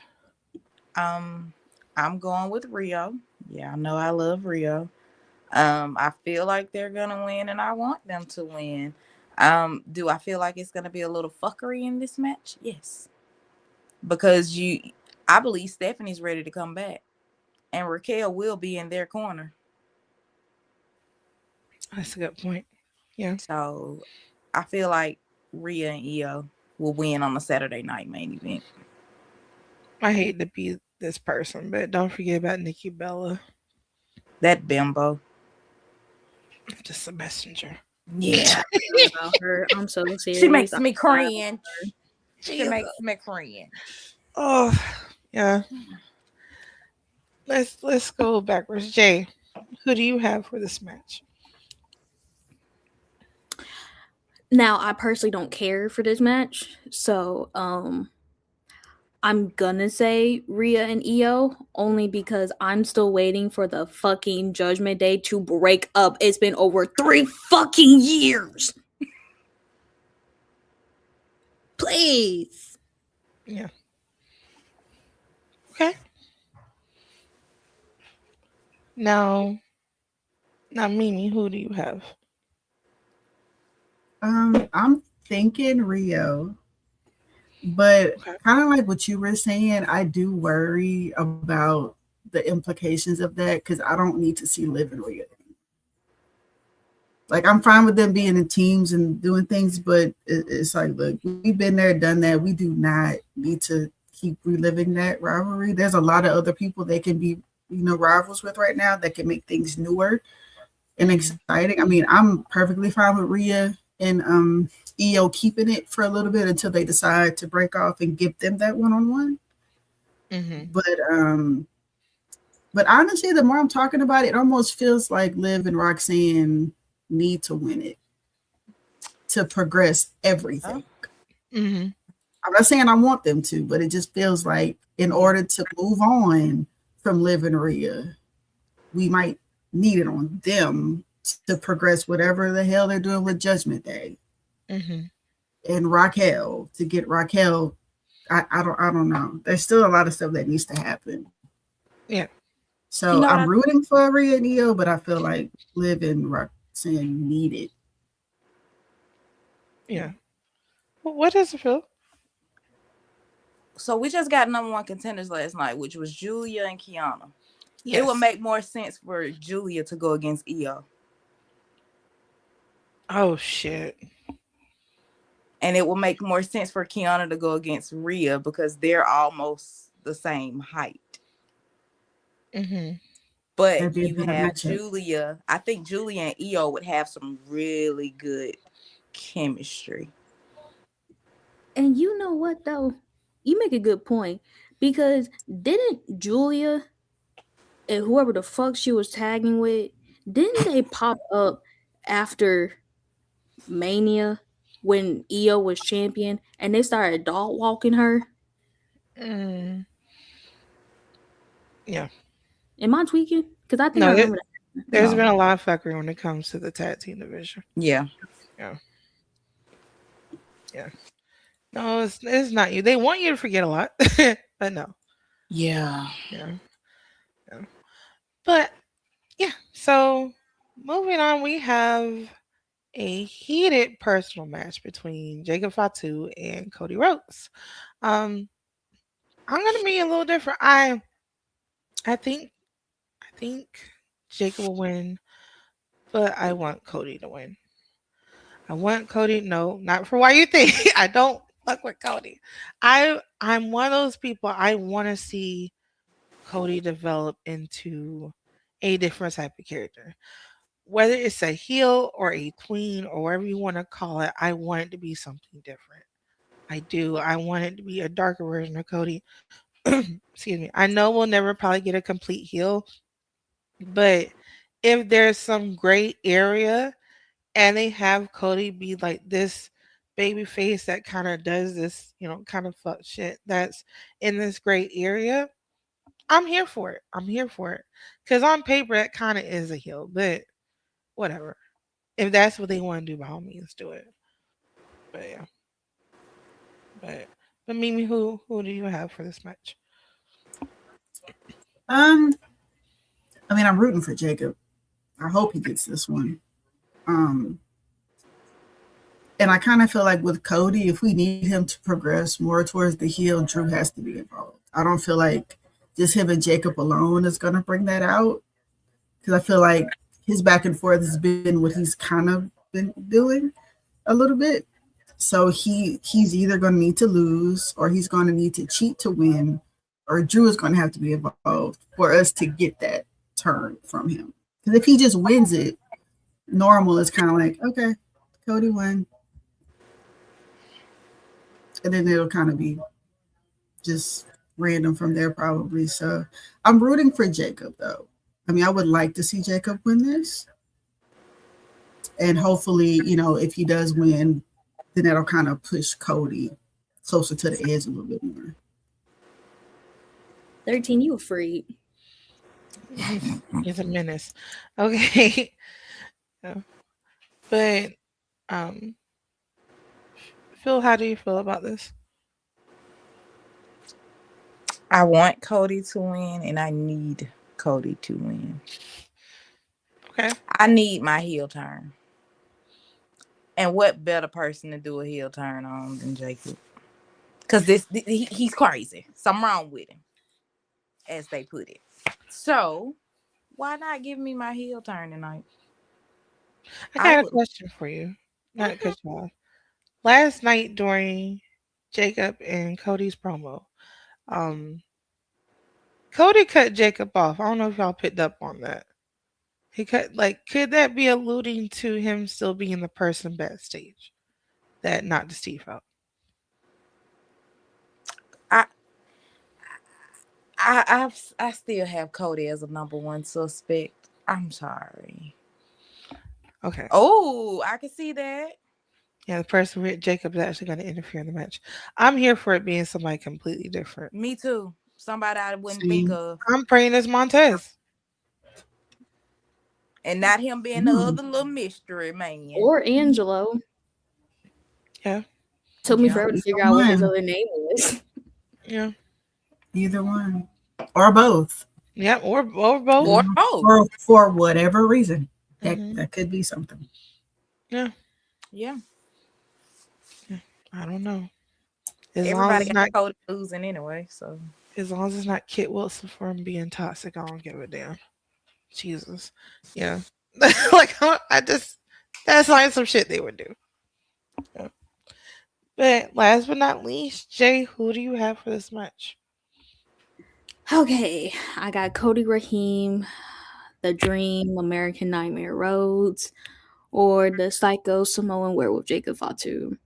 Um, I'm going with Rio. Yeah, I know I love Rio. I feel like they're gonna win, and I want them to win. Do I feel like it's gonna be a little fuckery in this match? Yes, because I believe Stephanie's ready to come back, and Raquel will be in their corner. That's a good point. Yeah, So I feel like Rhea and Io will win on the Saturday night main event. I hate to be this person, but don't forget about Nikki Bella. That bimbo. Just a messenger. Yeah. About her. I'm so She serious. makes I'm me crying. cringe. She She is makes me cringe. Oh, yeah. Let's go backwards. Jay, who do you have for this match? Now, I personally don't care for this match, so I'm gonna say Rhea and Io only because I'm still waiting for the fucking Judgment Day to break up. It's been over 3 fucking years. Please. Yeah. Okay. Now, now, Mimi, who do you have? I'm thinking Rio, but Okay. kind of like what you were saying, I do worry about the implications of that because I don't need to see Liv and Rio. Like I'm fine with them being in teams and doing things, but it's like, look, we've been there, done that. We do not need to keep reliving that rivalry. There's a lot of other people they can be, rivals with right now that can make things newer and Mm-hmm. exciting. I mean, I'm perfectly fine with Rhea and EO keeping it for a little bit until they decide to break off and give them that one-on-one. Mm-hmm. But honestly, the more I'm talking about it, it almost feels like Liv and Roxanne need to win it to progress everything. Mm-hmm. I'm not saying I want them to, but it just feels like in order to move on from Liv and Rhea, we might need it on them to progress whatever the hell they're doing with Judgment Day. Mm-hmm. And Raquel to get Raquel. I don't know. There's still a lot of stuff that needs to happen. Yeah. So You know what I'm rooting for Rhea and Io, but I feel like Liv and Roxanne need it. Yeah. What does it feel? So we just got number one contenders last night, which was Julia and Kiana. It would Yes. make more sense for Julia to go against Io. Oh shit. And it will make more sense for Kiana to go against Rhea because they're almost the same height. Mm-hmm. But That'd be a you better have matchup. Julia. I think Julia and Io would have some really good chemistry. And you know what though? You make a good point because didn't Julia and whoever the fuck she was tagging with, didn't they pop up after Mania when Io was champion and they started dog walking her? Mm. Yeah. Am I tweaking? Because I think I No, remember that. there's No. been a lot of fuckery when it comes to the tag team division. Yeah. Yeah. Yeah. No, it's not you. They want you to forget a lot, but no. Yeah. Yeah. Yeah. But yeah. So moving on, we have a heated personal match between Jacob Fatu and Cody Rhodes. Um, I'm gonna be a little different. I think I think Jacob will win, but I want Cody to win. I want Cody. No, not for why you think. I don't fuck with Cody. I'm one of those people. I want to see Cody develop into a different type of character. Whether it's a heel or a tween or whatever you want to call it, I want it to be something different. I do. I want it to be a darker version of Cody. Excuse me. I know we'll never probably get a complete heel, but if there's some gray area and they have Cody be like this baby face that kind of does this, kind of fuck shit that's in this gray area, I'm here for it. I'm here for it. Because on paper, that kind of is a heel, but whatever. If that's what they want to do, by all means, do it. But yeah. But but Mimi, who do you have for this match? Um, I mean, I'm rooting for Jacob. I hope he gets this one. Um, and I kind of feel like with Cody, if we need him to progress more towards the heel, Drew has to be involved. I don't feel like just him and Jacob alone is going to bring that out because I feel like his back and forth has been what he's kind of been doing a little bit. So he's either going to need to lose or he's going to need to cheat to win, or Drew is going to have to be involved for us to get that turn from him. Because if he just wins it, normal is kind of like, okay, Cody won. And then it'll kind of be just random from there probably. So I'm rooting for Jacob though. I mean, I would like to see Jacob win this, and hopefully, if he does win, then that'll kind of push Cody closer to the edge a little bit more. 13, you a freak. He's a menace. Okay. Yeah. But um Phil, how do you feel about this? I want Cody to win, and I need Cody to win. Okay. I need my heel turn. And what better person to do a heel turn on than Jacob? Because he's crazy. Something wrong with him, as they put it. So why not give me my heel turn tonight? I got a question for you. Not to cut you off. Last night during Jacob and Cody's promo, Cody cut Jacob off. I don't know if y'all picked up on that. He cut could that be alluding to him still being the person backstage that knocked the Steve out? I still have Cody as a number one suspect. I'm sorry. Okay. Oh, I can see that. Yeah, the person with Jacob is actually going to interfere in the match. I'm here for it being somebody completely different. Me too. Somebody I wouldn't think of. I'm praying it's Montez. And not him being the other little mystery man. Or Angelo. Yeah. Took me forever to figure out what his other name was. Yeah. Either one. Or both. Yeah, or both. Or both. Or for whatever reason. That could be something. Yeah. Yeah. I don't know. Everybody got Cody losing anyway, so. As long as it's not Kit Wilson from being toxic, I don't give a damn. Jesus. Yeah. That's like some shit they would do. Yeah. But last but not least, Jay, who do you have for this match? Okay, I got Cody Raheem, The Dream, American Nightmare Rhodes, or the Psycho Samoan Werewolf Jacob Fatu.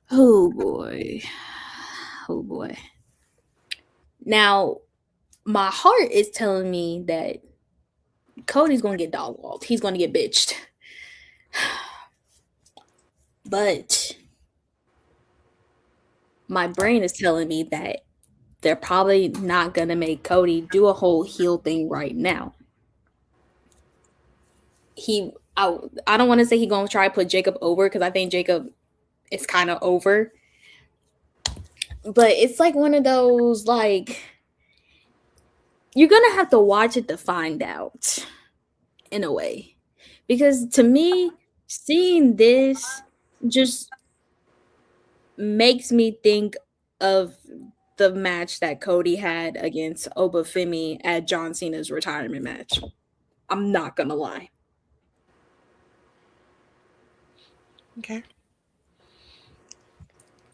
Oh boy. Oh boy. Now, my heart is telling me that Cody's going to get dogwalled. He's going to get bitched. But my brain is telling me that they're probably not going to make Cody do a whole heel thing right now. I don't want to say he's going to try to put Jacob over because I think Jacob is kind of over. But it's like one of those, like, you're going to have to watch it to find out in a way. Because to me, seeing this just makes me think of the match that Cody had against Obafemi at John Cena's retirement match. I'm not going to lie. Okay.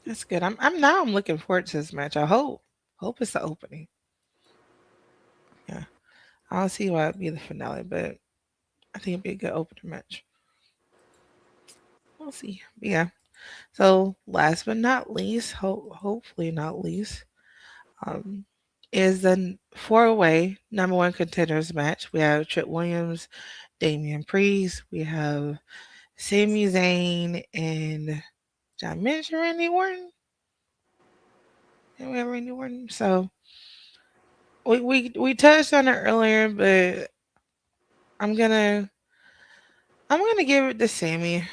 That's good. I'm looking forward to this match. I hope it's the opening. Yeah. I don't see why it'd be the finale, but I think it'd be a good opening match. We'll see. But yeah. So last but not least, hopefully not least, is the 4-way number one contenders match. We have Tripp Williams, Damian Priest. We have Sami Zayn, and did I mention Randy Orton? And we have Randy Orton. So we touched on it earlier, but I'm gonna give it to Sami.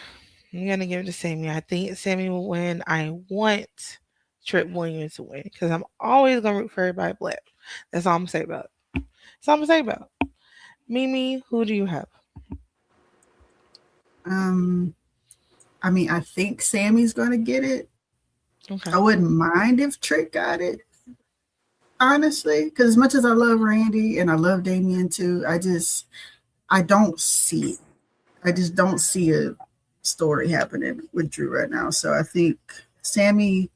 I think Sami will win. I want Tripp Williams to win because I'm always gonna root for everybody black. That's all I'm gonna say about it. That's all I'm gonna say about it. Mimi, who do you have? I mean, I think Sammy's gonna get it. Okay. I wouldn't mind if Trick got it, honestly, because as much as I love Randy and I love Damian too, I don't see it. I just don't see a story happening with Drew right now. So I think Sammy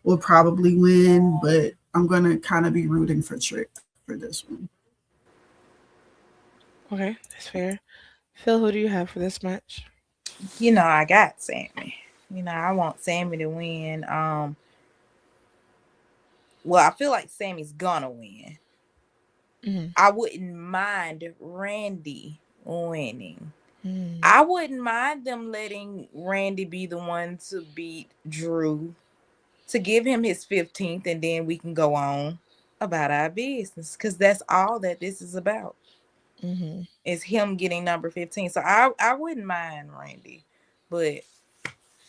will probably win, but I'm gonna kind of be rooting for Trick for this one. Okay, that's fair. Phil, who do you have for this match? I got Sammy. I want Sammy to win. Well, I feel like Sammy's gonna win. Mhm. I wouldn't mind Randy winning. Mhm. I wouldn't mind them letting Randy be the one to beat Drew, to give him his 15th, and then we can go on about our business, because that's all that this is about, Mhm. is him getting number 15. So I wouldn't mind Randy, but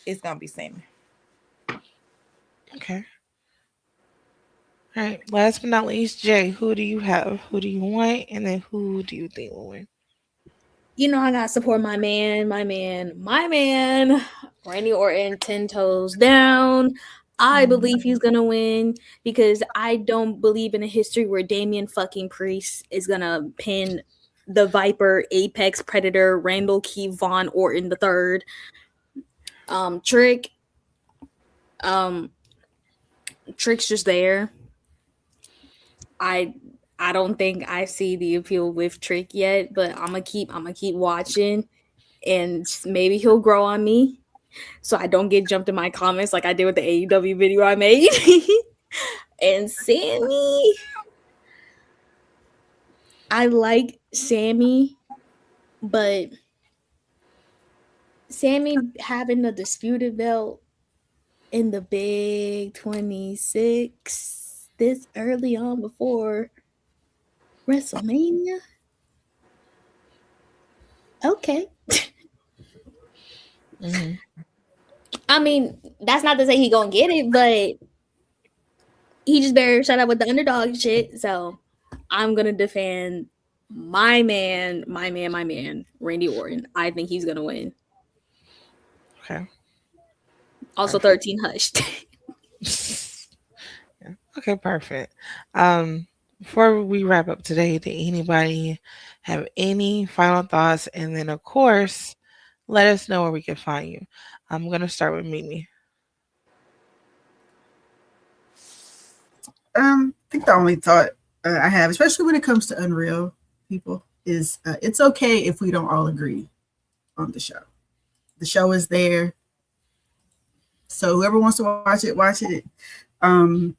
it's gonna be Sammy. Okay. All right. Last but not least, Jay, who do you have? Who do you want? And then who do you think will win? You know, I gotta support my man, Randy Orton, 10 toes down. I Mhm. believe he's gonna win because I don't believe in a history where Damian fucking Priest is gonna pin the Viper, Apex Predator, Randall Keith Von Orton the third. Trick, um, Trick's just there. I I don't think I see the appeal with Trick yet, but I'm gonna keep watching, and maybe he'll grow on me so I don't get jumped in my comments like I did with the AEW video I made. And Sammy, I like Sammy, but Sammy having the disputed belt in the big 26 this early on before WrestleMania. Okay. Mhm. I mean, that's not to say he gonna get it, but he just better shut up with the underdog shit. So I'm gonna defend my man, Randy Orton. I think he's gonna win. Okay. Also, Perfect. 13 hushed. Yeah. Okay, perfect. Before we wrap up today, did anybody have any final thoughts? And then, of course, let us know where we can find you. I'm gonna start with Mimi. I think the only thought I have, especially when it comes to Unreal people, is it's okay if we don't all agree on the show. The show is there, so whoever wants to watch it, watch it. Um,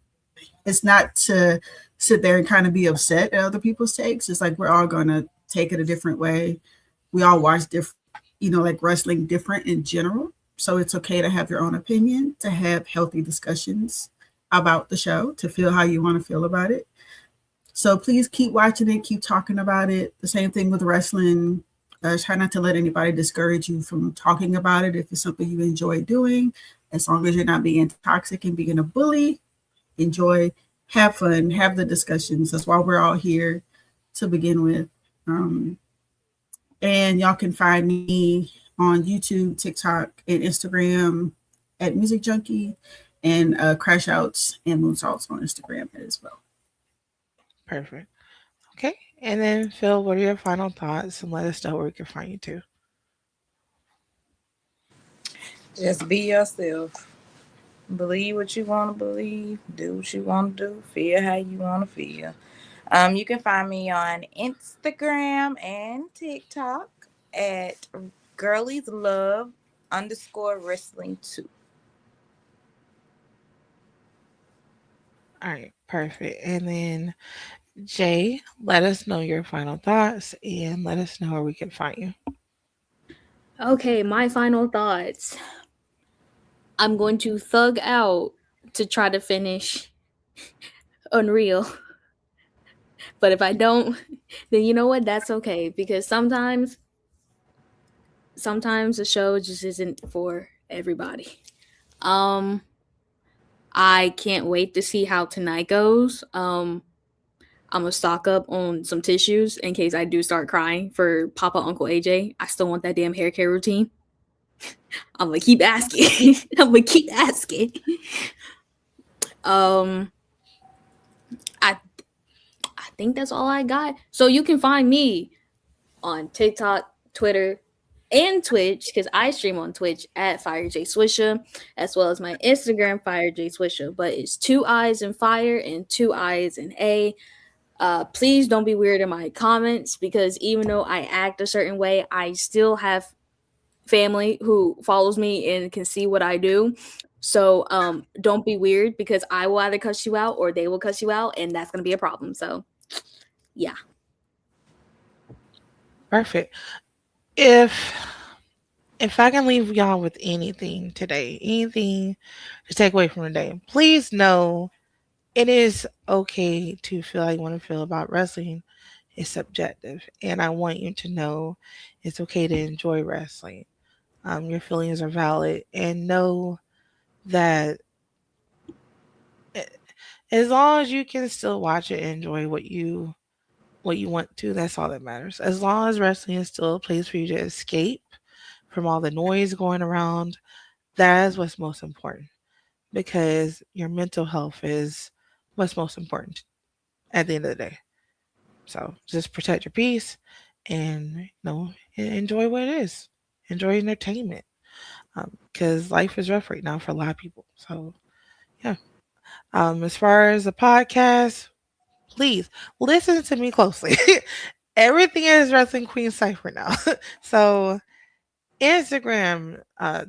it's not to sit there and kind of be upset at other people's takes. It's like we're all gonna take it a different way. We all watch different, like wrestling different in general. So it's okay to have your own opinion, to have healthy discussions about the show, to feel how you want to feel about it. So please keep watching it, keep talking about it. The same thing with wrestling. Try not to let anybody discourage you from talking about it if it's something you enjoy doing. As long as you're not being toxic and being a bully, enjoy, have fun, have the discussions. That's why we're all here to begin with. Um, and y'all can find me on YouTube, TikTok, and Instagram at Music Junkie, and Crash Outs and Moonsaults on Instagram as well. Perfect. Okay. And then, Phil, what are your final thoughts? And let us know where we can find you too. Just be yourself. Believe what you want to believe. Do what you want to do. Feel how you want to feel. You can find me on Instagram and TikTok at girlies love underscore wrestling 2. All right. Perfect. And then, Jay, let us know your final thoughts and let us know where we can find you. Okay, my final thoughts. I'm going to thug out to try to finish Unreal. But if I don't, then you know what? That's okay because sometimes the show just isn't for everybody. Um I can't wait to see how tonight goes. I'm gonna stock up on some tissues in case I do start crying for Papa Uncle AJ. I still want that damn hair care routine. I'm gonna keep asking. I'm gonna keep asking. Um, I I think that's all I got. So you can find me on TikTok, Twitter, and Twitch because I stream on Twitch at Fire J Swisha, as well as my Instagram Fire J Swisha. But it's 2 eyes in fire and 2 eyes in A. Please don't be weird in my comments because even though I act a certain way, I still have family who follows me and can see what I do. So don't be weird, because I will either cuss you out or they will cuss you out, and that's gonna be a problem. So yeah. Perfect. If I can leave y'all with anything today, anything to take away from the day, please know it is okay to feel how you want to feel about wrestling. It's subjective, and I want you to know it's okay to enjoy wrestling. Your feelings are valid, and know that as long as you can still watch it and enjoy what you want to, that's all that matters. As long as wrestling is still a place for you to escape from all the noise going around, that is what's most important, because your mental health is what's most important at the end of the day. So just protect your peace and enjoy what it is. Enjoy entertainment, because life is rough right now for a lot of people. So yeah. As far as the podcast, please listen to me closely. Everything is Wrestling Queen Cypher now. So Instagram,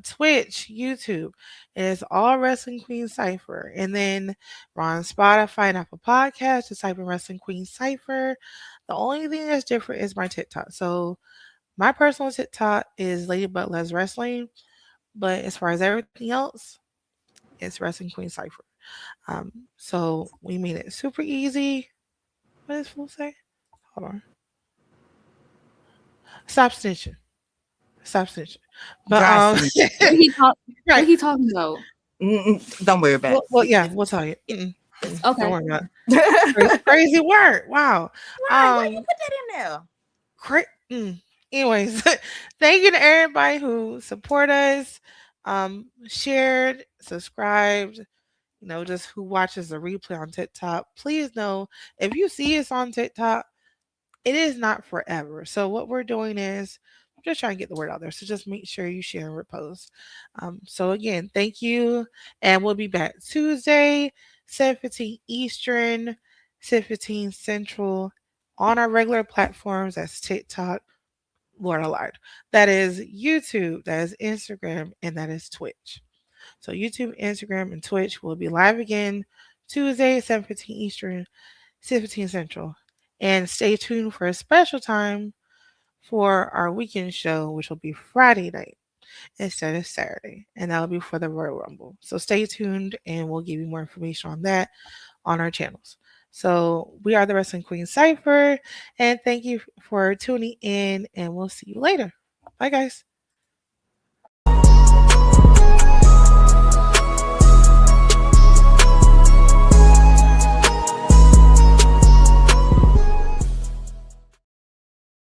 Twitch, YouTube, it is all Wrestling Queen Cypher. And then we're on Spotify and Apple Podcasts, just type in Wrestling Queen Cypher. The only thing that's different is my TikTok. So my personal TikTok is Ladybug Loves Wrestling. But as far as everything else, it's Wrestling Queen Cypher. So we made it super easy. What does Fool say? Hold on. Stop snitching. Stop snitching. But Dry snitch. What he talk? right. What he talking about? Don't worry about Well, it. yeah, we'll tell you. Don't Okay. worry about it. Right, Crazy word. Wow. why you put that in there? Anyways, thank you to everybody who support us, shared, subscribed, just who watches the replay on TikTok. Please know, if you see us on TikTok, it is not forever. So what we're doing is just trying to get the word out there. So just make sure you share and repost. So again, thank you, and we'll be back Tuesday, 7:15 Eastern, 7:15 Central, on our regular platforms. That's TikTok, Lord Allard. That is YouTube, that is Instagram, and that is Twitch. So YouTube, Instagram, and Twitch will be live again Tuesday, 7:15 Eastern, 6:15 Central. And stay tuned for a special time for our weekend show, which will be Friday night instead of Saturday. And that'll be for the Royal Rumble. So stay tuned, and we'll give you more information on that on our channels. So we are the Wrestling Queen Cypher, and thank you for tuning in, and we'll see you later. Bye, guys.